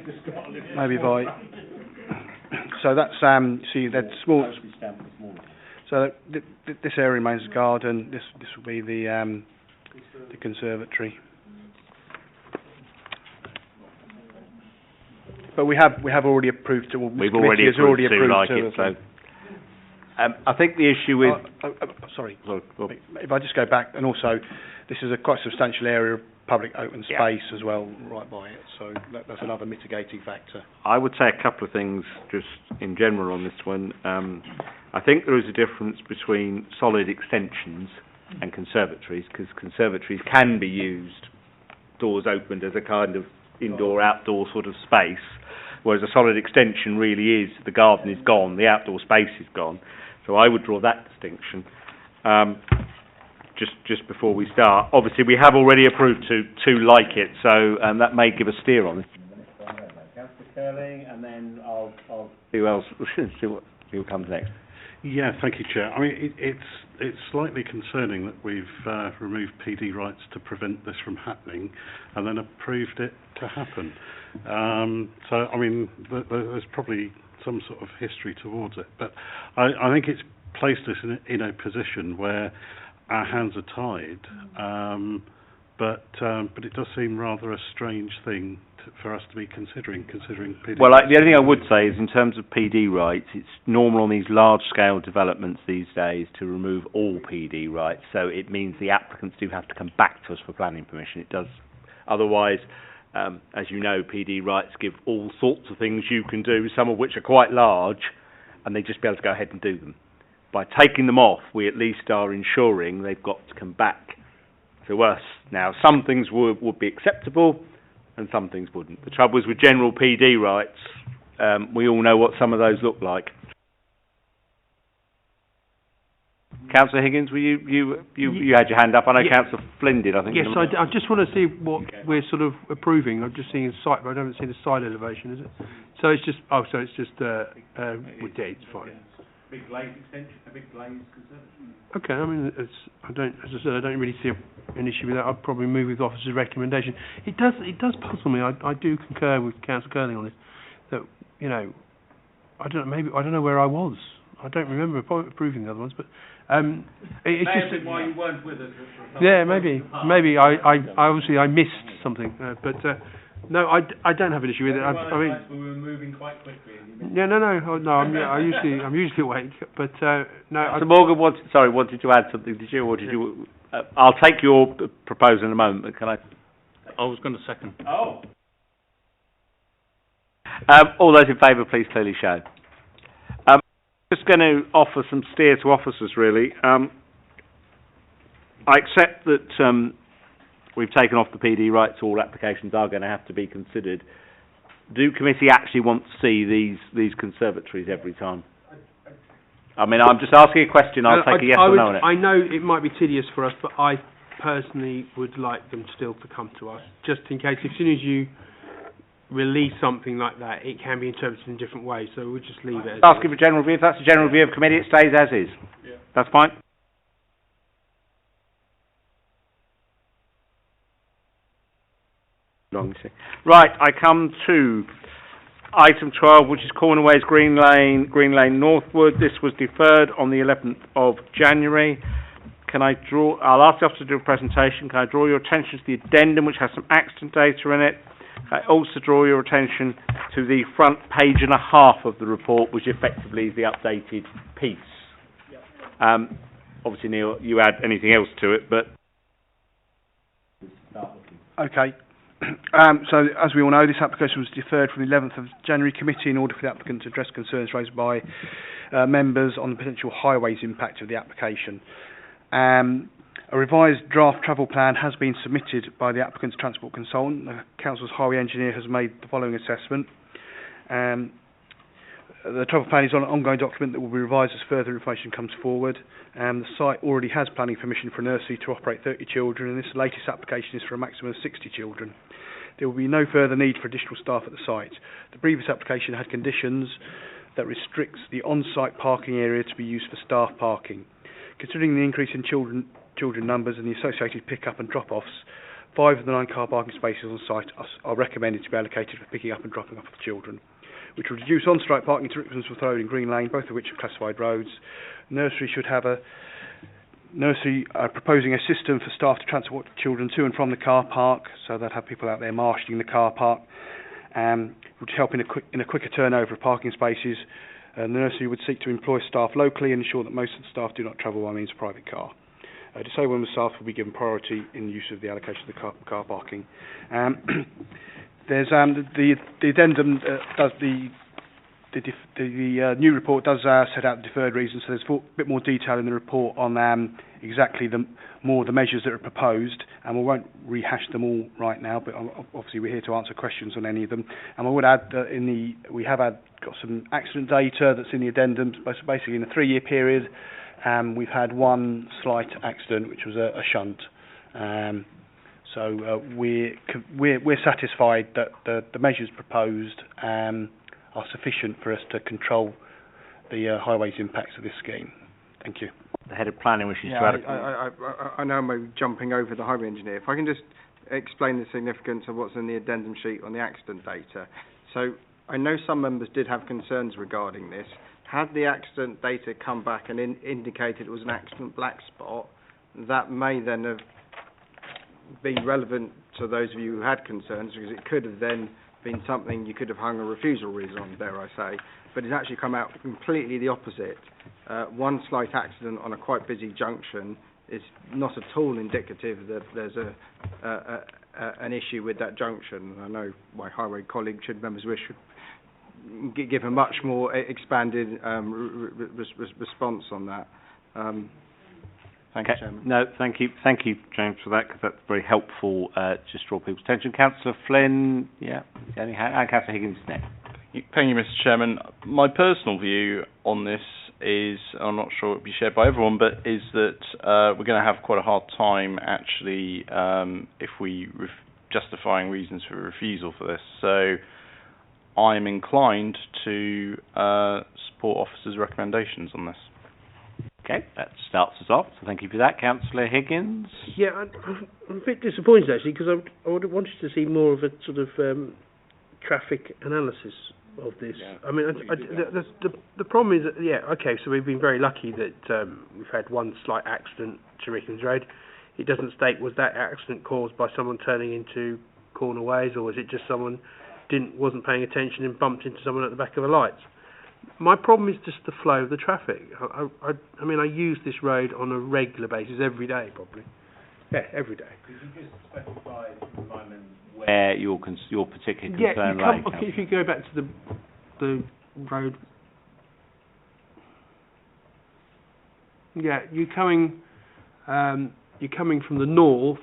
Just got a little Maybe by. So that's see that's small. So this area remains a garden. This will be the conservatory. But we have already approved it. We've already approved it. So I think the issue with sorry, if I just go back, and also this is a quite substantial area of public open space as well, right by it. So that's another mitigating factor. I would say a couple of things just in general on this one. I think there is a difference between solid extensions and conservatories, because conservatories can be used, doors opened, as a kind of indoor-outdoor sort of space, whereas a solid extension really is, the garden is gone, the outdoor space is gone. So I would draw that distinction. Just before we start, obviously we have already approved two like it, so that may give a steer on it. Councillor Curling, and then I'll who else? see what comes next. Yeah, thank you, Chair. I mean, it's slightly concerning that we've removed PD rights to prevent this from happening, and then approved it to happen. So, I mean, there's probably some sort of history towards it, but I think it's placed us in a position where our hands are tied, but it does seem rather a strange thing for us to be considering PD. Well, the only thing I would say is, in terms of PD rights, it's normal on these large-scale developments these days to remove all PD rights. So it means the applicants do have to come back to us for planning permission. It does. Otherwise, as you know, PD rights give all sorts of things you can do, some of which are quite large, and they just be able to go ahead and do them. By taking them off, we at least are ensuring they've got to come back to us. Now, some things would be acceptable, and some things wouldn't. The trouble is with general PD rights, we all know what some of those look like. Councillor Higgins, you had your hand up. I know Councillor Flynn did, I think. Yes, I just want to see what we're sort of approving. I'm just seeing a site, but I haven't seen the side elevation, is it? So it's just, it's fine. Big glaze extension, a big glaze conservatory. Okay, I mean, as I don't really see an issue with that. I'd probably move with the officer's recommendation. It does puzzle me. I do concur with Councillor Curling on this. that, you know, I don't know where I was. I don't remember approving the other ones, but it's just why you weren't with us. Yeah, maybe I obviously I missed something, but no, I don't have an issue with it. I mean, we were moving quite quickly. yeah, no. I'm usually awake, but no. So Morgan wanted to add something. Did you, or did you? I'll take your proposal in a moment. But can I? I was going to second. Oh. All those in favour, please clearly show. Just going to offer some steer to officers, really. I accept that we've taken off the PD right to all applications are going to have to be considered. Do committee actually want to see these conservatories every time? I mean, I'm just asking a question. I'll take a yes or no on it. I know it might be tedious for us, but I personally would like them still to come to us, just in case. As soon as you release something like that, it can be interpreted in different ways, so we'll just leave it as asking for general view. If that's a general view of committee, it stays as is. Yeah. That's fine. Right, I come to item 12, which is Cornerways Green Lane Northwood. This was deferred on the 11th of January. I'll ask the officer to do a presentation. Can I draw your attention to the addendum, which has some accident data in it? I also draw your attention to the front page and a half of the report, which effectively is the updated piece. Obviously, Neil, you add anything else to it, but... Okay. So, as we all know, this application was deferred from the 11th of January committee in order for the applicant to address concerns raised by members on the potential highways impact of the application. A revised draft travel plan has been submitted by the applicant's transport consultant. The council's highway engineer has made the following assessment. The travel plan is an ongoing document that will be revised as further information comes forward. The site already has planning permission for a nursery to operate 30 children, and this latest application is for a maximum of 60 children. There will be no further need for additional staff at the site. The previous application had conditions that restricts the on-site parking area to be used for staff parking. Considering the increase in children numbers and the associated pick-up and drop-offs, 5 of the 9 car parking spaces on site are recommended to be allocated for picking up and dropping off of children, which will reduce on-site parking to Rickmansworth Road and Green Lane, both of which are classified roads. Nursery should have proposing a system for staff to transport children to and from the car park, so they'll have people out there marshalling the car park, which help in a quicker turnover of parking spaces. The nursery would seek to employ staff locally and ensure that most of the staff do not travel by means of private car. Disabled members of staff will be given priority in the use of the allocation of the car parking. There's the addendum does the new report does set out the deferred reasons, so there's a bit more detail in the report on exactly the measures that are proposed, and we won't rehash them all right now, but obviously we're here to answer questions on any of them. And I would add that we have got some accident data that's in the addendum, basically in a 3-year period. We've had one slight accident, which was a shunt. So we're satisfied that the measures proposed are sufficient for us to control the highways impacts of this scheme. Thank you. The head of planning wishes to add. I know I'm maybe jumping over the highway engineer. If I can just explain the significance of what's in the addendum sheet on the accident data. So I know some members did have concerns regarding this. Had the accident data come back and indicated it was an accident black spot, that may then have been relevant to those of you who had concerns, because it could have then been something you could have hung a refusal reason on, dare I say. But it's actually come out completely the opposite. One slight accident on a quite busy junction is not at all indicative that there's an issue with that junction. I know my highway colleague, should members wish, should give a much more expanded response on that. Thank you, Chairman. No, thank you, James, for that, because that's very helpful. Just draw people's attention. Councillor Flynn, yeah, and Councillor Higgins next. Thank you, Mr. Chairman. My personal view on this is, I'm not sure it would be shared by everyone, but is that we're going to have quite a hard time actually if we justifying reasons for refusal for this. So I'm inclined to support officers' recommendations on this. Okay, that starts us off, so thank you for that. Councillor Higgins? Yeah, I'm a bit disappointed actually, because I would have wanted to see more of a sort of traffic analysis of this. I mean, the problem is that, yeah, okay, so we've been very lucky that we've had one slight accident to Rickens Road. It doesn't state, was that accident caused by someone turning into Cornerways, or was it just someone wasn't paying attention and bumped into someone at the back of the lights? My problem is just the flow of the traffic. I mean, I use this road on a regular basis, every day probably. Yeah, every day. Could you just specify for a moment where your particular concern lay? Okay, if you go back to the road. Yeah, you're coming from the north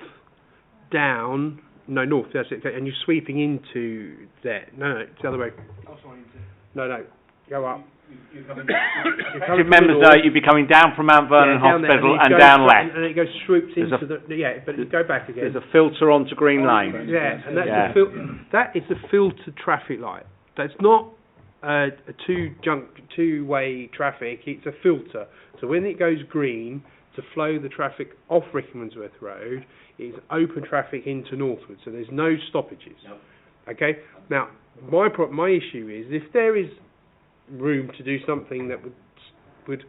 down. No, north. That's it. And you're sweeping into there. No, it's the other way. No, go up. Members know you'd be coming down from Mount Vernon Hospital and down left. And it goes swoops into but you go back again. There's a filter onto Green Lane. Yeah, and that is a filtered traffic light. That's not a two-way traffic. It's a filter. So when it goes green, to flow the traffic off Rickmansworth Road, it's open traffic into Northwood. So there's no stoppages. Yep. Okay. Now my issue is if there is room to do something that would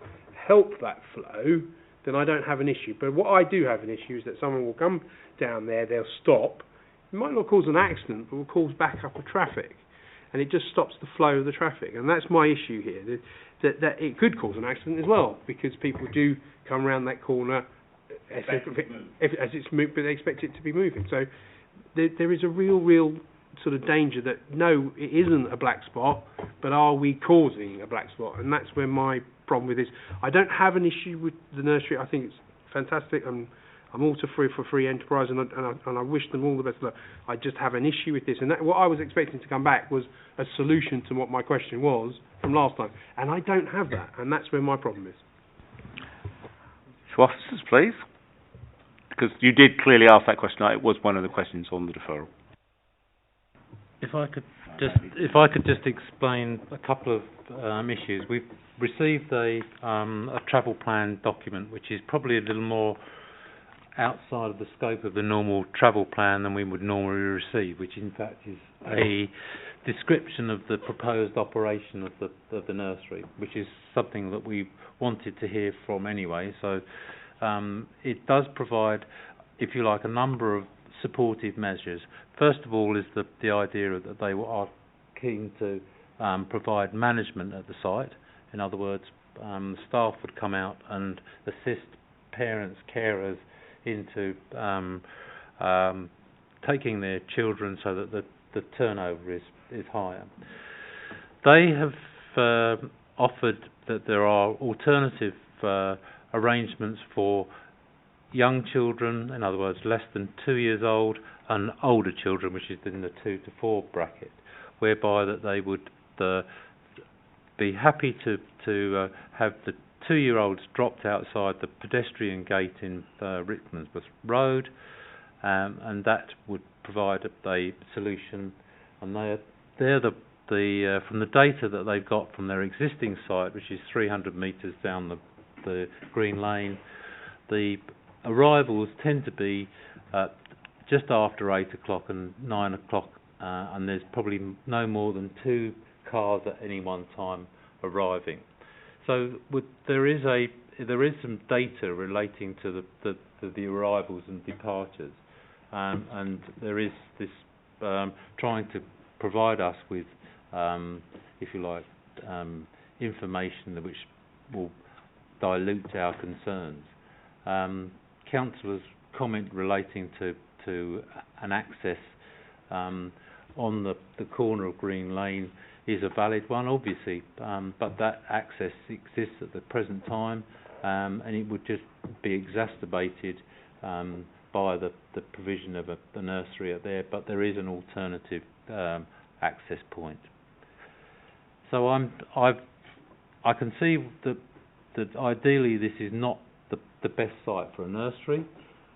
help that flow, then I don't have an issue. But what I do have an issue is that someone will come down there, they'll stop. It might not cause an accident, but will cause backup of traffic, and it just stops the flow of the traffic. And that's my issue here. That it could cause an accident as well, because people do come around that corner as it's moved, but they expect it to be moving. So there is a real sort of danger that no, it isn't a black spot, but are we causing a black spot? And that's where my problem with this. I don't have an issue with the nursery. I think it's fantastic. I'm all for free enterprise, and I wish them all the best of luck. I just have an issue with this, and what I was expecting to come back was a solution to what my question was from last time, and I don't have that, and that's where my problem is. So officers, please, because you did clearly ask that question. It was one of the questions on the deferral. If I could just explain a couple of issues. We've received a travel plan document, which is probably a little more outside of the scope of the normal travel plan than we would normally receive, which in fact is a description of the proposed operation of the nursery, which is something that we wanted to hear from anyway. So it does provide, if you like, a number of supportive measures. First of all is the idea that they are keen to provide management at the site. In other words, staff would come out and assist parents, carers into taking their children so that the turnover is higher. They have offered that there are alternative arrangements for young children, in other words, less than 2 years old, and older children, which is in the 2 to 4 bracket, whereby that they would be happy to have the 2-year-olds dropped outside the pedestrian gate in Rickmansworth Road, and that would provide a solution. And they're from the data that they've got from their existing site, which is 300 metres down the Green Lane, the arrivals tend to be just after 8 o'clock and 9 o'clock, and there's probably no more than 2 cars at any one time arriving. So there is some data relating to the arrivals and departures, and there is this trying to provide us with, if you like, information which will dilute our concerns. Councillors' comment relating to an access on the corner of Green Lane is a valid one, obviously, but that access exists at the present time, and it would just be exacerbated by the provision of the nursery up there, but there is an alternative access point. So I can see that ideally this is not the best site for a nursery,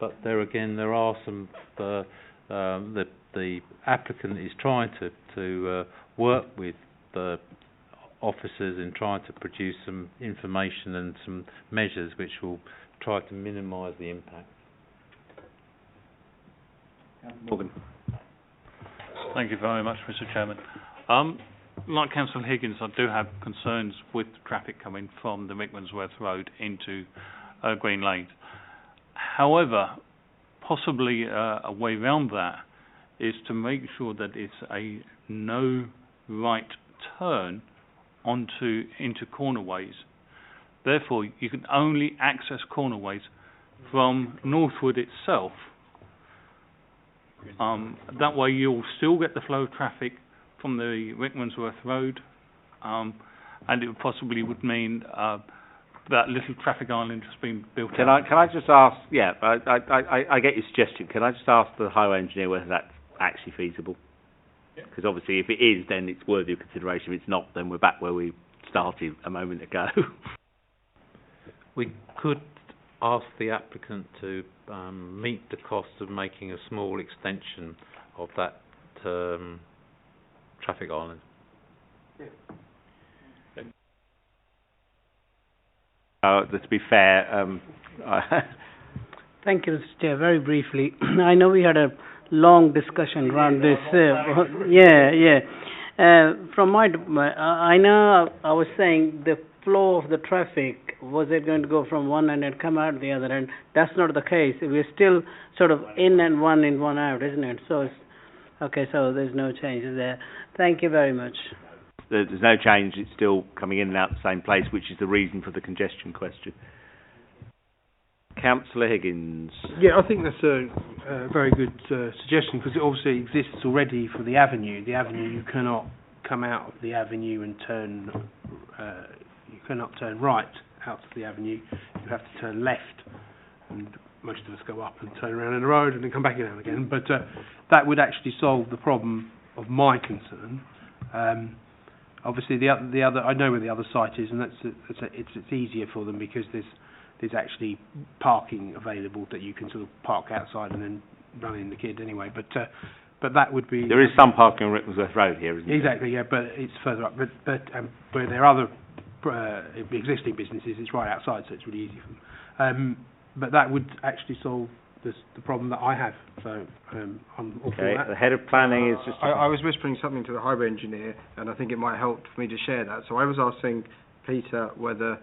but there again there are some the applicant is trying to work with the officers in trying to produce some information and some measures which will try to minimise the impact. Morgan. Thank you very much, Mr. Chairman. like Councillor Higgins, I do have concerns with traffic coming from the Rickmansworth Road into Green Lane. However, possibly a way around that is to make sure that it's a no right turn into Cornerways. Therefore, you can only access Cornerways from Northwood itself. That way you'll still get the flow of traffic from the Rickmansworth Road, and it possibly would mean that little traffic island has been built Can I just ask, yeah, I get your suggestion. Can I just ask the highway engineer whether that's actually feasible? Because obviously if it is, then it's worthy of consideration. If it's not, then we're back where we started a moment ago. We could ask the applicant to meet the cost of making a small extension of that traffic island. To be fair, Thank you, Mr. Chair. Very briefly, I know we had a long discussion around this. From I know I was saying the flow of the traffic, was it going to go from one end and come out the other end? That's not the case. We're still sort of in and one out, isn't it? So it's okay. So there's no change there. Thank you very much. There's no change. It's still coming in and out the same place, which is the reason for the congestion question. Councillor Higgins. Yeah, I think that's a very good suggestion, because it obviously exists already for the avenue. The avenue, you cannot come out of the avenue and turn. You cannot turn right out of the avenue. You have to turn left, and most of us go up and turn around in the road and then come back in again. But that would actually solve the problem of my concern. Obviously, the other, I know where the other site is, and it's easier for them because there's actually parking available that you can sort of park outside and then run in the kid anyway. But that would be. There is some parking on Rickmansworth Road here, isn't there? Exactly, yeah, but it's further up. But where there are other existing businesses, it's right outside, so it's really easy for them. But that would actually solve the problem that I have. So I'm all for that. The head of planning is just. I was whispering something to the highway engineer, and I think it might help for me to share that. So I was asking Peter whether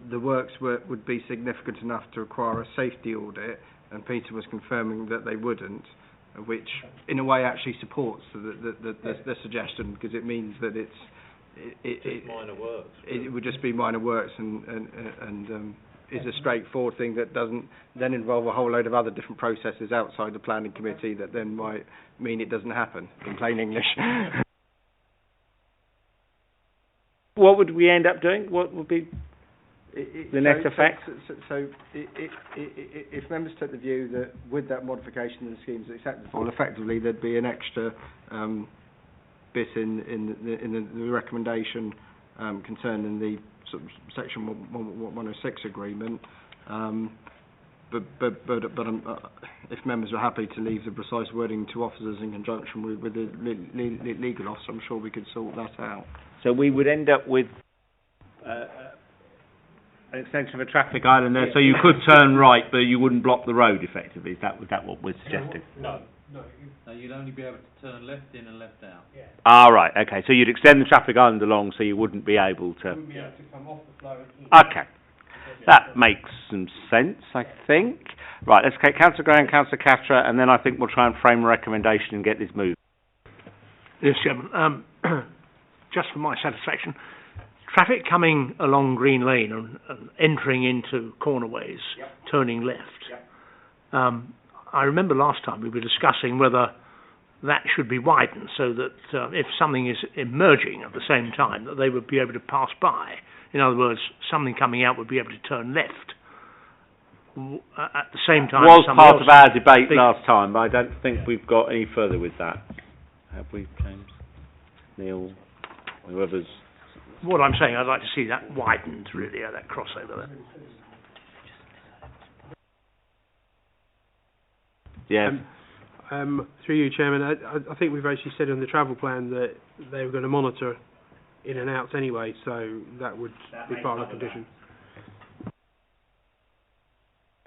the works would be significant enough to require a safety audit, and Peter was confirming that they wouldn't, which in a way actually supports the suggestion, because it means that it's minor works. It would just be minor works and is a straightforward thing that doesn't then involve a whole load of other different processes outside the planning committee that then might mean it doesn't happen, in plain English. What would we end up doing? What would be the net effect? So if members take the view that with that modification the scheme is acceptable, effectively there'd be an extra bit in the recommendation concerning the sort of section 106 agreement. But if members are happy to leave the precise wording to officers in conjunction with the legal officer, I'm sure we could sort that out. So we would end up with an extension of a traffic island there, so you could turn right, but you wouldn't block the road effectively. Is that what we're suggesting? No, you'd only be able to turn left in and left out. Yeah. Ah, right, okay. So you'd extend the traffic island along, so you wouldn't be able to. Wouldn't be able to come off the flow. Okay, that makes some sense, I think. Right, let's take Councillor Gray and Councillor Catra, and then I think we'll try and frame a recommendation and get this moved. Yes, Chairman. Just for my satisfaction, traffic coming along Green Lane and entering into Cornerways, turning left. I remember last time we were discussing whether that should be widened so that if something is emerging at the same time, that they would be able to pass by. In other words, something coming out would be able to turn left at the same time. Was part of our debate last time, but I don't think we've got any further with that. Have we, James? Neil? Whoever's... What I'm saying, I'd like to see that widened, really, that crossover there. Yeah. Through you, Chairman, I think we've actually said in the travel plan that they were going to monitor in and outs anyway, so that would be part of the condition.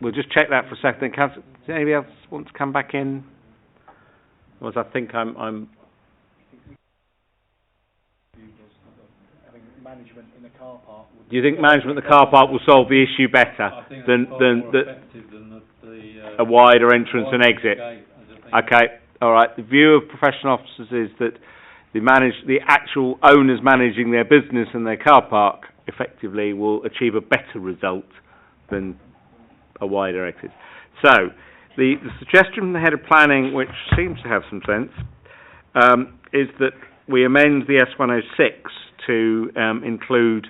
We'll just check that for a second. Does anybody else want to come back in? Otherwise, I think I'm management in a car park would... Do you think management of the car park will solve the issue better than a wider entrance and exit? Okay, all right. The view of professional officers is that the actual owners managing their business and their car park effectively will achieve a better result than a wider exit. So, the suggestion from the head of planning, which seems to have some sense, is that we amend the S106 to include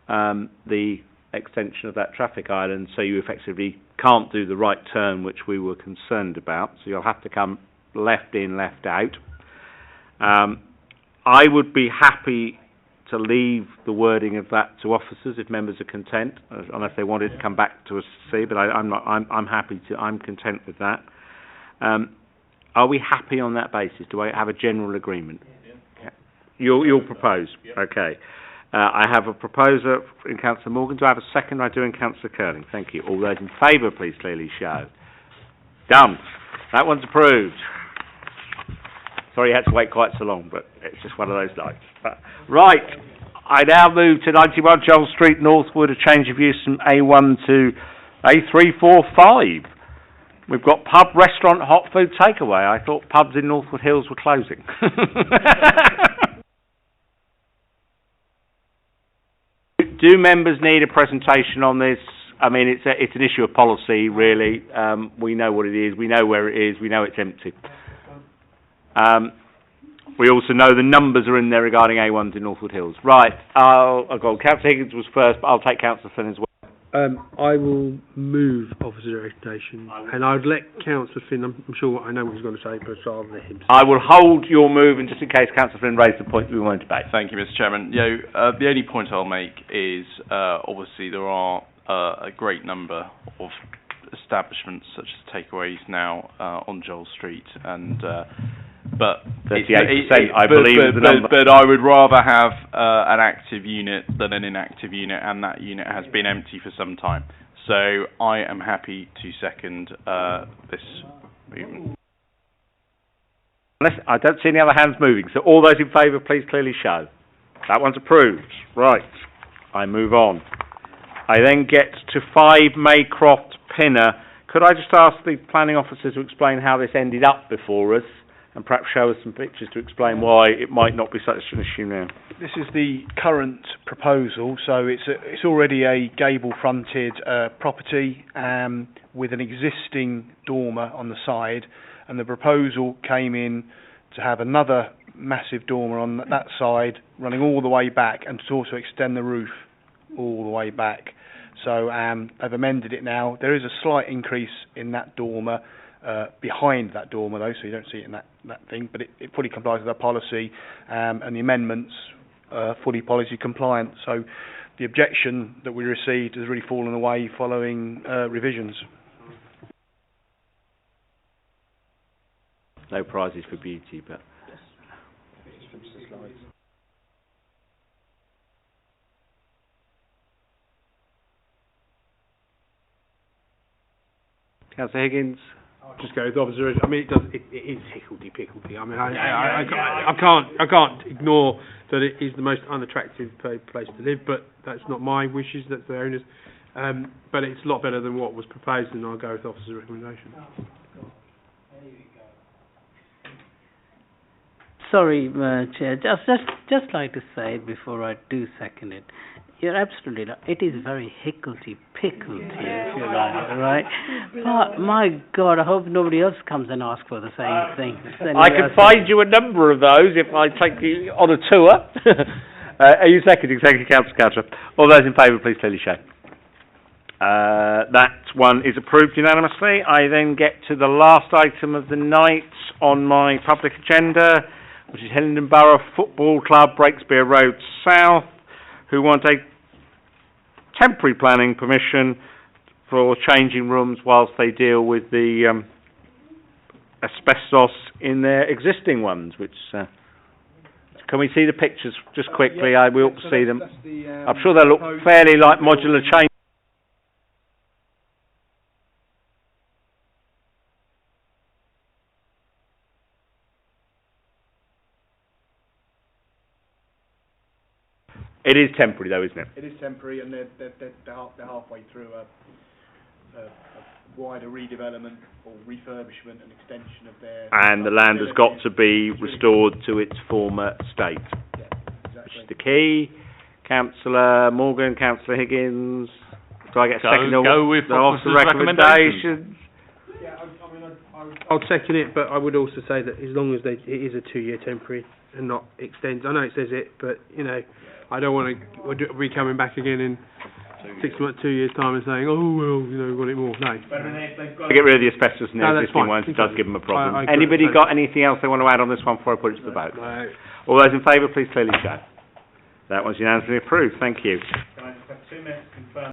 the extension of that traffic island, so you effectively can't do the right turn, which we were concerned about. So you'll have to come left in, left out. I would be happy to leave the wording of that to officers if members are content, unless they wanted to come back to us to see. But I'm happy to. I'm content with that. Are we happy on that basis? Do I have a general agreement? Yeah. You'll propose. Yeah. Okay. I have a proposer in Councillor Morgan. Do I have a second? I do in Councillor Curling. Thank you. All those in favour, please clearly show. Done. That one's approved. Sorry you had to wait quite so long, but it's just one of those nights. Right. I now move to 91 Joel Street, Northwood, a change of use from A1 to A345. We've got pub, restaurant, hot food takeaway. I thought pubs in Northwood Hills were closing. Do members need a presentation on this? I mean, it's an issue of policy, really. We know what it is. We know where it is. We know it's empty. We also know the numbers are in there regarding A1s in Northwood Hills. Right. I'll go. Councillor Higgins was first, but I'll take Councillor Flynn as well. I will move officer recommendation, and I would let Councillor Flynn. I'm sure I know what he's going to say, but I'll let him say. I will hold your move, and just in case Councillor Flynn raised the point that we want to debate. Thank you, Mr. Chairman. The only point I'll make is obviously there are a great number of establishments such as takeaways now on Joel Street, and but 38%, I believe, is the number. But I would rather have an active unit than an inactive unit, and that unit has been empty for some time. So I am happy to second this movement. I don't see any other hands moving, so all those in favour, please clearly show. That one's approved. Right, I move on. I then get to 5 Maycroft Pinner. Could I just ask the planning officer to explain how this ended up before us, and perhaps show us some pictures to explain why it might not be such an issue now? This is the current proposal, so it's already a gable-fronted property with an existing dormer on the side, and the proposal came in to have another massive dormer on that side, running all the way back, and to also extend the roof all the way back. So I've amended it now. There is a slight increase in that dormer, behind that dormer though, so you don't see it in that thing, but it fully complies with our policy, and the amendments fully policy compliant. So the objection that we received has really fallen away following revisions. No prizes for beauty, but... Councillor Higgins? Just go with officer. I mean, it is higgledy-pickledy. I mean, I can't ignore that it is the most unattractive place to live, but that's not my wishes, that's the owners. But it's a lot better than what was proposed, and I'll go with officer's recommendation. Sorry, Chair, just like to say it before I do second it. You're absolutely right. It is very higgledy-pickledy, if you like, right? But my God, I hope nobody else comes and asks for the same thing. I can find you a number of those if I take you on a tour. Are you seconding? Thank you, Councillor. All those in favour, please clearly show. That one is approved unanimously. I then get to the last item of the night on my public agenda, which is London Borough Football Club, Breakspear Road South, who want a temporary planning permission for changing rooms whilst they deal with the asbestos in their existing ones, which... can we see the pictures just quickly? We ought to see them. I'm sure they look fairly like modular change. It is temporary though, isn't it? It is temporary, and they're halfway through a wider redevelopment or refurbishment and extension of their... And the land has got to be restored to its former state. Yeah, exactly. Which is the key. Councillor Morgan, Councillor Higgins. Do I get a second? Go with the recommendations. Yeah, I'll second it, but I would also say that as long as it is a 2-year temporary and not extends. I know it says it, but you know, I don't want to be coming back again in 6 months, 2 years time and saying, oh well, you know, we want it more. No. Get rid of the asbestos and No, the that's existing fine. ones. It does give them a problem. I agree. Anybody got anything else they want to add on this one before I put it to the vote? No. All those in favour, please clearly show. That was unanimously approved. Thank you. Can I just have 2 minutes to confirm?